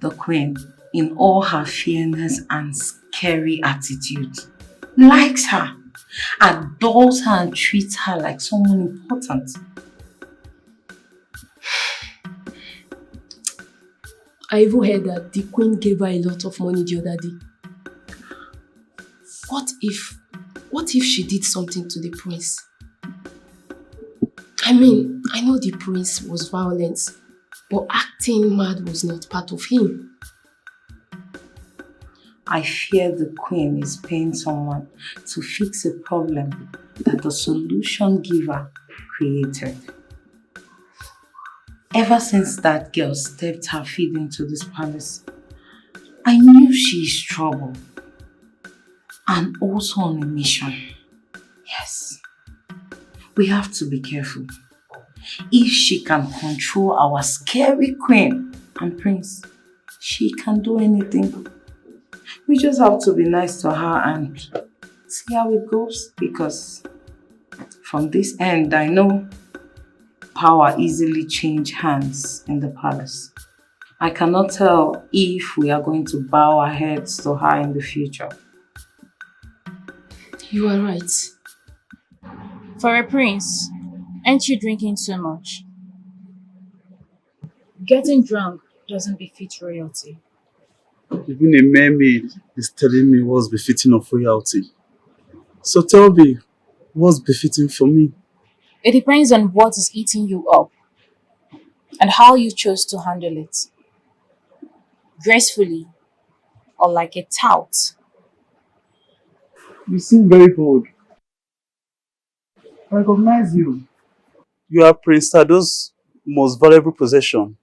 The queen, in all her fairness and scary attitude, likes her, adores her and treats her like someone important. I even heard that the queen gave her a lot of money the other day. What if she did something to the prince? I know the prince was violent, but acting mad was not part of him. I fear the queen is paying someone to fix a problem that the solution giver created. Ever since that girl stepped her feet into this palace, I knew she is trouble. And also on a mission. Yes. We have to be careful. If she can control our scary queen and prince, she can do anything. We just have to be nice to her and see how it goes, because from this end, I know power easily change hands in the palace. I cannot tell if we are going to bow our heads to her in the future. You are right. For a prince, aren't you drinking too much? Getting drunk doesn't befit royalty. Even a mermaid is telling me what's befitting of royalty. So tell me, what's befitting for me? It depends on what is eating you up and how you chose to handle it. Gracefully or like a tout. You seem very bold. I recognize you. You are Prince Sado's most valuable possession.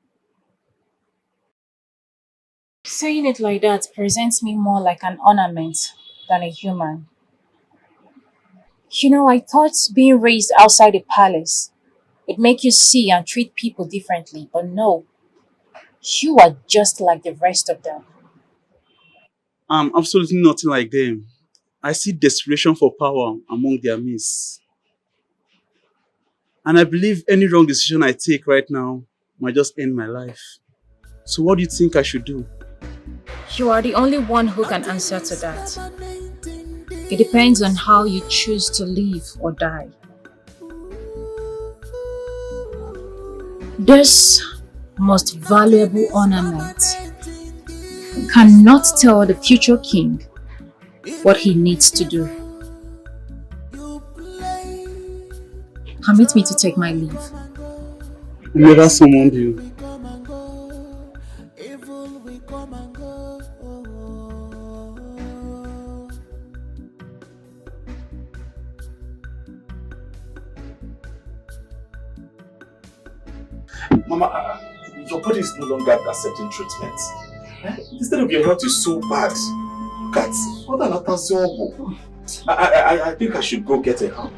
Saying it like that presents me more like an ornament than a human. I thought being raised outside a palace would make you see and treat people differently, but no. You are just like the rest of them. I'm absolutely nothing like them. I see desperation for power among their midst. And I believe any wrong decision I take right now might just end my life. So what do you think I should do? You are the only one who can answer to that. It depends on how you choose to live or die. This most valuable ornament cannot tell the future king what he needs to do. Permit me to take my leave. I never summoned you. Mama, your body is no longer accepting treatment. Instead of your health is so bad. Look at what an atazobo. I think I should go get a help.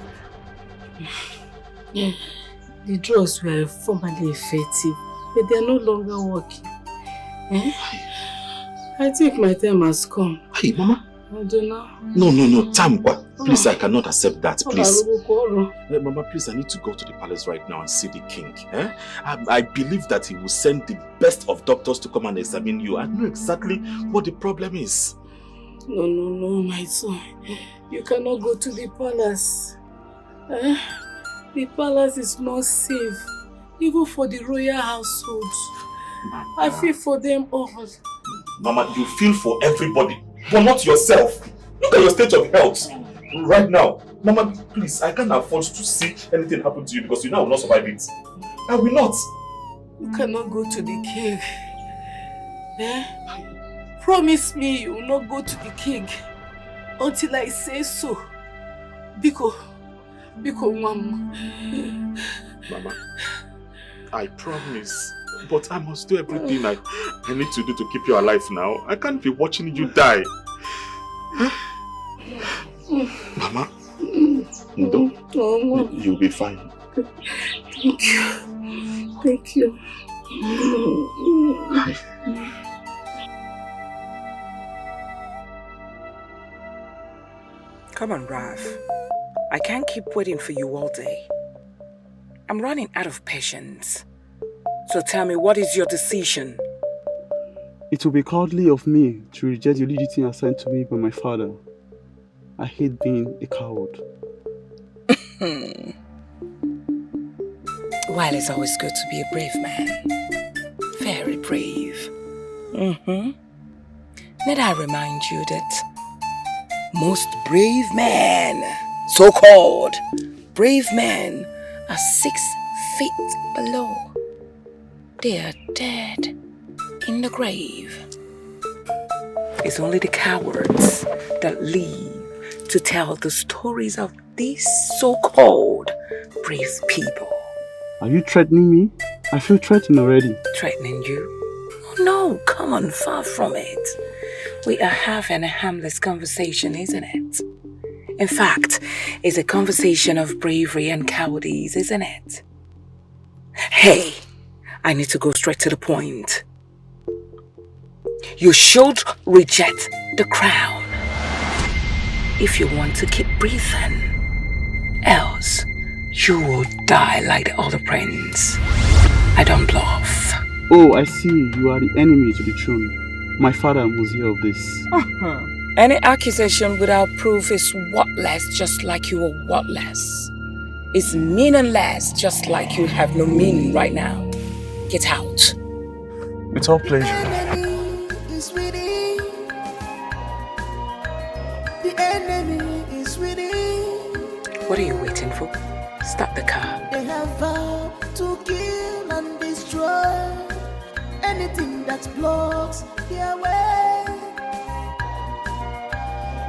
The drugs were formerly effective, but they are no longer working. I think my time has come. Hey, Mama. I don't know. No, Tamkwa. Please, I cannot accept that, please. Mama, please, I need to go to the palace right now and see the king. I believe that he will send the best of doctors to come and examine you. I know exactly what the problem is. No, my son. You cannot go to the palace. The palace is not safe, even for the royal household. I feel for them all. Mama, you feel for everybody, but not yourself. Look at your state of health right now. Mama, please, I can't afford to see anything happen to you because you know I will not survive it. I will not. You cannot go to the king. Promise me you will not go to the king until I say so. Biko, Mama. Mama, I promise. But I must do everything I need to do to keep you alive now. I can't be watching you die. Mama, no, you'll be fine. Thank you. Come on, Rav. I can't keep waiting for you all day. I'm running out of patience. So tell me, what is your decision? It will be cowardly of me to reject the duty assigned to me by my father. I hate being a coward. While it's always good to be a brave man. Very brave. Need I remind you that most brave men, so-called brave men, are 6 feet below. They are dead in the grave. It's only the cowards that live to tell the stories of these so-called brave people. Are you threatening me? I feel threatened already. Threatening you? Oh no, come on, far from it. We are having a harmless conversation, isn't it? In fact, it's a conversation of bravery and cowardice, isn't it? Hey, I need to go straight to the point. You should reject the crown if you want to keep breathing. Else, you will die like the other prince. I don't bluff. Oh, I see. You are the enemy to the throne. My father must hear of this. Any accusation without proof is worthless, just like you are worthless. It's meaningless, just like you have no meaning right now. Get out. With all pleasure. The enemy is within. What are you waiting for? Start the car. They have vowed to kill and destroy anything that blocks their way.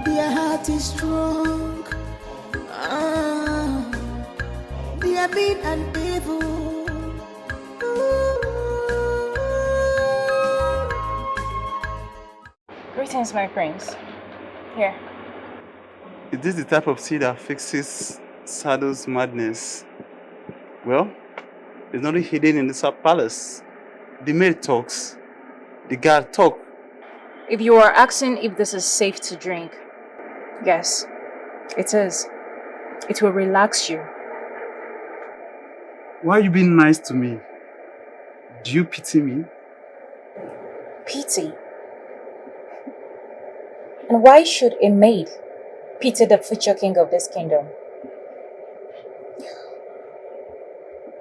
Their heart is strong. They are mean and evil. Greetings, my prince. Here. Is this the type of tea that fixes Sado's madness? Well, there's nothing hidden in this palace. The maid talks. The guard talk. If you are asking if this is safe to drink, yes, it is. It will relax you. Why are you being nice to me? Do you pity me? Pity? And why should a maid pity the future king of this kingdom?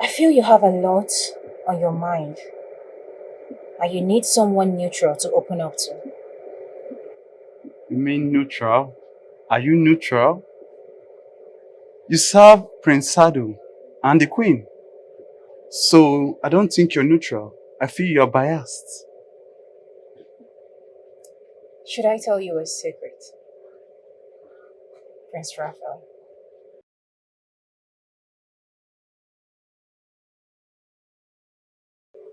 I feel you have a lot on your mind, and you need someone neutral to open up to. You mean neutral? Are you neutral? You serve Prince Sadu and the Queen. So I don't think you're neutral. I feel you're biased. Should I tell you a secret, Prince Raphael?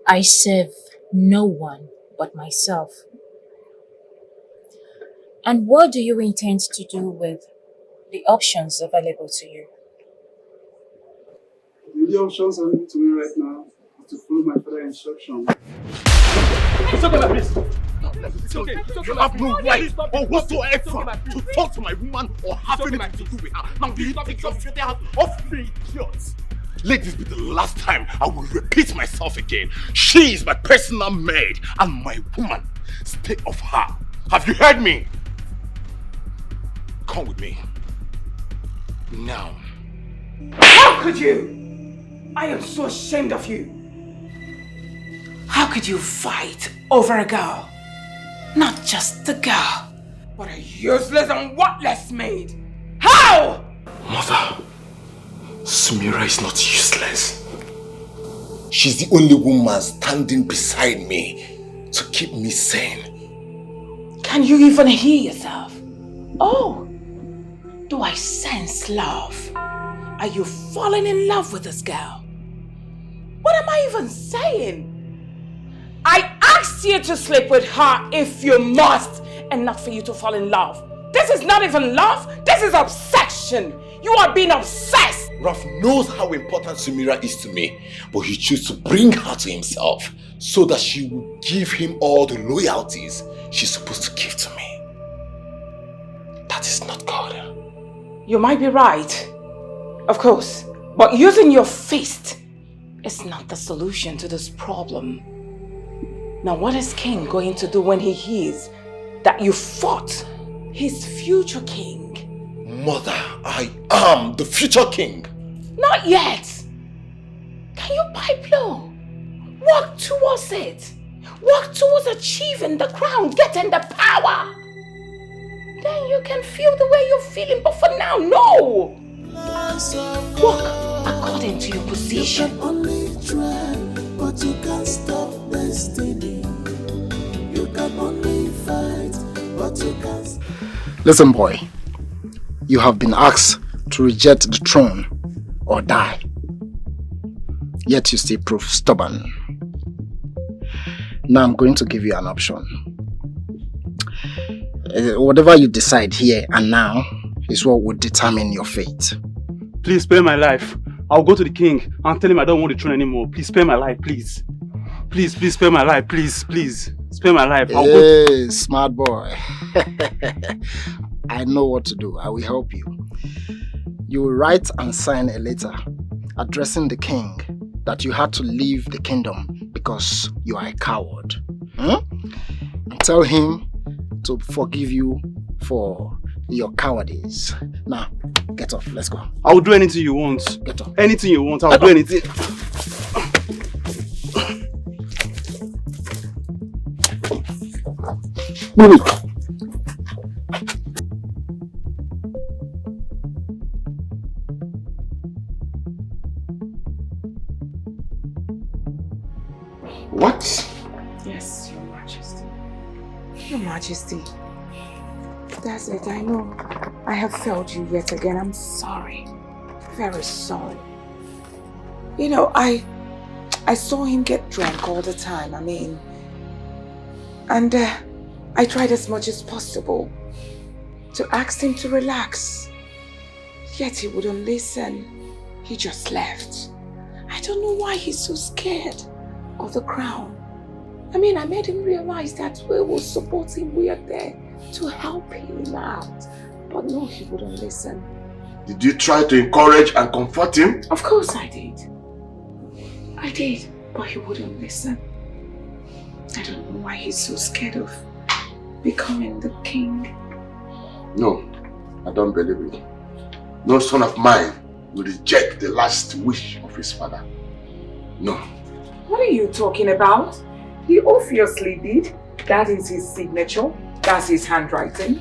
I serve no one but myself. And what do you intend to do with the options available to you? The options available to me right now is to follow my father's instruction. It's okay, my priest. It's okay. You have no right or whatsoever to talk to my woman or have anything to do with her. Now, do you take your filthy hands off me, idiots? Let this be the last time I will repeat myself again. She is my personal maid and my woman. Stay off her. Have you heard me? Come with me. Now. How could you? I am so ashamed of you. How could you fight over a girl? Not just a girl, but a useless and worthless maid. How? Mother, Samira is not useless. She's the only woman standing beside me to keep me sane. Can you even hear yourself? Oh, do I sense love? Are you falling in love with this girl? What am I even saying? I asked you to sleep with her if you must, and not for you to fall in love. This is not even love, this is obsession. You are being obsessed. Ralph knows how important Samira is to me, but he chose to bring her to himself so that she will give him all the loyalties she's supposed to give to me. That is not God. You might be right, of course, but using your fist is not the solution to this problem. Now, what is King going to do when he hears that you fought his future king? Mother, I am the future king. Not yet. Can you pipe low? Work towards it. Work towards achieving the crown, getting the power. Then you can feel the way you're feeling, but for now, no. Work according to your position. You can only try, but you can't stop destiny. You can only fight, but you can't. Listen, boy. You have been asked to reject the throne or die. Yet you still prove stubborn. Now I'm going to give you an option. Whatever you decide here and now is what will determine your fate. Please spare my life. I'll go to the king and tell him I don't want the throne anymore. Please spare my life, please. Please spare my life, please. Spare my life. I'll go. Smart boy. I know what to do. I will help you. You will write and sign a letter addressing the king that you had to leave the kingdom because you are a coward. And tell him to forgive you for your cowardice. Now, get off. Let's go. I'll do anything you want. Get off. Anything you want, I'll do anything. Move. What? Yes, Your Majesty. Your Majesty. That's it, I know. I have failed you yet again. I'm sorry. Very sorry. You know, I saw him get drunk all the time. And I tried as much as possible to ask him to relax. Yet he wouldn't listen. He just left. I don't know why he's so scared of the crown. I made him realize that we will support him. We are there to help him out. But no, he wouldn't listen. Did you try to encourage and comfort him? Of course I did. I did. But he wouldn't listen. I don't know why he's so scared of becoming the king. No, I don't believe it. No son of mine will reject the last wish of his father. No. What are you talking about? He obviously did. That is his signature. That's his handwriting.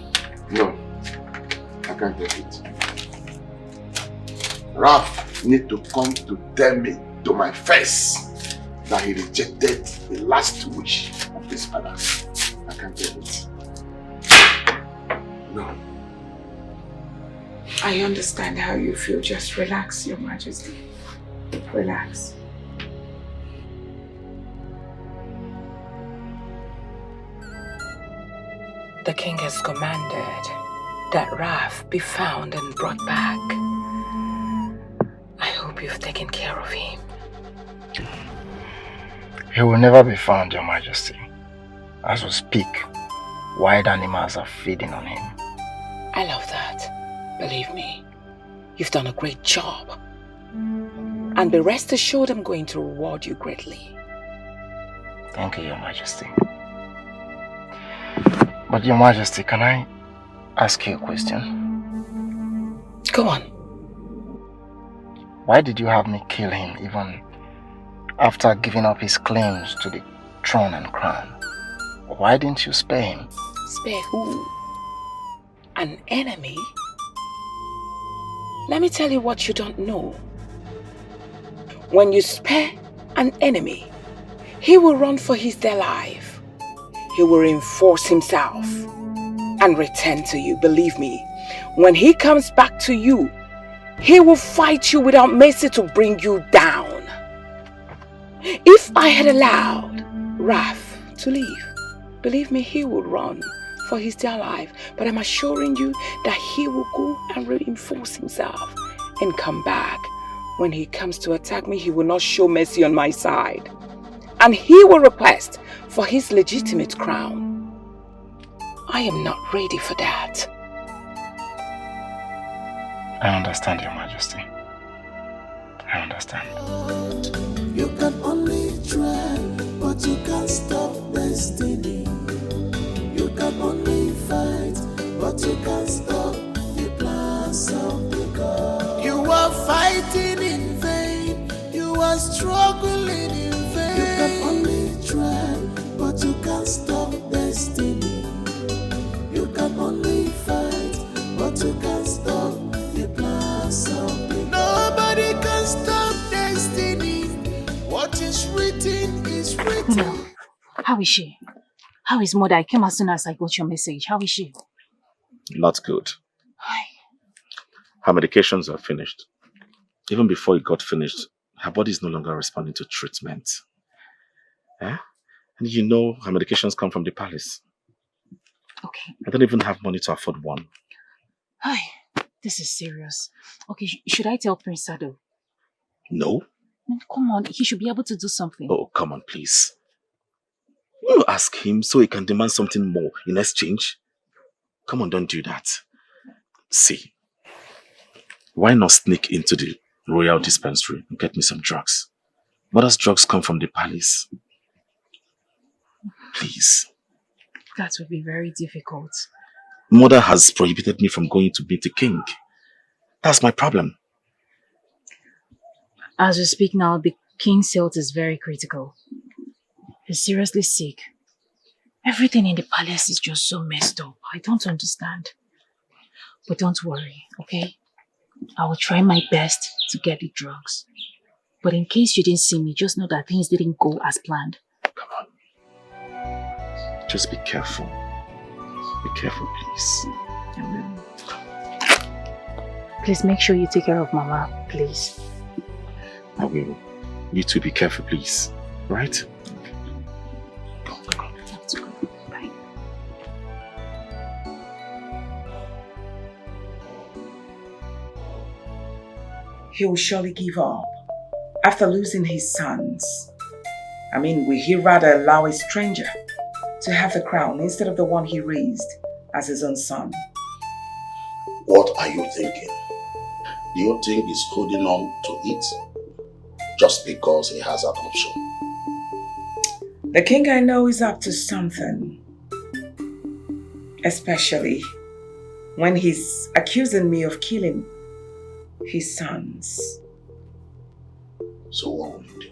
No, I can't take it. Ralph need to come to tell me to my face that he rejected the last wish of his father. I can't take it. No. I understand how you feel. Just relax, Your Majesty. Relax. The king has commanded that Ralph be found and brought back. I hope you've taken care of him. He will never be found, Your Majesty. As we speak, wild animals are feeding on him. I love that. Believe me, you've done a great job. And be rest assured I'm going to reward you greatly. Thank you, Your Majesty. But Your Majesty, can I ask you a question? Go on. Why did you have me kill him even after giving up his claims to the throne and crown? Why didn't you spare him? Spare who? An enemy? Let me tell you what you don't know. When you spare an enemy, he will run for his dear life. He will reinforce himself and return to you. Believe me, when he comes back to you, he will fight you without mercy to bring you down. If I had allowed Ralph to leave, believe me, he would run for his dear life. But I'm assuring you that he will go and reinforce himself and come back. When he comes to attack me, he will not show mercy on my side. And he will request for his legitimate crown. I am not ready for that. I understand, Your Majesty. I understand. You can only try, but you can't stop destiny. You can only fight, but you can't stop the plans of the God. You are fighting in vain. You are struggling in vain. You can only try, but you can't stop destiny. You can only fight, but you can't stop the plans of the God. Nobody can stop destiny. What is written is written. No. How is she? How is mother? I came as soon as I got your message. How is she? Not good. Her medications are finished. Even before it got finished, her body is no longer responding to treatment. Eh? And you know her medications come from the palace. Okay. I don't even have money to afford one. Hi. This is serious. Okay, should I tell Prince Sado? No. Come on, he should be able to do something. Oh, come on, please. You ask him so he can demand something more in exchange. Come on, don't do that. See, why not sneak into the royal dispensary and get me some drugs? Mother's drugs come from the palace. Please. That would be very difficult. Mother has prohibited me from going to meet the king. That's my problem. As we speak now, the king's health is very critical. He's seriously sick. Everything in the palace is just so messed up. I don't understand. But don't worry, okay? I will try my best to get the drugs. But in case you didn't see me, just know that things didn't go as planned. Come on. Just be careful. Be careful, please. I will. Please make sure you take care of Mama, please. I will. You two be careful, please. Right? Go. Let's go. Bye. He will surely give up after losing his sons. I mean, will he rather allow a stranger to have the crown instead of the one he raised as his own son? What are you thinking? Do you think he's holding on to it just because he has an option? The king I know is up to something. Especially when he's accusing me of killing his sons. So what will you do?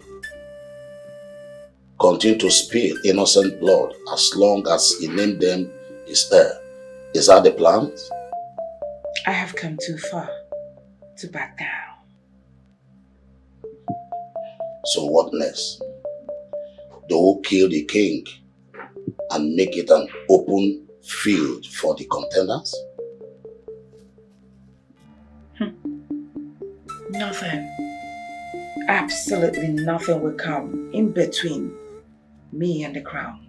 Continue to spill innocent blood as long as he named them his heir. Is that the plan? I have come too far to back down. So what next? They will kill the king and make it an open field for the contenders? Nothing. Absolutely nothing will come in between me and the crown.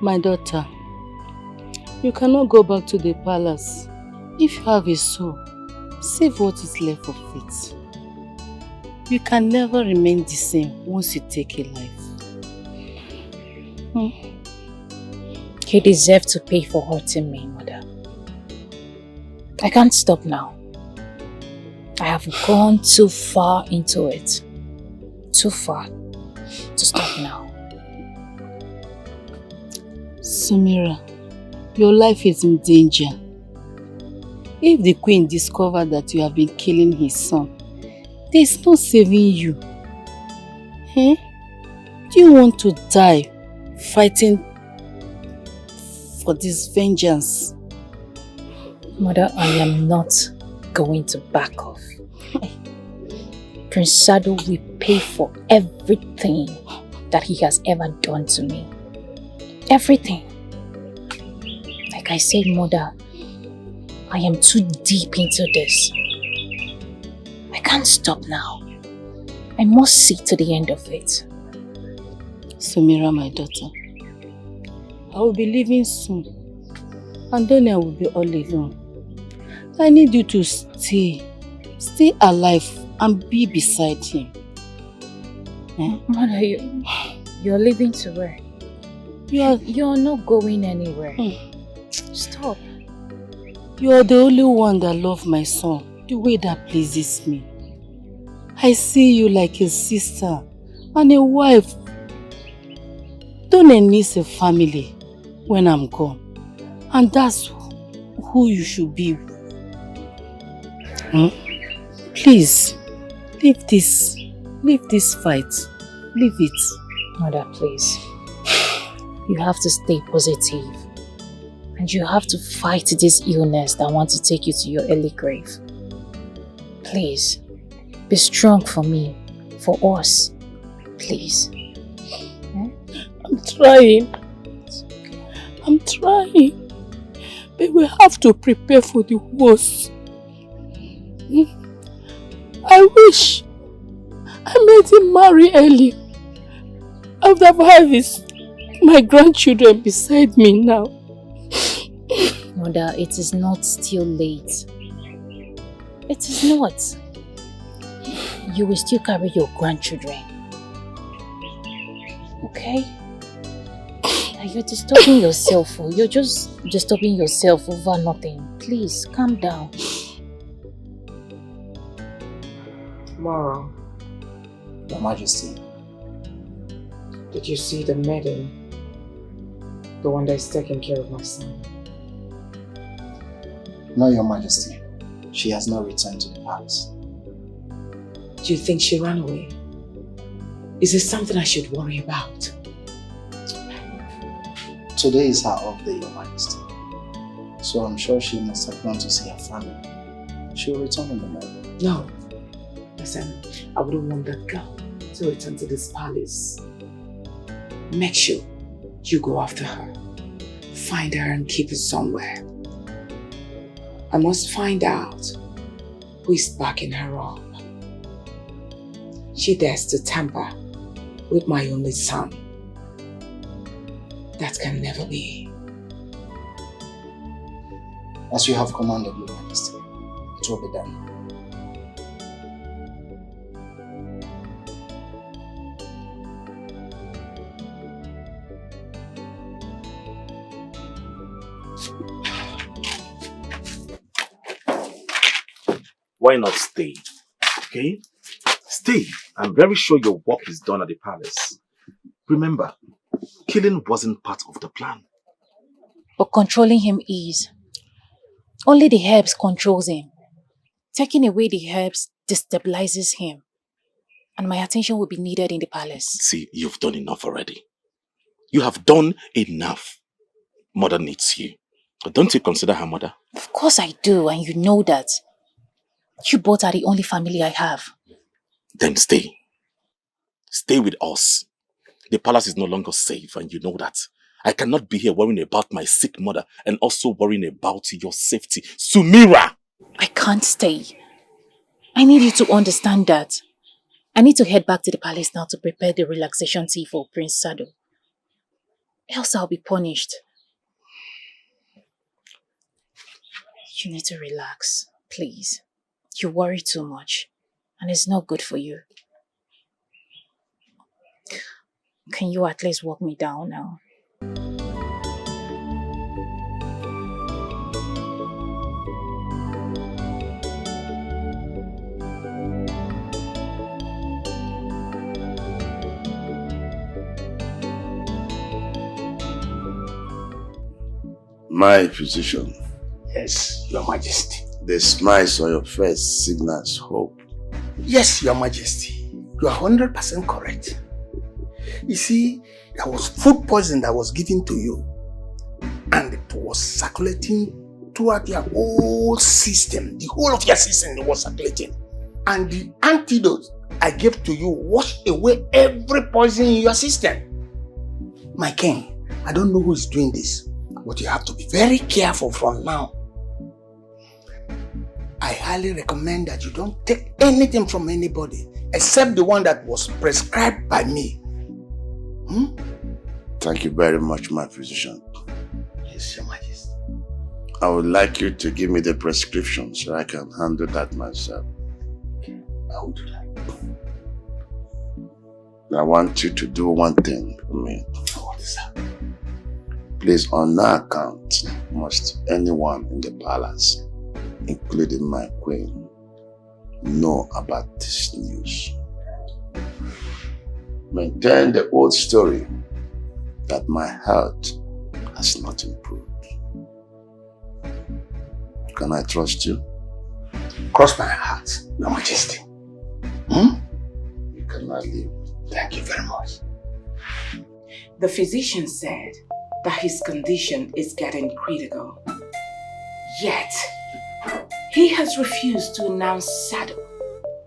My daughter, you cannot go back to the palace. If you have a soul, save what is left of it. You can never remain the same once you take a life. He deserved to pay for hurting me, mother. I can't stop now. I have gone too far into it. Too far to stop now. Samira, your life is in danger. If the queen discovered that you have been killing his son, there is no saving you. Do you want to die fighting for this vengeance? Mother, I am not going to back off. Prince Sado will pay for everything that he has ever done to me. Everything. Like I said, Mother, I am too deep into this. I can't stop now. I must see to the end of it. Samira, my daughter, I will be leaving soon. And then I will be all alone. I need you to stay alive and be beside him. Mother, you're leaving to where? You're not going anywhere. Stop. You are the only one that loves my son the way that pleases me. I see you like a sister and a wife. Don't miss a family when I'm gone. And that's who you should be. Please, leave this fight. Leave it. Mother, please. You have to stay positive. And you have to fight this illness that wants to take you to your early grave. Please, be strong for me, for us. Please. I'm trying. But we have to prepare for the worst. I wish I made him marry early. I would have had my grandchildren beside me now. Mother, it is not still late. It is not. You will still carry your grandchildren. Okay? You're disturbing yourself. You're just disturbing yourself over nothing. Please, calm down. Moro, Your Majesty. did you see the maiden? The one that is taking care of my son? No, Your Majesty. She has not returned to the palace. Do you think she ran away? Is it something I should worry about? Today is her off day, Your Majesty. So I'm sure she must have gone to see her family. She will return in the morning. No. Listen, I wouldn't want that girl to return to this palace. Make sure you go after her. Find her and keep her somewhere. I must find out who is backing her up. She dares to tamper with my only son. That can never be. As you have commanded, Your Majesty, it will be done. why not stay? Okay? Stay. I'm very sure your work is done at the palace. Remember, killing wasn't part of the plan. But controlling him is. Only the herbs controls him. Taking away the herbs destabilizes him. And my attention will be needed in the palace. See, you've done enough already. You have done enough. Mother needs you. Don't you consider her mother? Of course I do, and you know that. You both are the only family I have. Then stay. Stay with us. The palace is no longer safe, and you know that. I cannot be here worrying about my sick mother and also worrying about your safety. Sumira! I can't stay. I need you to understand that. I need to head back to the palace now to prepare the relaxation tea for Prince Sado. Else I'll be punished. You need to relax, please. You worry too much, and it's not good for you. Can you at least walk me down now? My physician. Yes, Your Majesty. The smiles on your face signals hope. Yes, Your Majesty. You are 100% correct. You see, there was food poison that was given to you, and it was circulating throughout your whole system. The whole of your system was circulating. And the antidote I gave to you washed away every poison in your system. My king, I don't know who is doing this, but you have to be very careful from now. I highly recommend that you don't take anything from anybody except the one that was prescribed by me. Thank you very much, my physician. Yes, Your Majesty. I would like you to give me the prescription so I can handle that myself. I will do that. I want you to do one thing for me. What is that? Please, on no account must anyone in the palace, including my queen, know about this news. Maintain the old story that my health has not improved. Can I trust you? Cross my heart, Your Majesty. You cannot leave. Thank you very much. The physician said that his condition is getting critical. Yet, he has refused to announce Sado,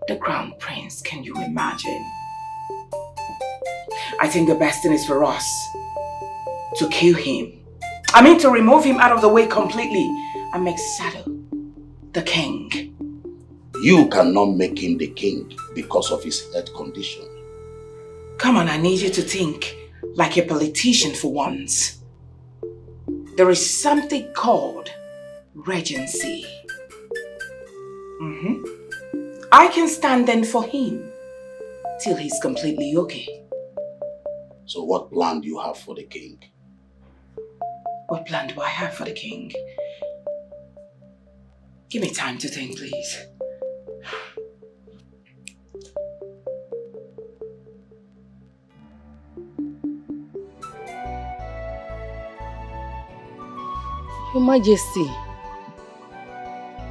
the crown prince. Can you imagine? I think the best thing is for us to kill him. I mean to remove him out of the way completely and make Sado the king. You cannot make him the king because of his health condition. Come on, I need you to think like a politician for once. There is something called regency. I can stand in for him till he's completely okay. So what plan do you have for the king? What plan do I have for the king? Give me time to think, please. Your Majesty,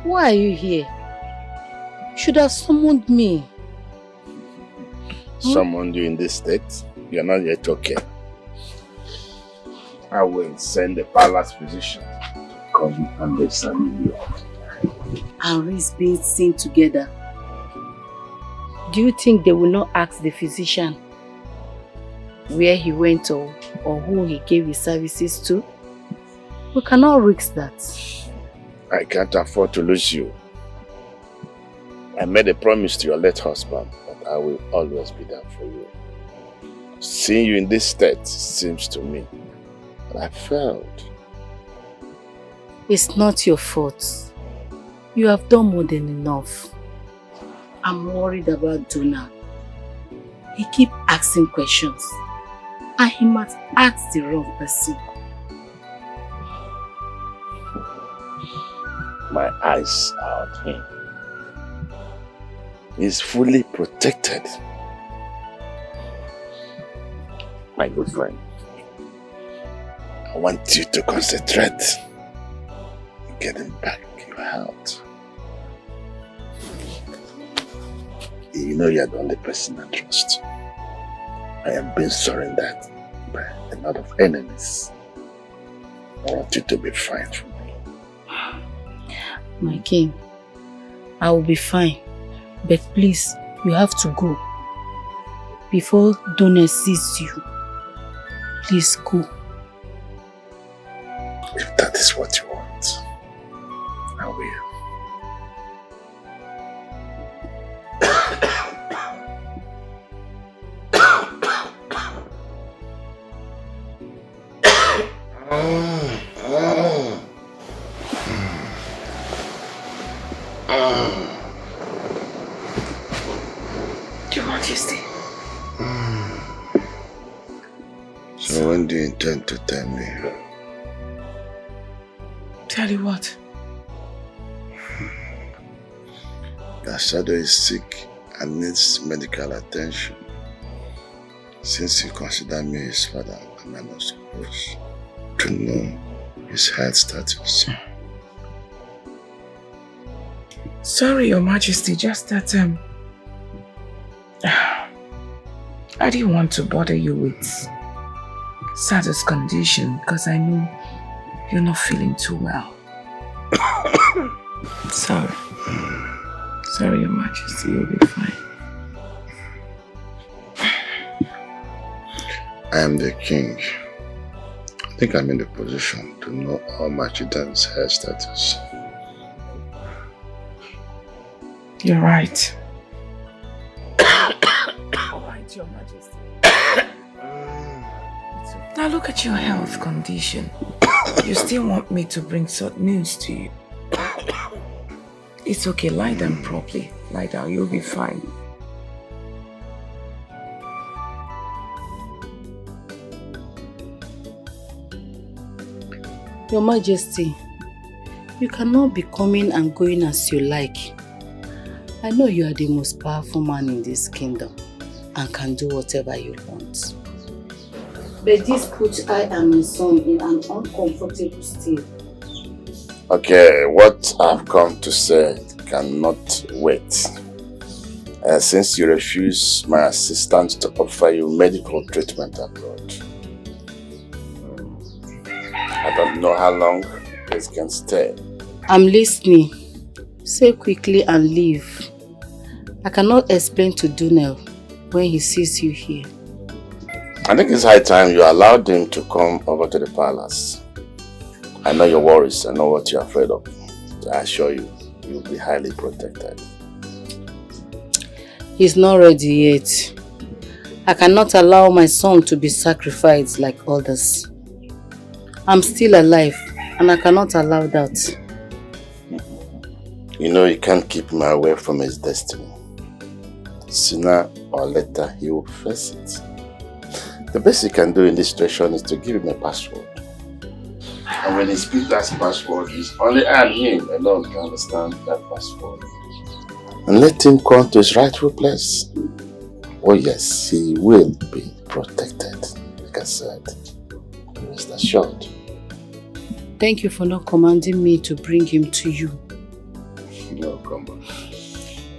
why are you here? You should have summoned me. Summoned you in this state? You're not yet okay. I will send the palace physician to come and examine you. And Riz being seen together. Do you think they will not ask the physician where he went or who he gave his services to? We cannot risk that. I can't afford to lose you. I made a promise to your late husband that I will always be there for you. Seeing you in this state seems to me that I failed. It's not your fault. You have done more than enough. I'm worried about Donna. He keeps asking questions, and he must ask the wrong person. My eyes are on him. is fully protected. My good friend, I want you to concentrate on getting back your health. You know you're the only person I trust. I am being surrendered by a lot of enemies. I want you to be fine for me. My king, I will be fine. But please, you have to go. Before Donna sees you, please go. If that is what you want, I will. Your Majesty. So when do you intend to tell me? Tell you what? The shadow is sick and needs medical attention. Since you consider me his father, am I not supposed to know his health status? Sorry, Your Majesty, just that I didn't want to bother you with Sado's condition because I know you're not feeling too well. Sorry. Sorry, Your Majesty, you'll be fine. I am the king. I think I'm in the position to know all my children's health status. You're right. Alright, Your Majesty. Now look at your health condition. You still want me to bring sad news to you? It's okay, lie down properly. Lie down, you'll be fine. Your Majesty, you cannot be coming and going as you like. I know you are the most powerful man in this kingdom and can do whatever you want. But this puts I and my son in an uncomfortable state. Okay, what I've come to say cannot wait. Since you refuse my assistance to offer you medical treatment abroad, I don't know how long this can stay. I'm listening. Say quickly and leave. I cannot explain to Dunel when he sees you here. I think it's high time you allowed him to come over to the palace. I know your worries, I know what you're afraid of. I assure you, you'll be highly protected. He's not ready yet. I cannot allow my son to be sacrificed like others. I'm still alive and I cannot allow that. You know you can't keep him away from his destiny. Sooner or later he will face it. The best you can do in this situation is to give him a password. And when he speaks that password, it's only I and him alone can understand that password. And let him come to his rightful place. Oh yes, he will be protected. Like I said, rest assured. Thank you for not commanding me to bring him to you. No, come on.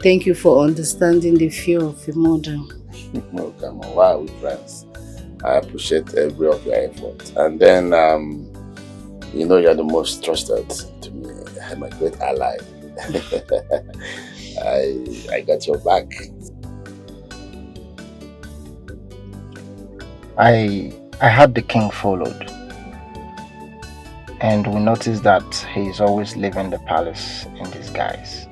Thank you for understanding the fear of a mother. No, come on. Why are we friends? I appreciate every of your effort. And then, you know you're the most trusted to me. I'm a great ally. I got your back. I had the king followed. And we noticed that he is always leaving the palace in disguise.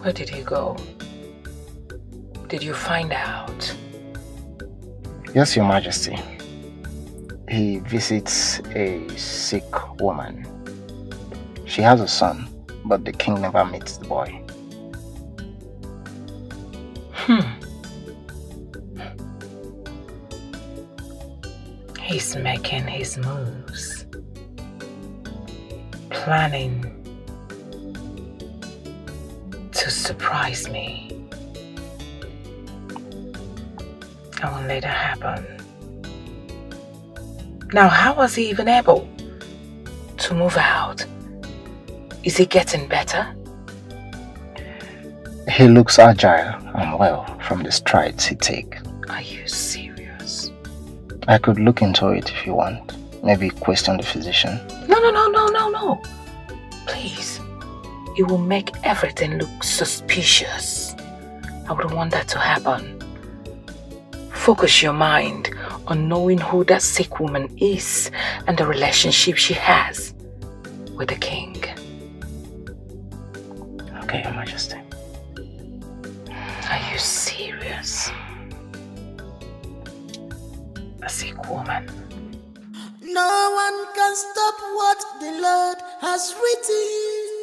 Where did he go? Did you find out? Yes, Your Majesty. He visits a sick woman. She has a son, but the king never meets the boy. He's making his moves. Planning to surprise me. I won't let that happen. Now, how was he even able to move out? Is he getting better? He looks agile and well from the strides he takes. Are you serious? I could look into it if you want. Maybe question the physician. No. Please. It will make everything look suspicious. I wouldn't want that to happen. Focus your mind on knowing who that sick woman is and the relationship she has with the king. Okay, Your Majesty. Are you serious? A sick woman. No one can stop what the Lord has written.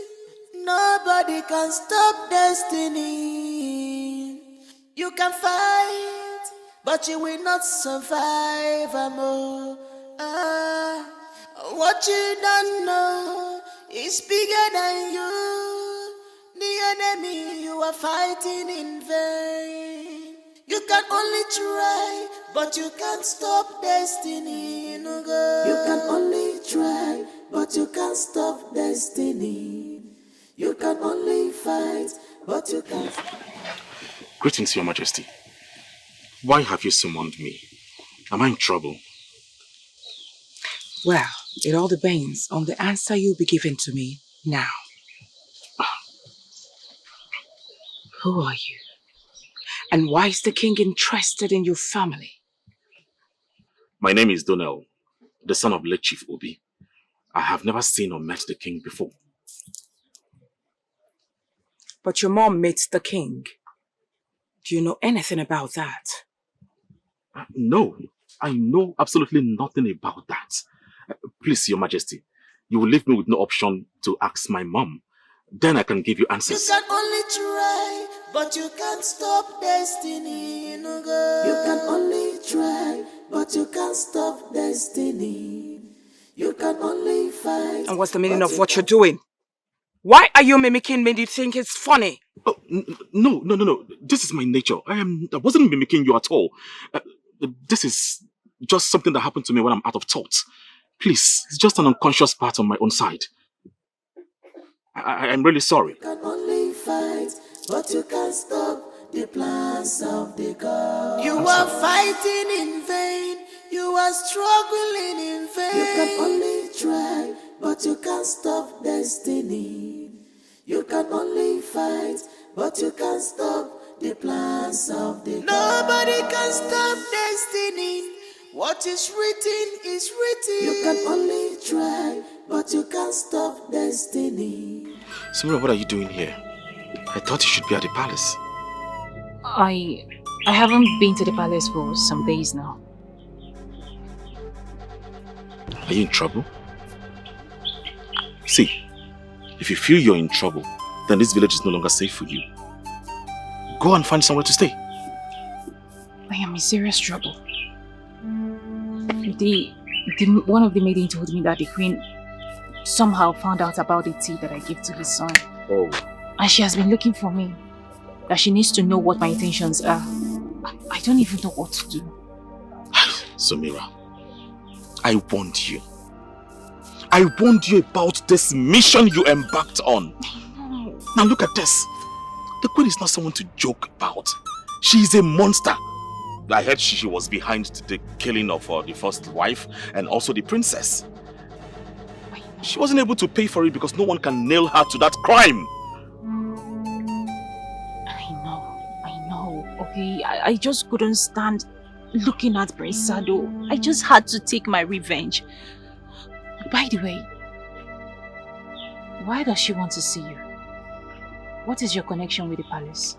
Nobody can stop destiny. You can fight, but you will not survive. What you don't know is bigger than you. The enemy you are fighting in vain. You can only try, but you can't stop destiny. No go. You can only try, but you can't stop destiny. You can only fight, but you can't. Greetings, Your Majesty. Why have you summoned me? Am I in trouble? Well, it all depends on the answer you'll be giving to me now. Who are you? And why is the king interested in your family? My name is Donnell, the son of late Chief Obi. I have never seen or met the king before. But your mom meets the king. Do you know anything about that? No, I know absolutely nothing about that. Please, Your Majesty, you will leave me with no option to ask my mom. Then I can give you answers. You can only try, but you can't stop destiny. No go. You can only try, but you can't stop destiny. You can only fight. And what's the meaning of what you're doing? Why are you mimicking me? Do you think it's funny? Oh, no. This is my nature. I wasn't mimicking you at all. This is just something that happened to me when I'm out of thoughts. Please, it's just an unconscious part on my own side. I'm really sorry. You can only fight, but you can't stop the plans of the God. You are fighting in vain. You are struggling in vain. You can only try, but you can't stop destiny. You can only fight, but you can't stop the plans of the God. Nobody can stop destiny. What is written is written. You can only try, but you can't stop destiny. Samira, what are you doing here? I thought you should be at the palace. I haven't been to the palace for some days now. Are you in trouble? See, if you feel you're in trouble, then this village is no longer safe for you. Go and find somewhere to stay. I am in serious trouble. One of the maidens told me that the queen somehow found out about the tea that I gave to his son. Oh. And she has been looking for me. That she needs to know what my intentions are. I don't even know what to do. Samira, I warned you. I warned you about this mission you embarked on. Now look at this. The queen is not someone to joke about. She is a monster. I heard she was behind the killing of the first wife and also the princess. She wasn't able to pay for it because no one can nail her to that crime. I know, okay? I just couldn't stand looking at Prince Sado. I just had to take my revenge. By the way, why does she want to see you? What is your connection with the palace?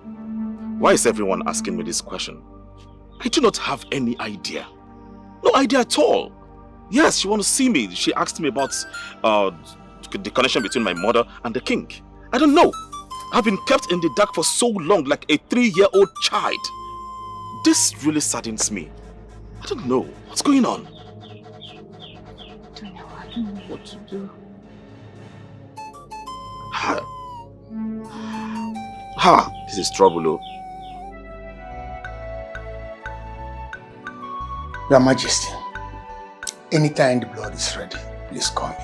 Why is everyone asking me this question? I do not have any idea. No idea at all. Yes, she wants to see me. She asked me about the connection between my mother and the king. I don't know. I've been kept in the dark for so long, like a 3-year-old child. This really saddens me. I don't know. What's going on? I don't know what to do. Ha! This is trouble, oh. Your Majesty, anytime the blood is ready, please call me.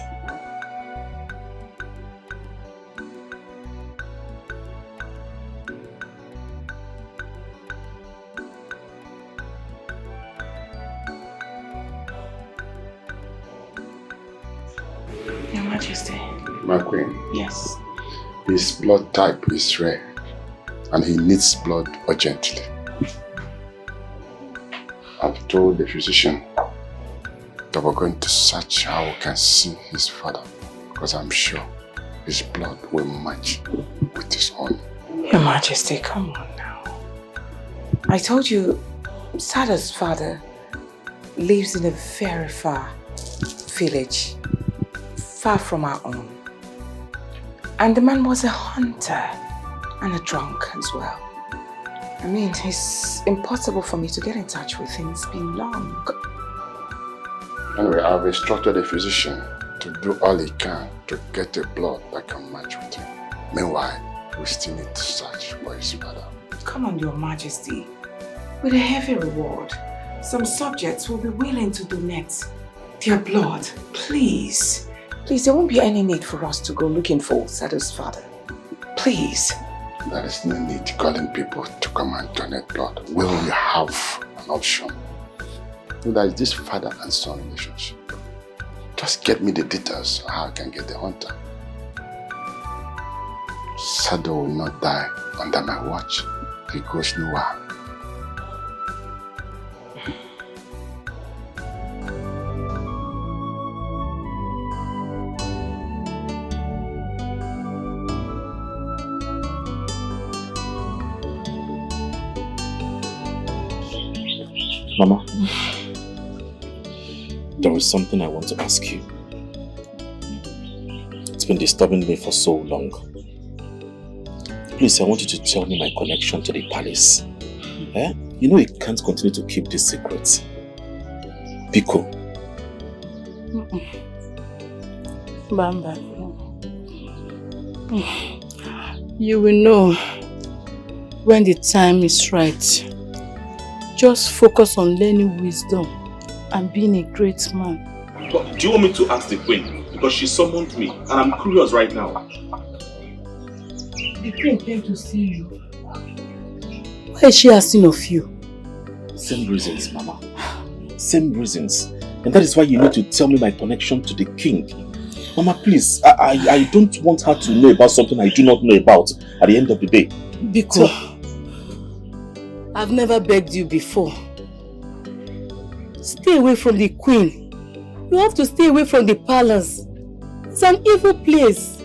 Your Majesty. My queen. Yes. His blood type is rare and he needs blood urgently. I've told the physician that we're going to search how we can see his father because I'm sure his blood will match with his own. Your Majesty, come on now. I told you Sada's father lives in a very far village, far from our own. And the man was a hunter and a drunk as well. I mean, it's impossible for me to get in touch with him. It's been long. Anyway, I've instructed the physician to do all he can to get a blood that can match with him. Meanwhile, we still need to search for his father. Come on, Your Majesty. With a heavy reward, some subjects will be willing to donate their blood. Please. Please, there won't be any need for us to go looking for Sada's father. Please. There is no need calling people to come and donate blood. We will have an option. There is this father and son relationship. Just get me the details of how I can get the hunter. Sada will not die under my watch. He goes nowhere. Mama, there is something I want to ask you. It's been disturbing me for so long. Please, I want you to tell me my connection to the palace. Eh? You know you can't continue to keep this secret. Biko. Bamba. You will know when the time is right. Just focus on learning wisdom and being a great man. But do you want me to ask the queen? Because she summoned me and I'm curious right now. The queen came to see you. Why is she asking of you? Same reasons, Mama. Same reasons. And that is why you need to tell me my connection to the king. Mama, please, I don't want her to know about something I do not know about at the end of the day. Biko, I've never begged you before. Stay away from the queen. You have to stay away from the palace. It's an evil place.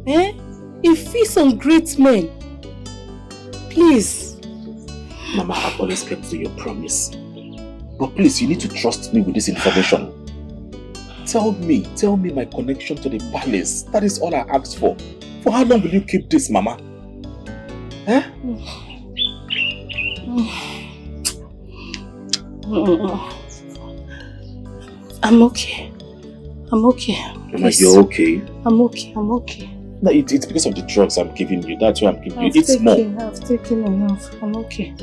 Eh? It feasts on great men. Please. Mama, I've always kept to your promise. But please, you need to trust me with this information. Tell me my connection to the palace. That is all I asked for. For how long will you keep this, Mama? Eh? I'm okay. I'm okay. Mama, you're okay? I'm okay. I'm okay. No, it's because of the drugs I'm giving you. That's why I'm giving you. It's more. I've taken enough. I'm okay.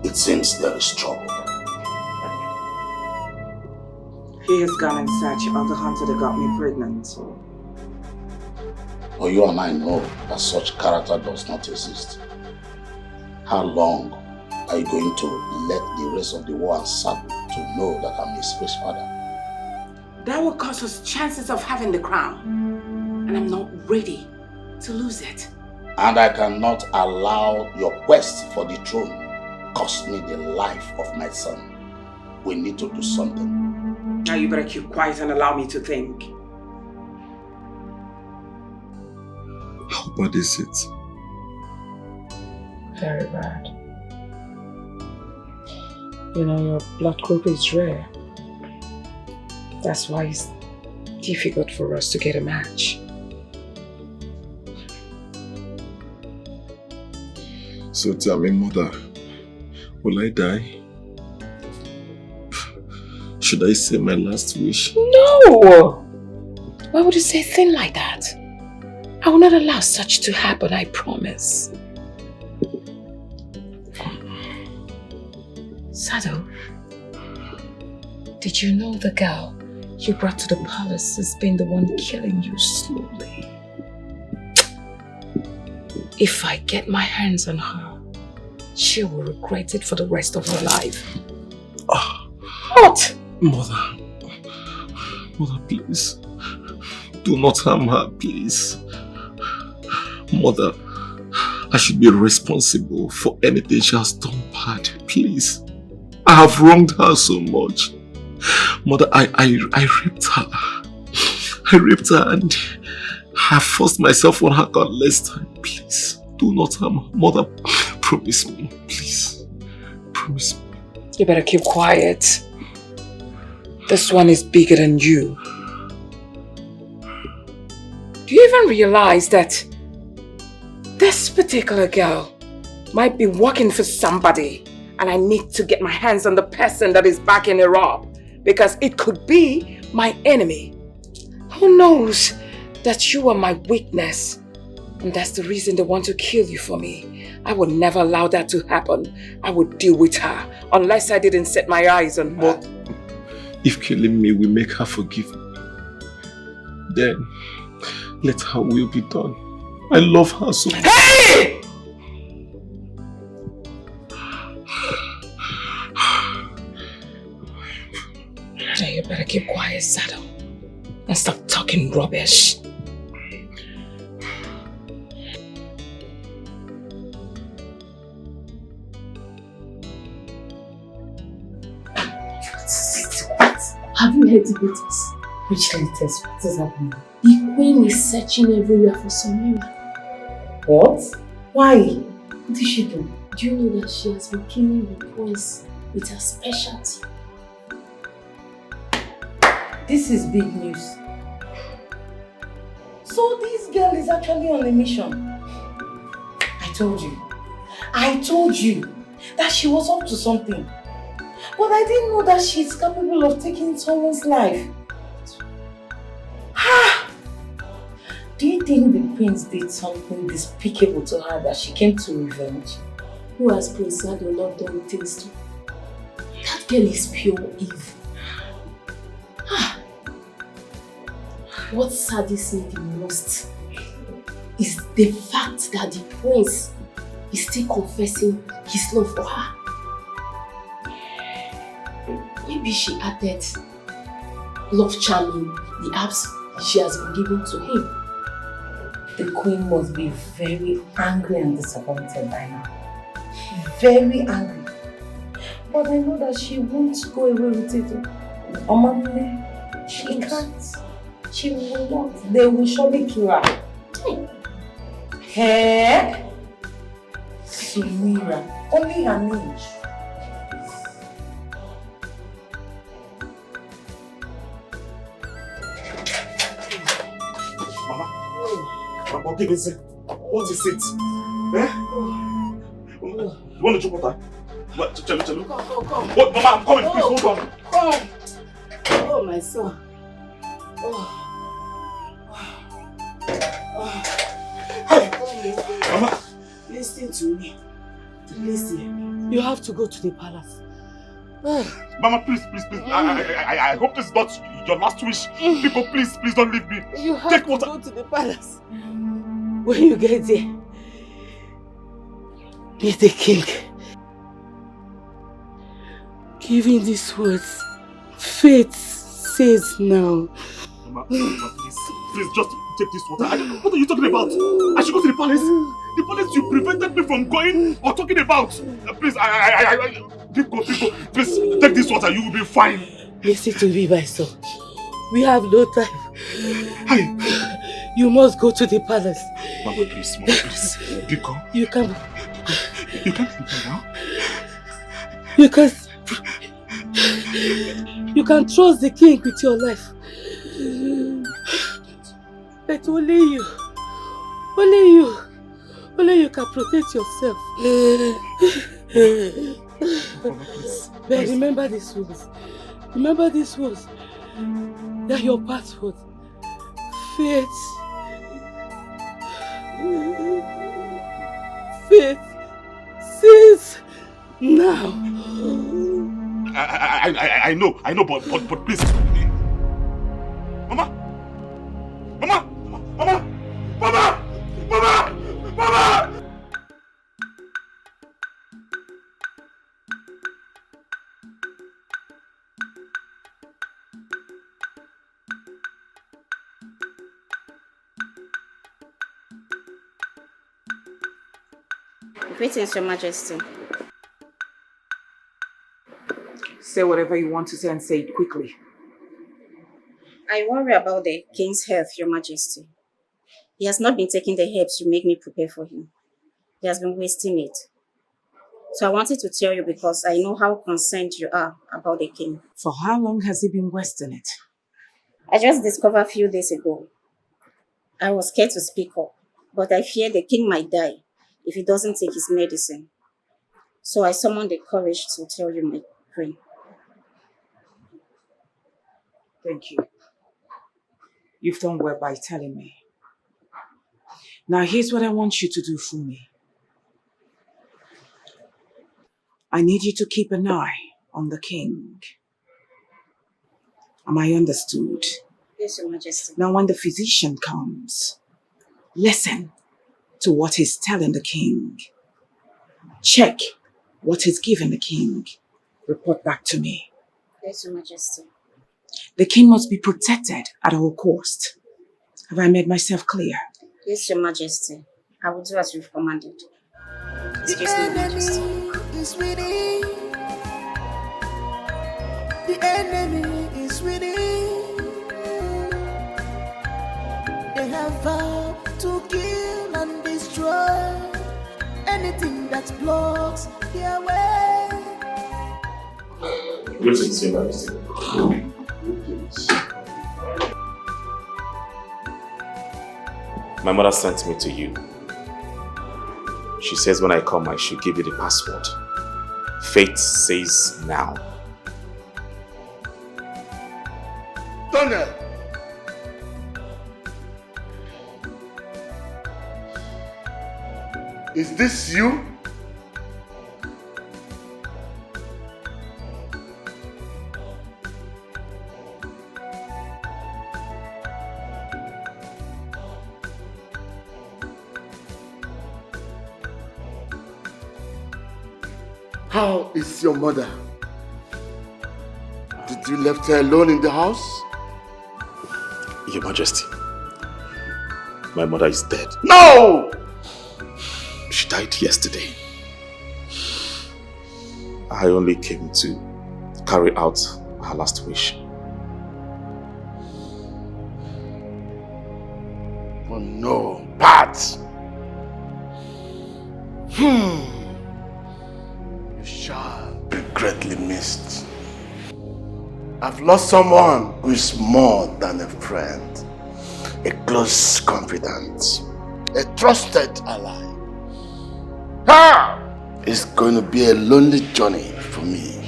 It seems there is trouble. He has gone in search of the hunter that got me pregnant. But you and I know that such character does not exist. How long are you going to let the rest of the world sad to know that I'm his first father? That will cost us chances of having the crown. And I'm not ready to lose it. And I cannot allow your quest for the throne cost me the life of my son. We need to do something. Now you better keep quiet and allow me to think. How bad is it? Very bad. You know, your blood group is rare. That's why it's difficult for us to get a match. So tell me, mother, will I die? Should I say my last wish? No! Why would you say a thing like that? I will not allow such to happen, I promise. Sado, did you know the girl you brought to the palace has been the one killing you slowly? If I get my hands on her, she will regret it for the rest of her life. What? Mother, please. Do not harm her, please. Mother, I should be responsible for anything she has done bad, please. I have wronged her so much. Mother, I raped her. I raped her and I forced myself on her countless times. Please, do not harm her. Mother, promise me, please. Promise me. You better keep quiet. This one is bigger than you. Do you even realize that this particular girl might be working for somebody and I need to get my hands on the person that is backing her up because it could be my enemy? Who knows that you are my weakness and that's the reason they want to kill you for me. I would never allow that to happen. I would deal with her unless I didn't set my eyes on her. If killing me will make her forgive me, then let her will be done. I love her so much. Hey! Now you better keep quiet, Sado, and stop talking rubbish. Have you heard the latest? Which latest? What is happening? The queen is searching everywhere for Samira. What? Why? What did she do? Do you know that she has been killing the queens with her specialty? This is big news. So this girl is actually on a mission. I told you that she was up to something. But I didn't know that she's capable of taking someone's life. Do you think the prince did something despicable to her that she came to revenge? Who has Prince Sado not done things to? That girl is pure evil. What saddens me the most is the fact that the prince is still confessing his love for her. Maybe she added love charming the apps she has been giving to him. The queen must be very angry and disappointed by now. Very angry. But I know that she won't go away with it. Omamile, she can't. She will not. They will surely kill her. Hey? Samira, only her name. Mama, give it. What is it? Eh? You want to drink water? What? Chalo. Come. What? Mama, I'm coming. Please, hold on. Come. Oh, my son. Hey! Mama! Listen to me. Listen. You have to go to the palace. Mama, please. I hope this is not your last wish. People, please don't leave me. You have Take to water. go to the palace. When you get there, meet the king. Give him these words. Fate says now. Mama, please, just take this water. What are you talking about? I should go to the palace. The palace you prevented me from going or talking about. Please, Go. Please, take this water. You will be fine. Listen to me, my son. We have no time. Hey. You must go to the palace. Mama, please. Biko. You can't leave me now. You can't. You can trust the king with your life. But only you can protect yourself. But remember these words. Remember these words. They are your password. Faith. Faith. Since now. I know, but please. Mama! Greetings, Your Majesty. Say whatever you want to say and say it quickly. I worry about the king's health, Your Majesty. He has not been taking the herbs you make me prepare for him. He has been wasting it. So I wanted to tell you because I know how concerned you are about the king. For how long has he been wasting it? I just discovered a few days ago. I was scared to speak up, but I fear the king might die if he doesn't take his medicine. So I summoned the courage to tell you my queen. Thank you. You've done well by telling me. Now here's what I want you to do for me. I need you to keep an eye on the king. Am I understood? Yes, Your Majesty. Now when the physician comes, listen to what he's telling the king. Check what he's giving the king. Report back to me. Yes, Your Majesty. The king must be protected at all costs. Have I made myself clear? Yes, Your Majesty. I will do as you've commanded. Excuse me, Your Majesty. Is winning. The enemy is winning. They have vowed to kill and destroy anything that blocks their way. Greetings, Your Majesty. My mother sent me to you. She says when I come, I should give you the password. Fate says now. Daniel! Is this you? How is your mother? Did you leave her alone in the house? Your Majesty, my mother is dead. No! She died yesterday. I only came to carry out her last wish. Oh no, Pat! You shall be greatly missed. I've lost someone who is more than a friend, a close confidant, a trusted ally. It's going to be a lonely journey for me.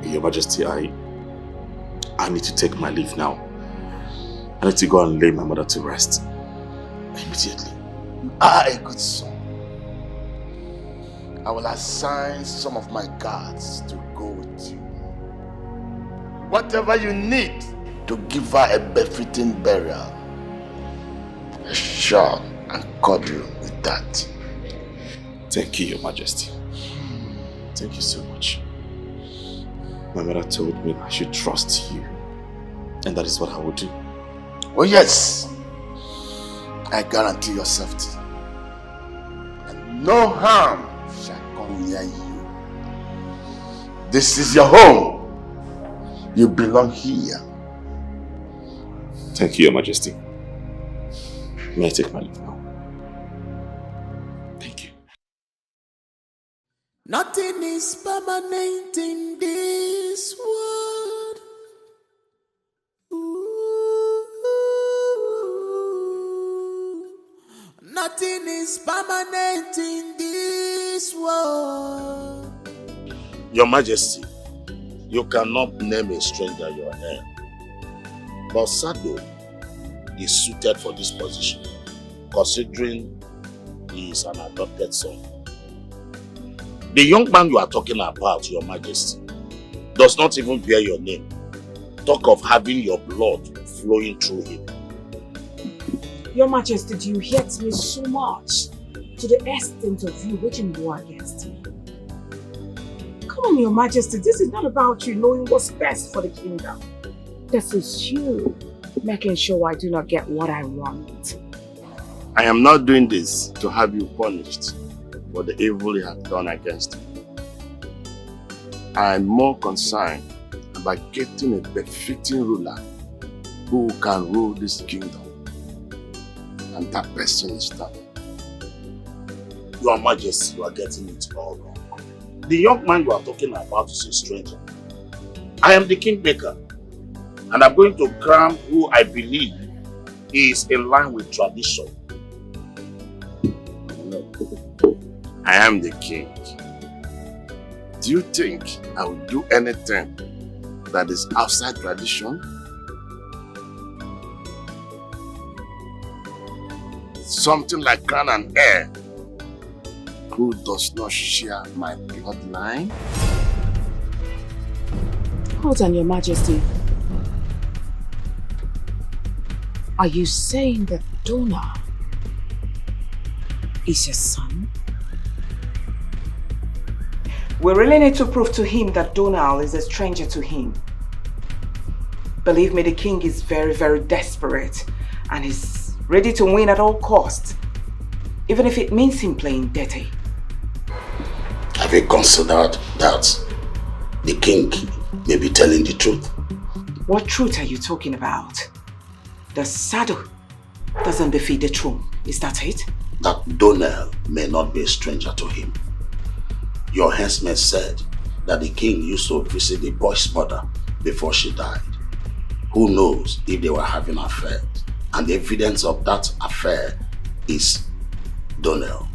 Your Majesty, I need to take my leave now. I need to go and lay my mother to rest immediately. A good son. I will assign some of my guards to go with you. Whatever you need to give her a befitting burial, I shall accord you with that. Thank you, Your Majesty. Thank you so much. My mother told me I should trust you, and that is what I will do. Oh yes, I guarantee your safety. And no harm shall come near you. This is your home. You belong here. Thank you, Your Majesty. May I take my leave now? Thank you. Nothing is permanent in this world. Nothing is permanent in this world. Your Majesty, you cannot name a stranger your heir. But Sado is suited for this position, considering he is an adopted son. The young man you are talking about, Your Majesty, does not even bear your name. Talk of having your blood flowing through him. Your Majesty, you hate me so much to the extent of you waging war against me. Come on, Your Majesty, this is not about you knowing what's best for the kingdom. This is you making sure I do not get what I want. I am not doing this to have you punished for the evil you have done against me. I am more concerned about getting a befitting ruler who can rule this kingdom. And that person is done. Your Majesty, you are getting it all wrong. The young man you are talking about is a stranger. I am the kingmaker, and I'm going to crown who I believe is in line with tradition. I am the king. Do you think I will do anything that is outside tradition? Something like crown and heir who does not share my bloodline? Hold on, Your Majesty. Are you saying that Donna is your son? We really need to prove to him that Donal is a stranger to him. Believe me, the king is very, very desperate and is ready to win at all costs, even if it means him playing dirty. Have you considered that the king may be telling the truth? What truth are you talking about? The saddle doesn't befit the throne, is that it? That Donal may not be a stranger to him. Your henchman said that the king used to visit the boy's mother before she died. Who knows if they were having an affair? And the evidence of that affair is Donal.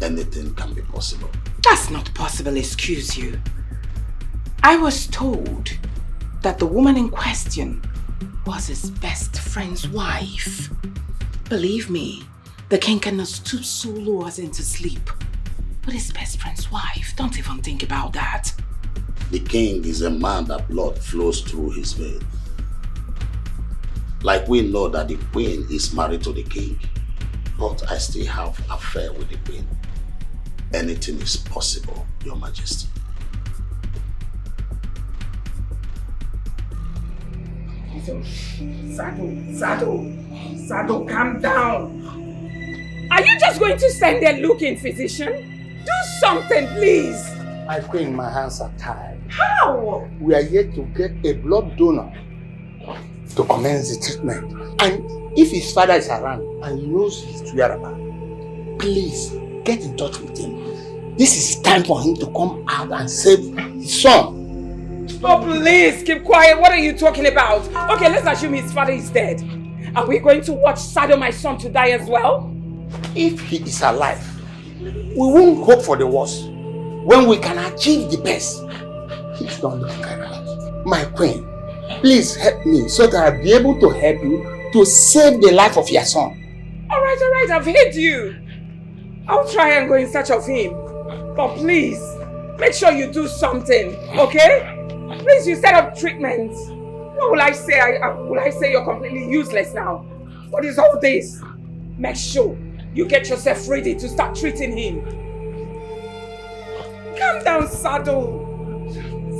Anything can be possible. That's not possible, excuse you. I was told that the woman in question was his best friend's wife. Believe me, the king cannot stoop so low as into sleep. But his best friend's wife, don't even think about that. The king is a man that blood flows through his veins. Like we know that the queen is married to the king, but I still have an affair with the queen. Anything is possible, Your Majesty. Sado, calm down. Are you just going to stand there looking, physician? Do something, please. My queen, my hands are tied. How? We are yet to get a blood donor to commence the treatment. And if his father is around and he knows his whereabouts, please get in touch with him. This is time for him to come out and save his son. Oh, please, keep quiet. What are you talking about? Okay, let's assume his father is dead. Are we going to watch Sado, my son, to die as well? If he is alive, we won't hope for the worst. When we can achieve the best, he's not looking around. My queen, please help me so that I'll be able to help you to save the life of your son. All right, I've heard you. I'll try and go in search of him. But please, make sure you do something, okay? Please, you set up treatment. What will I say? Will I say you're completely useless now? What is all this? Make sure you get yourself ready to start treating him. Calm down, Sado.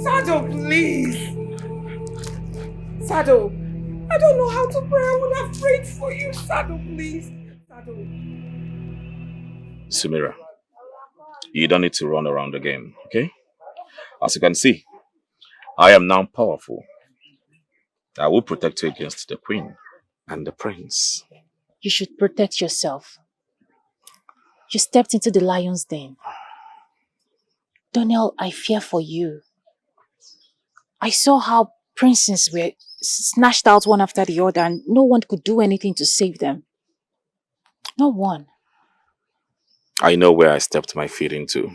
Sado, please. Sado, I don't know how to pray. I would have prayed for you. Sado, please. Sado. Samira, you don't need to run around the game, okay? As you can see, I am now powerful. I will protect you against the queen and the prince. You should protect yourself. You stepped into the lion's den. Donnell, I fear for you. I saw how princes were snatched out one after the other and no one could do anything to save them. No one. I know where I stepped my feet into.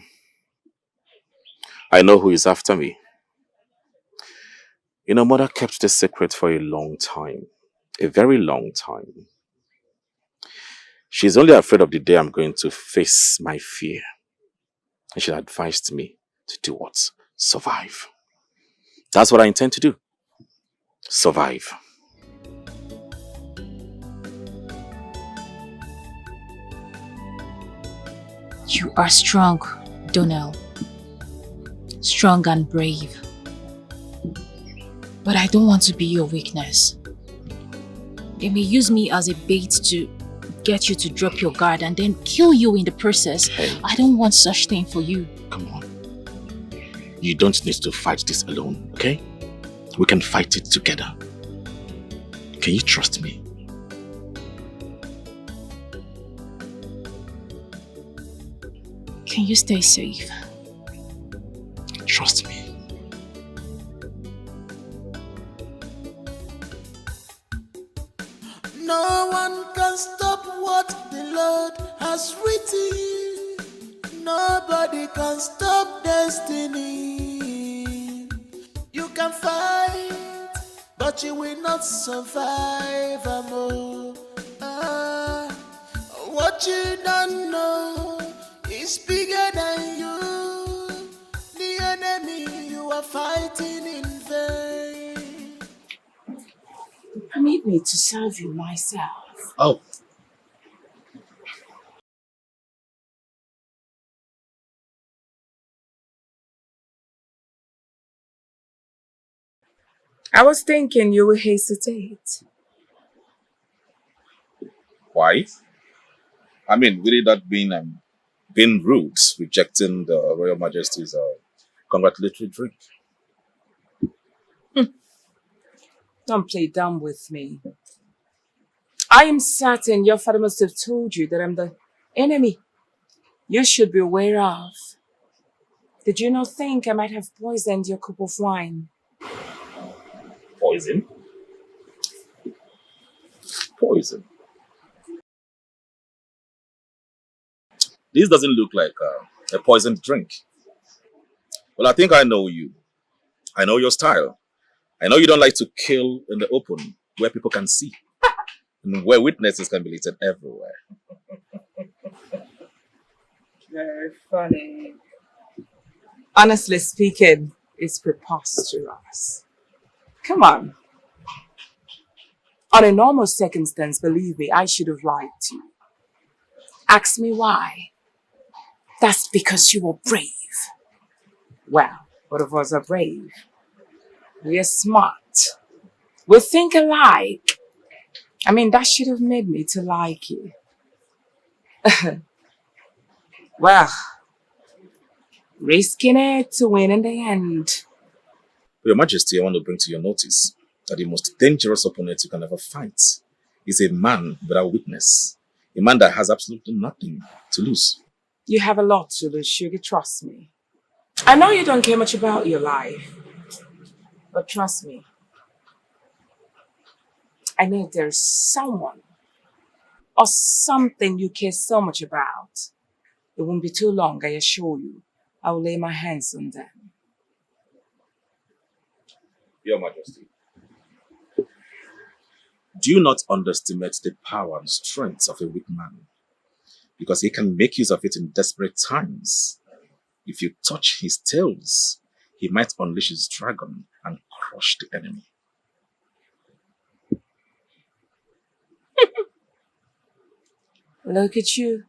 I know who is after me. You know, Mother kept this secret for a long time. A very long time. She's only afraid of the day I'm going to face my fear. And she advised me to do what? Survive. That's what I intend to do. Survive. You are strong, Donnell. Strong and brave. But I don't want to be your weakness. They may use me as a bait to get you to drop your guard and then kill you in the process. Hey. I don't want such thing for you. Come on. You don't need to fight this alone, okay? We can fight it together. Can you trust me? Can you stay safe? Trust me. No one can stop what the Lord has written. Nobody can stop destiny. You can fight, but you will not survive. What you don't know is bigger than you. The enemy you are fighting in vain. Permit me to serve you myself. Oh. I was thinking you would hesitate. Why? I mean, really that being rude, rejecting the Royal Majesty's congratulatory drink. Don't play dumb with me. I am certain your father must have told you that I'm the enemy you should be aware of. Did you not think I might have poisoned your cup of wine? Poison? Poison? This doesn't look like a poisoned drink. Well, I think I know you. I know your style. I know you don't like to kill in the open where people can see and where witnesses can be listed everywhere. Very funny. Honestly speaking, it's preposterous. Come on. On a normal circumstance, believe me, I should have lied to you. Ask me why. That's because you were brave. Well, both of us are brave. We are smart. We think alike. I mean, that should have made me to like you. Well, risking it to win in the end. Your Majesty, I want to bring to your notice that the most dangerous opponent you can ever fight is a man without witness. A man that has absolutely nothing to lose. You have a lot to lose, Sugar, trust me. I know you don't care much about your life, but trust me. I know there's someone or something you care so much about. It won't be too long, I assure you. I will lay my hands on them. Your Majesty, do not underestimate the power and strength of a weak man, because he can make use of it in desperate times. If you touch his tails, he might unleash his dragon and crush the enemy. Look at you,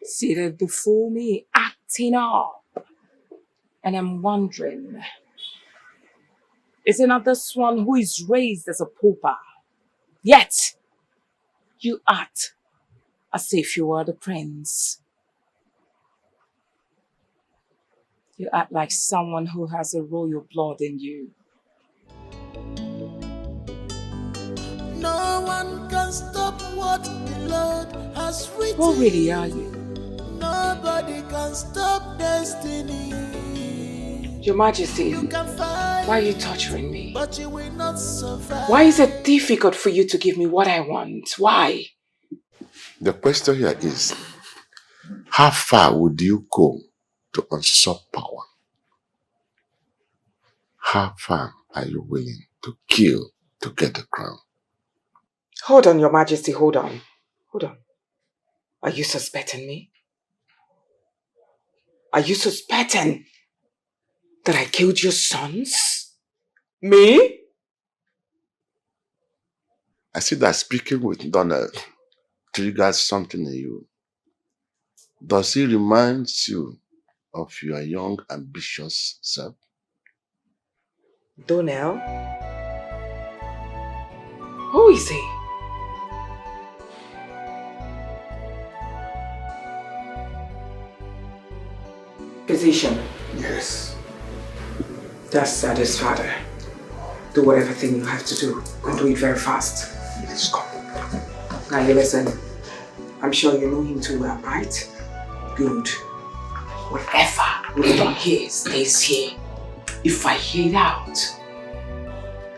seated before me, acting up. And I'm wondering, is it not this one who is raised as a pauper? Yet, you act as if you were the prince. You act like someone who has a royal blood in you. No one can stop what the Lord has written. Who really are you? Nobody can can stop destiny. Your Majesty, You can fight, why are you torturing me? but you will not survive. Why is it difficult for you to give me what I want? Why? The question here is, how far would you go to usurp power? How far are you willing to kill to get the crown? Hold on, Your Majesty, hold on. Hold on. Are you suspecting me? Are you suspecting that I killed your sons? Me? I see that speaking with Donald triggers something in you. Does he remind you of your young, ambitious self? Donnell? Who is he? Physician. Yes. That's Sado's father. Do whatever thing you have to do, and do it very fast. Let's go. Now you listen. I'm sure you know him too well, right? Good. Whatever we've done here stays here. If I hear it out,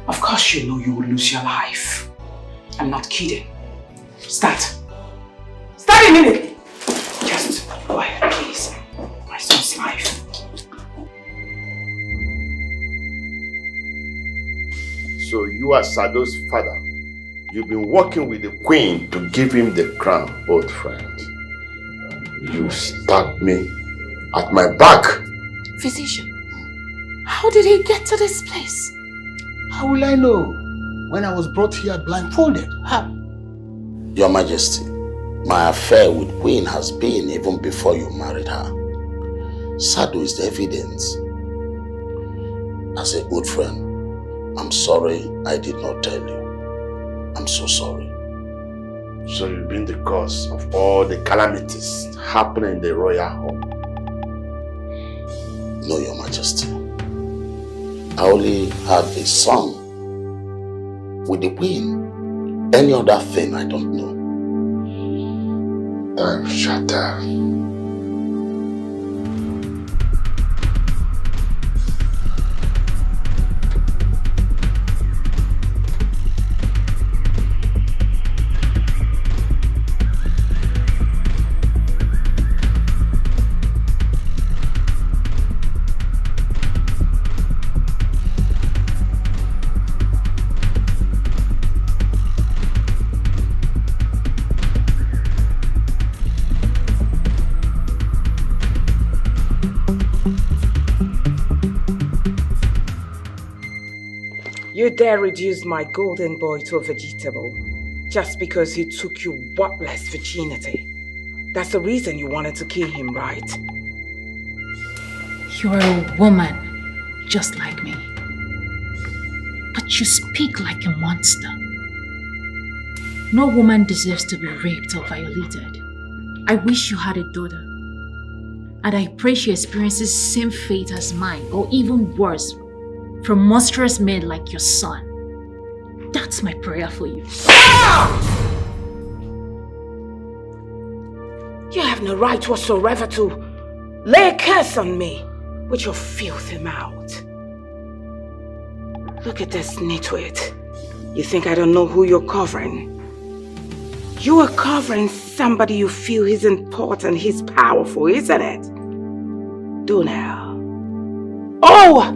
of course you know you will lose your life. I'm not kidding. Start. Start immediately. Just go ahead, please. My son's life. So you are Sado's father. You've been working with the queen to give him the crown, old friend. You stabbed me at my back. Physician, how did he get to this place? How will I know when I was brought here blindfolded? Your Majesty, my affair with Queen has been even before you married her. Sado is the evidence. As a good friend, I'm sorry I did not tell you. I'm so sorry. So you've been the cause of all the calamities happening in the royal home? No, Your Majesty. I only had a son with the queen. Any other thing I don't know. Time shut up. You dare reduce my golden boy to a vegetable just because he took your worthless virginity. That's the reason you wanted to kill him, right? You're a woman, just like me. But you speak like a monster. No woman deserves to be raped or violated. I wish you had a daughter. And I pray she experiences same fate as mine, or even worse, from monstrous men like your son. That's my prayer for you. You have no right whatsoever to lay a curse on me with your filthy mouth. Look at this nitwit. You think I don't know who you're covering? You are covering somebody you feel is important, he's powerful, isn't it? Do now. Oh!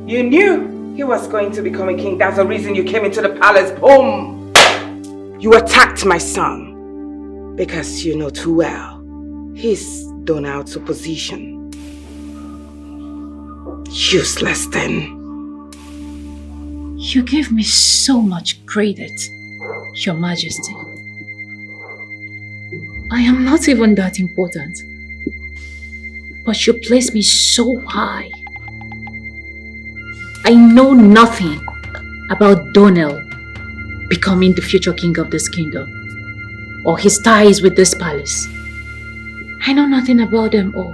You knew he was going to become a king. That's the reason you came into the palace. Boom! You attacked my son. Because you know too well, he's done out to position. Useless then. You give me so much credit, Your Majesty. I am not even that important. But you place me so high. I know nothing about Donnell becoming the future king of this kingdom, or his ties with this palace. I know nothing about them all.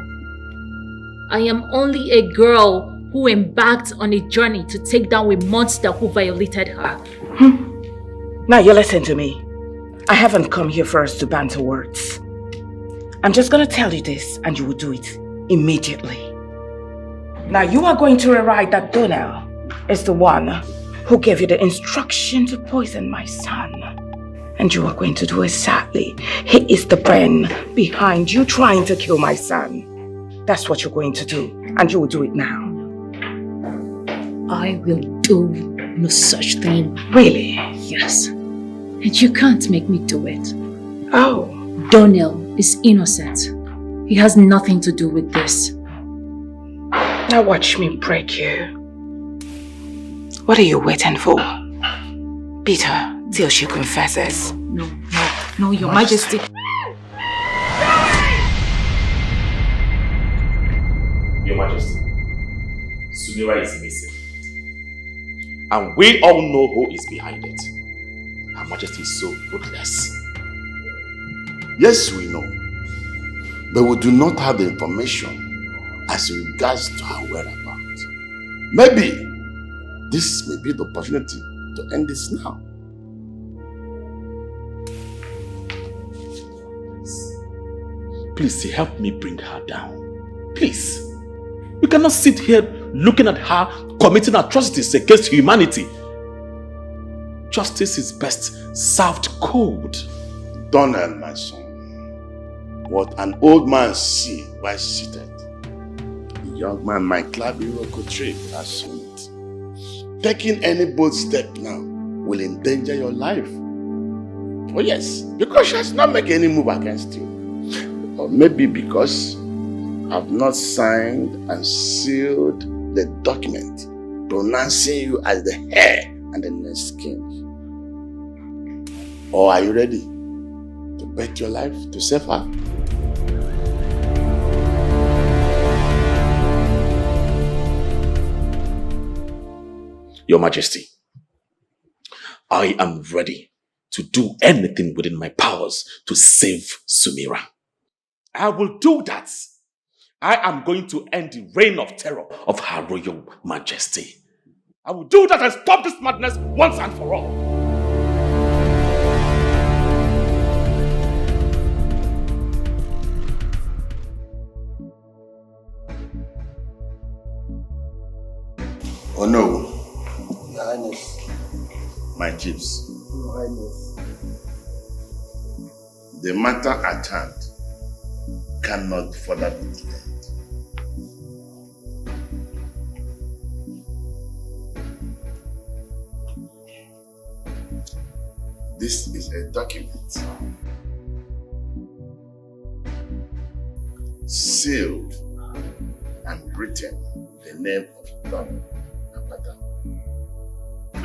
I am only a girl who embarked on a journey to take down a monster who violated her. Now you listen to me. I haven't come here for us to banter words. I'm just going to tell you this and you will do it immediately. Now you are going to rewrite that Donnell is the one who gave you the instruction to poison my son. And you are going to do exactly. He is the brain behind you trying to kill my son. That's what you're going to do. And you will do it now. I will do no such thing. Really? Yes. And you can't make me do it. Oh. Donnell is innocent. He has nothing to do with this. Now watch me break you. What are you waiting for? Beat her till she confesses. No, Your Majesty. Your Majesty, Sumira is missing. And we all know who is behind it. Her Majesty is so ruthless. Yes, we know. But we do not have the information as regards to her whereabouts. Maybe this may be the opportunity to end this now. Please help me bring her down. Please. You cannot sit here looking at her committing atrocities against humanity. Justice is best served cold. Donnell, my son. What an old man sees while seated, the young man might clap you a trick as soon. Taking any bold step now will endanger your life. Oh yes, because she has not made any move against you. Or maybe because I've not signed and sealed the document pronouncing you as the heir and the next king. Or are you ready to bet your life to save her? Your Majesty, I am ready to do anything within my powers to save Sumira. I will do that. I am going to end the reign of terror of Her Royal Majesty. I will do that and stop this madness once and for all. Oh no. Your Highness. My chiefs. Your Highness. The matter at hand cannot further be delayed. This is a document sealed and written the name of Don Apata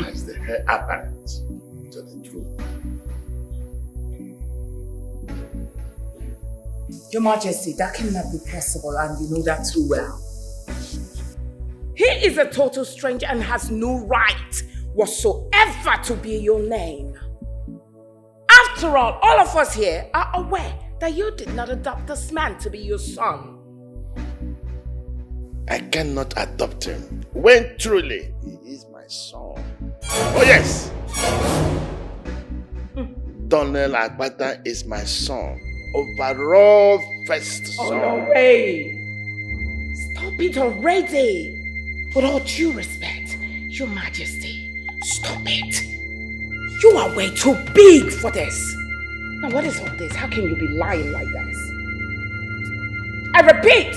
as the heir apparent to the throne. Your Majesty, that cannot be possible and you know that too well. He is a total stranger and has no right whatsoever to bear your name. After all of us here are aware that you did not adopt this man to be your son. I cannot adopt him when truly he is my son. Oh yes! Donnell Agbata is my son. Overall first son. Oh no way! Stop it already! With all due respect, Your Majesty, stop it. You are way too big for this. Now what is all this? How can you be lying like this? I repeat,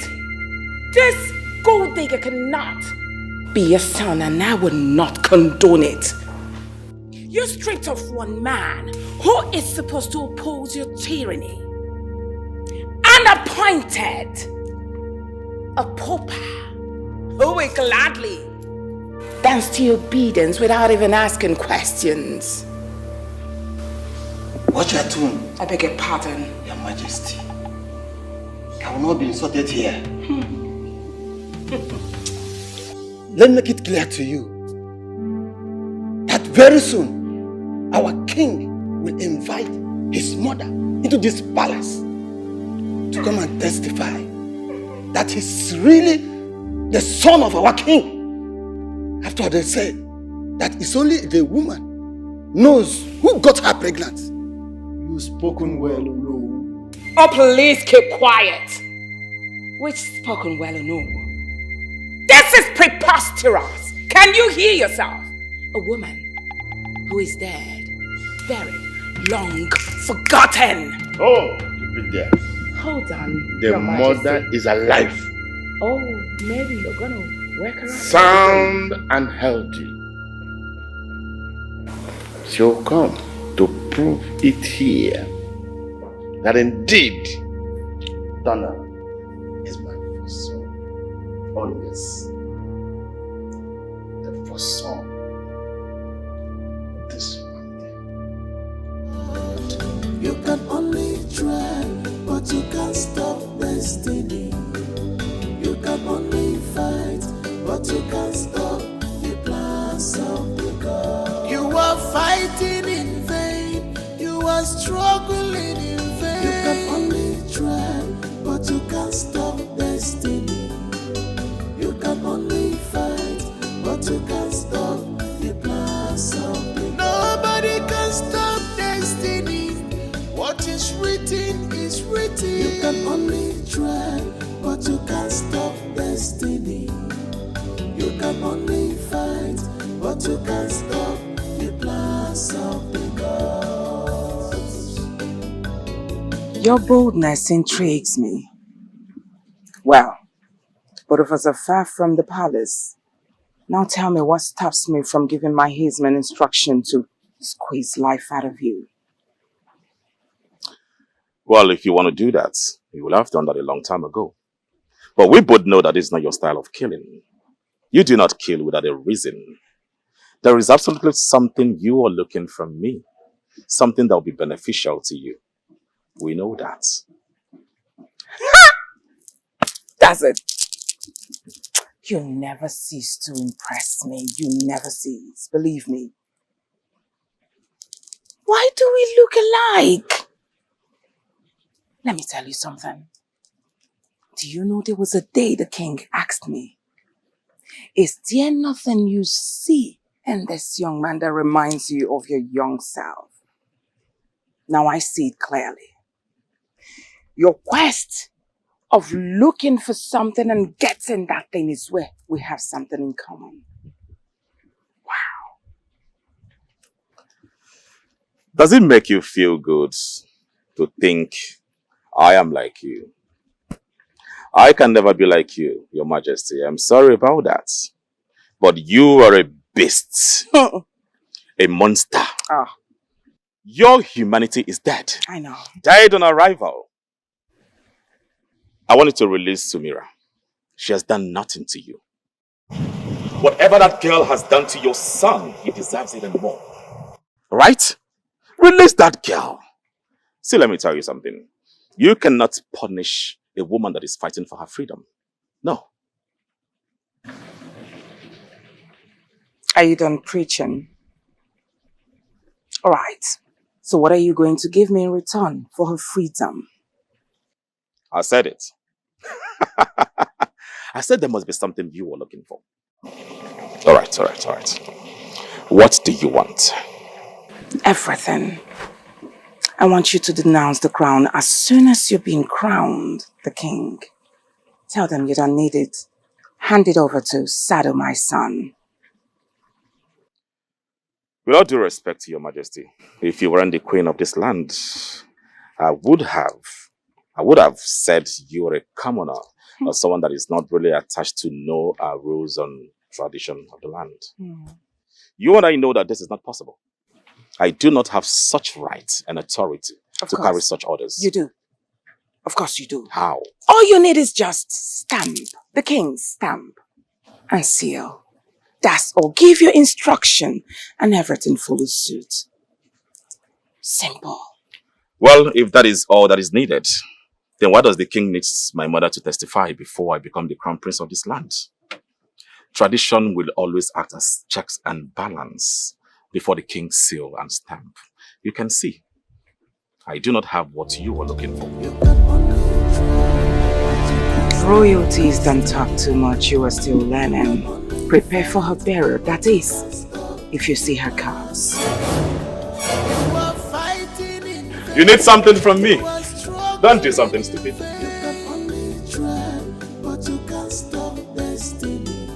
this gold digger cannot be your son and I will not condone it. You stripped off one man who is supposed to oppose your tyranny and appointed a pauper who will gladly dance to your obedience without even asking questions. What you are doing? I beg your pardon. Your Majesty. I will not be insulted here. Let me make it clear to you that very soon our king will invite his mother into this palace to come and testify that he's really the son of our king. After all, they say that it's only the woman knows who got her pregnant. You've spoken well, Olo. or please keep quiet. Which spoken well or no? This is preposterous. Can you hear yourself? A woman who is dead, buried, long forgotten. Oh, be there. Hold on, The Your mother Majesty. is alive, Oh, maybe you're gonna work around. sound and healthy. She'll come to prove it here that indeed Donna is my first son. Oh yes, the first son of this family. You can only try, but you can't stop destiny. You can only fight, but you can't stop the plans of the God. You are fighting in vain, you are struggling in vain. You can only try, but you can't stop destiny. You can only fight, but you can't stop the plans of the God. Nobody can stop destiny. What is written is written. You can only try, but you can't stop destiny. You can only fight, but you can't stop the plans of the gods. Your boldness intrigues me. Well, both of us are far from the palace. Now tell me what stops me from giving my headsman instruction to squeeze life out of you. Well, if you want to do that, you will have done that a long time ago. But we both know that it's not your style of killing. You do not kill without a reason. There is absolutely something you are looking from me. Something that will be beneficial to you. We know that. That's it. You never cease to impress me. You never cease. Believe me. Why do we look alike? Let me tell you something. Do you know there was a day the king asked me, is there nothing you see in this young man that reminds you of your young self? Now I see it clearly. Your quest of looking for something and getting that thing is where we have something in common. Does it make you feel good to think I am like you? I can never be like you, Your Majesty. I'm sorry about that. But you are a beast. A monster. Ah. Your humanity is dead. I know. Died on arrival. I want you to release Sumira. She has done nothing to you. Whatever that girl has done to your son, he deserves even more. Right? Release that girl. See, let me tell you something. You cannot punish a woman that is fighting for her freedom. No. Are you done preaching? All right. So what are you going to give me in return for her freedom? I said it. I said there must be something you were looking for. All right. What do you want? Everything. I want you to denounce the crown as soon as you're being crowned the king. Tell them you don't need it. Hand it over to Sado, my son. With all due respect to Your Majesty, if you weren't the queen of this land, I would have said you were a commoner or someone that is not really attached to no rules and tradition of the land. You and I know that this is not possible. I do not have such right and authority to carry such orders. You do. Of course you do. How? All you need is just stamp. The king's stamp. And seal. That's all. Give your instruction and everything follows suit. Simple. Well, if that is all that is needed, then why does the king need my mother to testify before I become the crown prince of this land? Tradition will always act as checks and balance before the king's seal and stamp. You can see, I do not have what you were looking for. Royalties don't talk too much. You are still learning. Prepare for her burial. That is, if you see her cards. You need something from me. Don't do something stupid. You can only try, but you can't stop destiny.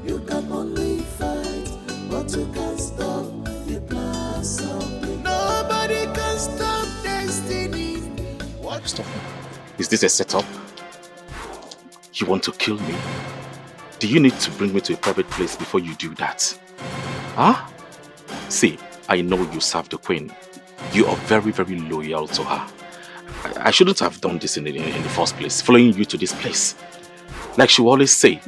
You can only fight, but you can't stop the plans of the nobody can stop destiny. What? Stop. Is this a setup? You want to kill me? Do you need to bring me to a private place before you do that? Huh? See, I know you serve the queen. You are very, very loyal to her. I shouldn't have done this in the first place, following you to this place. Like she will always say,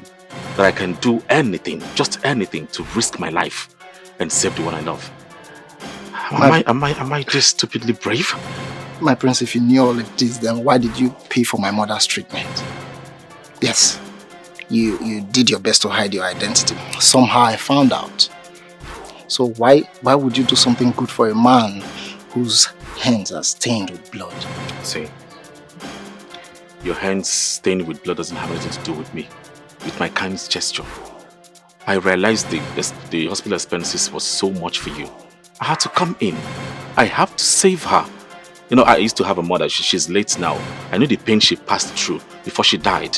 that I can do anything, just anything, to risk my life and save the one I love. Am I just stupidly brave? My prince, if you knew all of this, then why did you pay for my mother's treatment? Yes, you did your best to hide your identity. Somehow I found out. So why would you do something good for a man whose hands are stained with blood? See, your hands stained with blood doesn't have anything to do with me, with my kind gesture. I realized the hospital expenses was so much for you. I had to come in. I have to save her. You know, I used to have a mother. She's late now. I knew the pain she passed through before she died.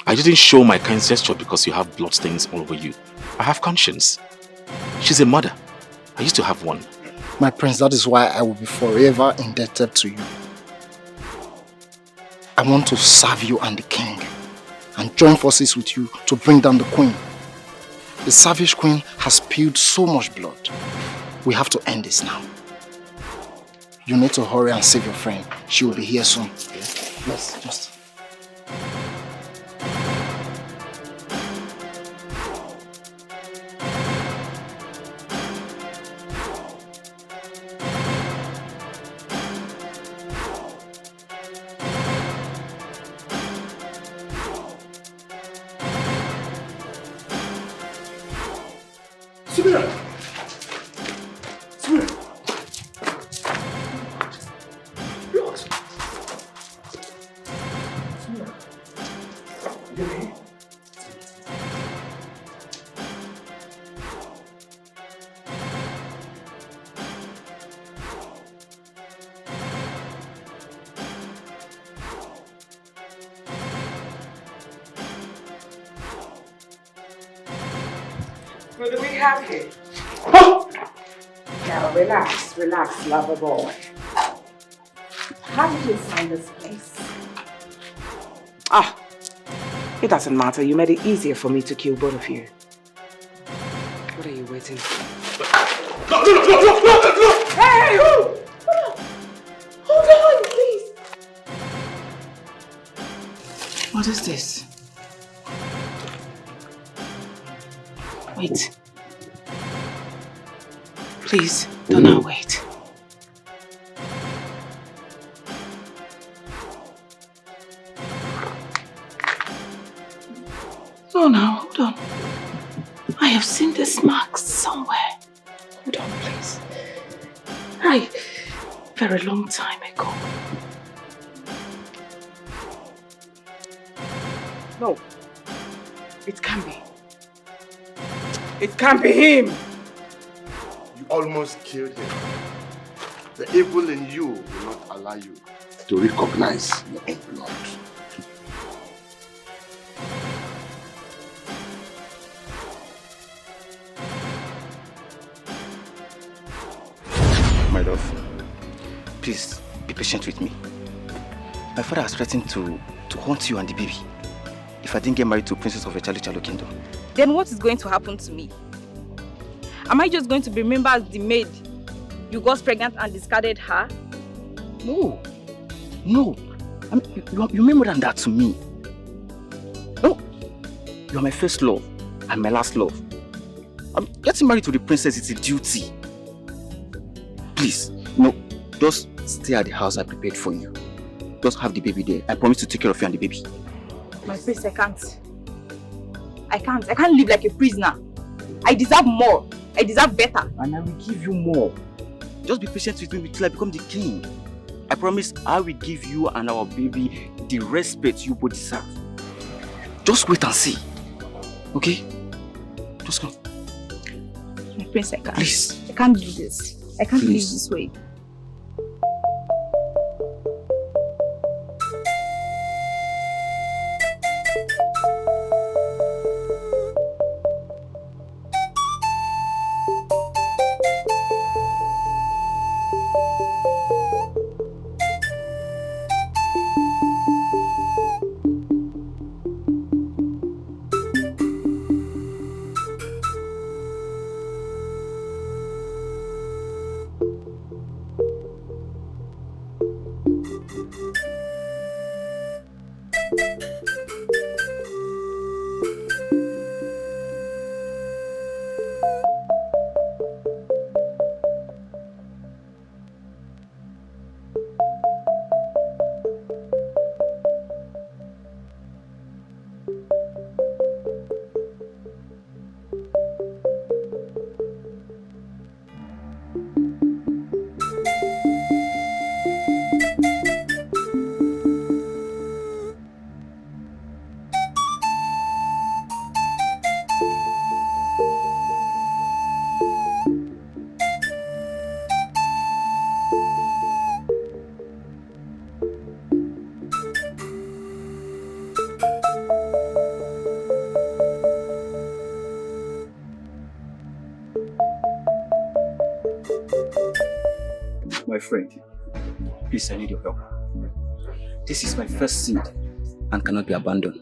I didn't show my kind gesture because you have bloodstains all over you. I have conscience. She's a mother. I used to have one. My prince, that is why I will be forever indebted to you. I want to serve you and the king and join forces with you to bring down the queen. The savage queen has spilled so much blood. We have to end this now. You need to hurry and save your friend. She will be here soon. Yes, just... What do we have here? Now relax, lover boy. How did you find this place? It doesn't matter. You made it easier for me to kill both of you. What are you waiting for? No! Hey! Hold on, please. What is this? Wait. Please, do not wait. No, now, hold on. I have seen this mark somewhere. Hold on, please. Very long time ago. No. It can't be. It can't be him! You almost killed him. The evil in you will not allow you to recognize your own blood. My love, please be patient with me. My father has threatened to haunt you and the baby if I didn't get married to a princess of a Chalo kingdom. Then what is going to happen to me? Am I just going to be remembered as the maid you got pregnant and discarded her? No. You're more than that to me. No. You're my first love and my last love. Getting married to the princess is a duty. Please, no, just stay at the house I prepared for you. Just have the baby there. I promise to take care of you and the baby. My prince, I can't. I can't live like a prisoner. I deserve more. I deserve better. And I will give you more. Just be patient with me till I become the king. I promise I will give you and our baby the respect you both deserve. Just wait and see. Okay? Just come. My prince, I can't. Please. I can't do this. I can't live this way. My friend, please, I need your help. This is my first seed and cannot be abandoned.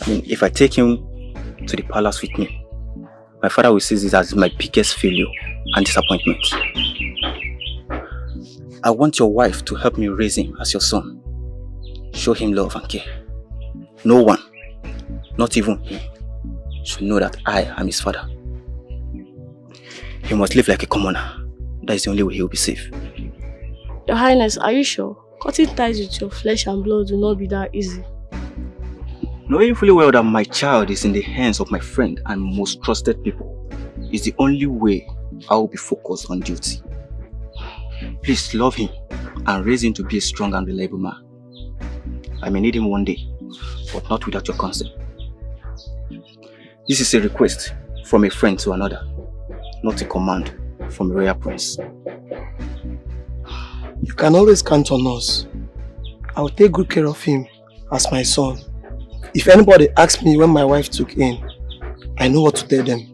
I mean, if I take him to the palace with me, my father will see this as my biggest failure and disappointment. I want your wife to help me raise him as your son. Show him love and care. No one, not even him, should know that I am his father. He must live like a commoner. That is the only way he will be safe. Your Highness, are you sure? Cutting ties with your flesh and blood will not be that easy. Knowing fully well that my child is in the hands of my friend and most trusted people is the only way I will be focused on duty. Please love him and raise him to be a strong and reliable man. I may need him one day, but not without your consent. This is a request from a friend to another, not a command from a royal prince. You can always count on us. I will take good care of him as my son. If anybody asks me when my wife took in, I know what to tell them.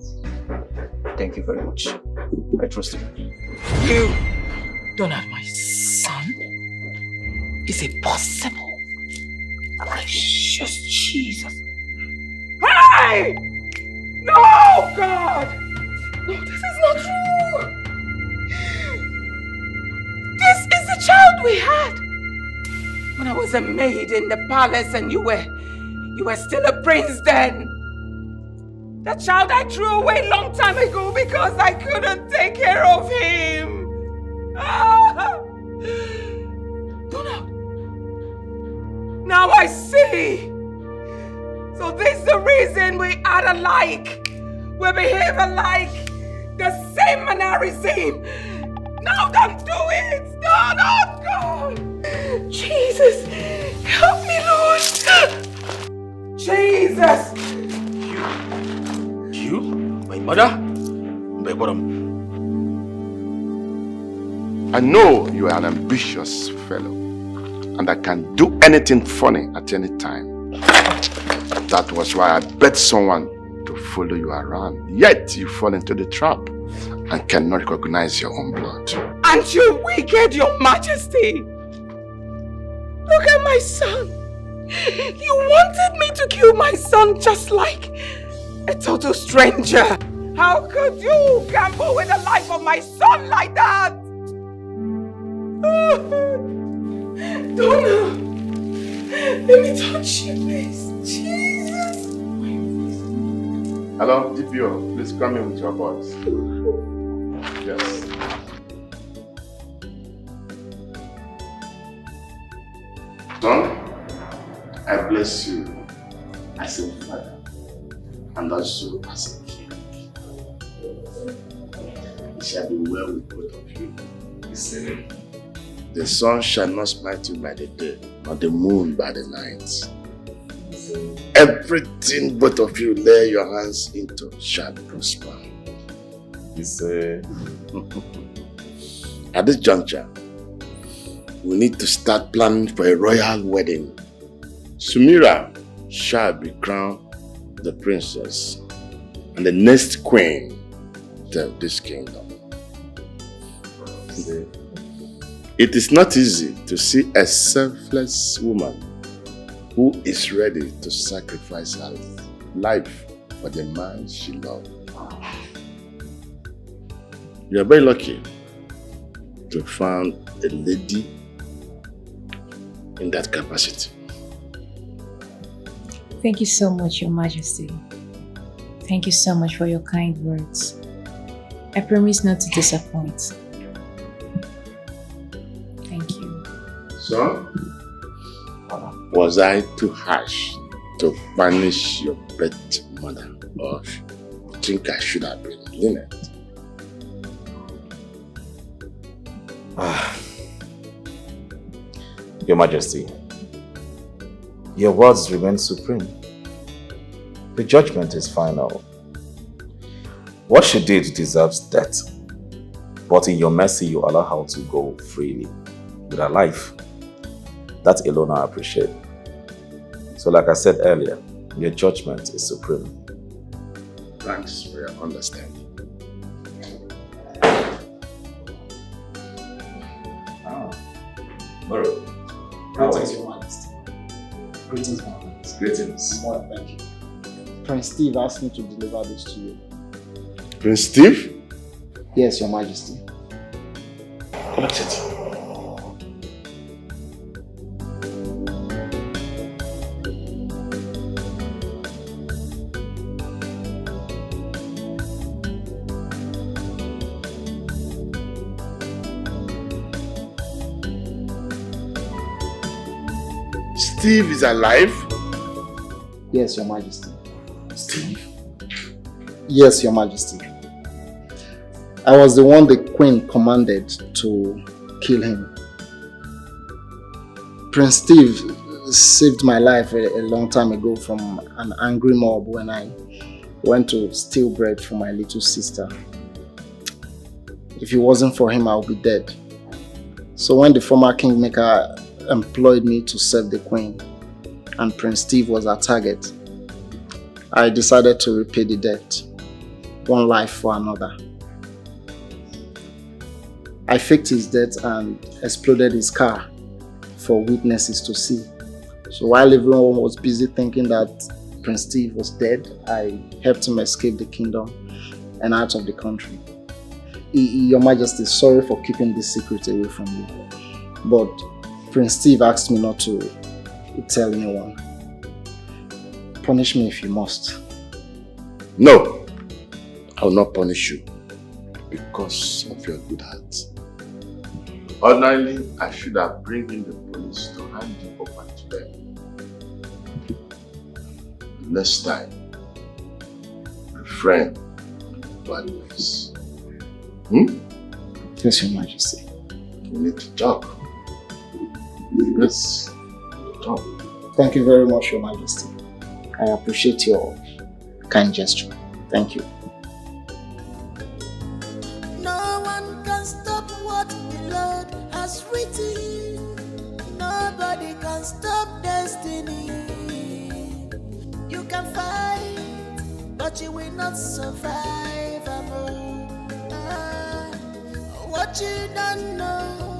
Thank you very much. I trust you. You don't have my son? Is it possible? Precious Jesus. Hey! No, God! No, this is not true! This is the child we had! When I was a maid in the palace and you were still a prince then. The child I threw away a long time ago because I couldn't take care of him. Ah! Donald. Now I see. So this is the reason we are alike. We behave alike. The same mannerism. No, don't do it. No, not God. Jesus, help me, Lord. Jesus. You? My mother? My bottom. I know you are an ambitious fellow and I can do anything funny at any time. That was why I bet someone to follow you around. Yet you fall into the trap and cannot recognize your own blood. Aren't you wicked, your majesty? Look at my son. You wanted me to kill my son just like a total stranger. How could you gamble with the life of my son like that? Donna, let me touch you, please. Jesus. Hello, DPO. Please come in with your boys. Yes. Son, I bless you as a father and also as a king. It shall be well with both of you. He said, the sun shall not smite you by the day, nor the moon by the night. Everything both of you lay your hands into shall prosper. He said, at this juncture, we need to start planning for a royal wedding. Sumira shall be crowned the princess and the next queen of this kingdom. It is not easy to see a selfless woman who is ready to sacrifice her life for the man she loves. You are very lucky to find a lady in that capacity. Thank you so much, Your Majesty. Thank you so much for your kind words. I promise not to disappoint. Thank you. So, was I too harsh to punish your pet mother? Or you think I should have been lenient? Your Majesty, your words remain supreme. The judgment is final. What she did deserves death, but in your mercy you allow her to go freely with her life. That alone I appreciate. So like I said earlier, your judgment is supreme. Thanks for your understanding. Moro. Greetings, Your Majesty. Greetings, my Majesty. Greetings. More, thank you. Prince Steve asked me to deliver this to you. Prince Steve? Yes, Your Majesty. Collect it. Steve is alive? Yes, Your Majesty. Steve? Yes, Your Majesty. I was the one the Queen commanded to kill him. Prince Steve saved my life a long time ago from an angry mob when I went to steal bread for my little sister. If it wasn't for him, I would be dead. So when the former kingmaker employed me to serve the Queen and Prince Steve was our target, I decided to repay the debt, one life for another. I faked his death and exploded his car for witnesses to see. So while everyone was busy thinking that Prince Steve was dead, I helped him escape the kingdom and out of the country. Your Majesty, sorry for keeping this secret away from you, but Prince Steve asked me not to tell anyone. Punish me if you must. No, I will not punish you because of your good heart. Ordinarily, I should have bring in the police to hand you over to them. Next time, refrain bad ways. Yes, Your Majesty. We need to talk. Yes, talk. Thank you very much, Your Majesty. I appreciate your kind gesture. Thank you. No one can stop what the Lord has written. Nobody can stop destiny. You can fight, but you will not survive. What you don't know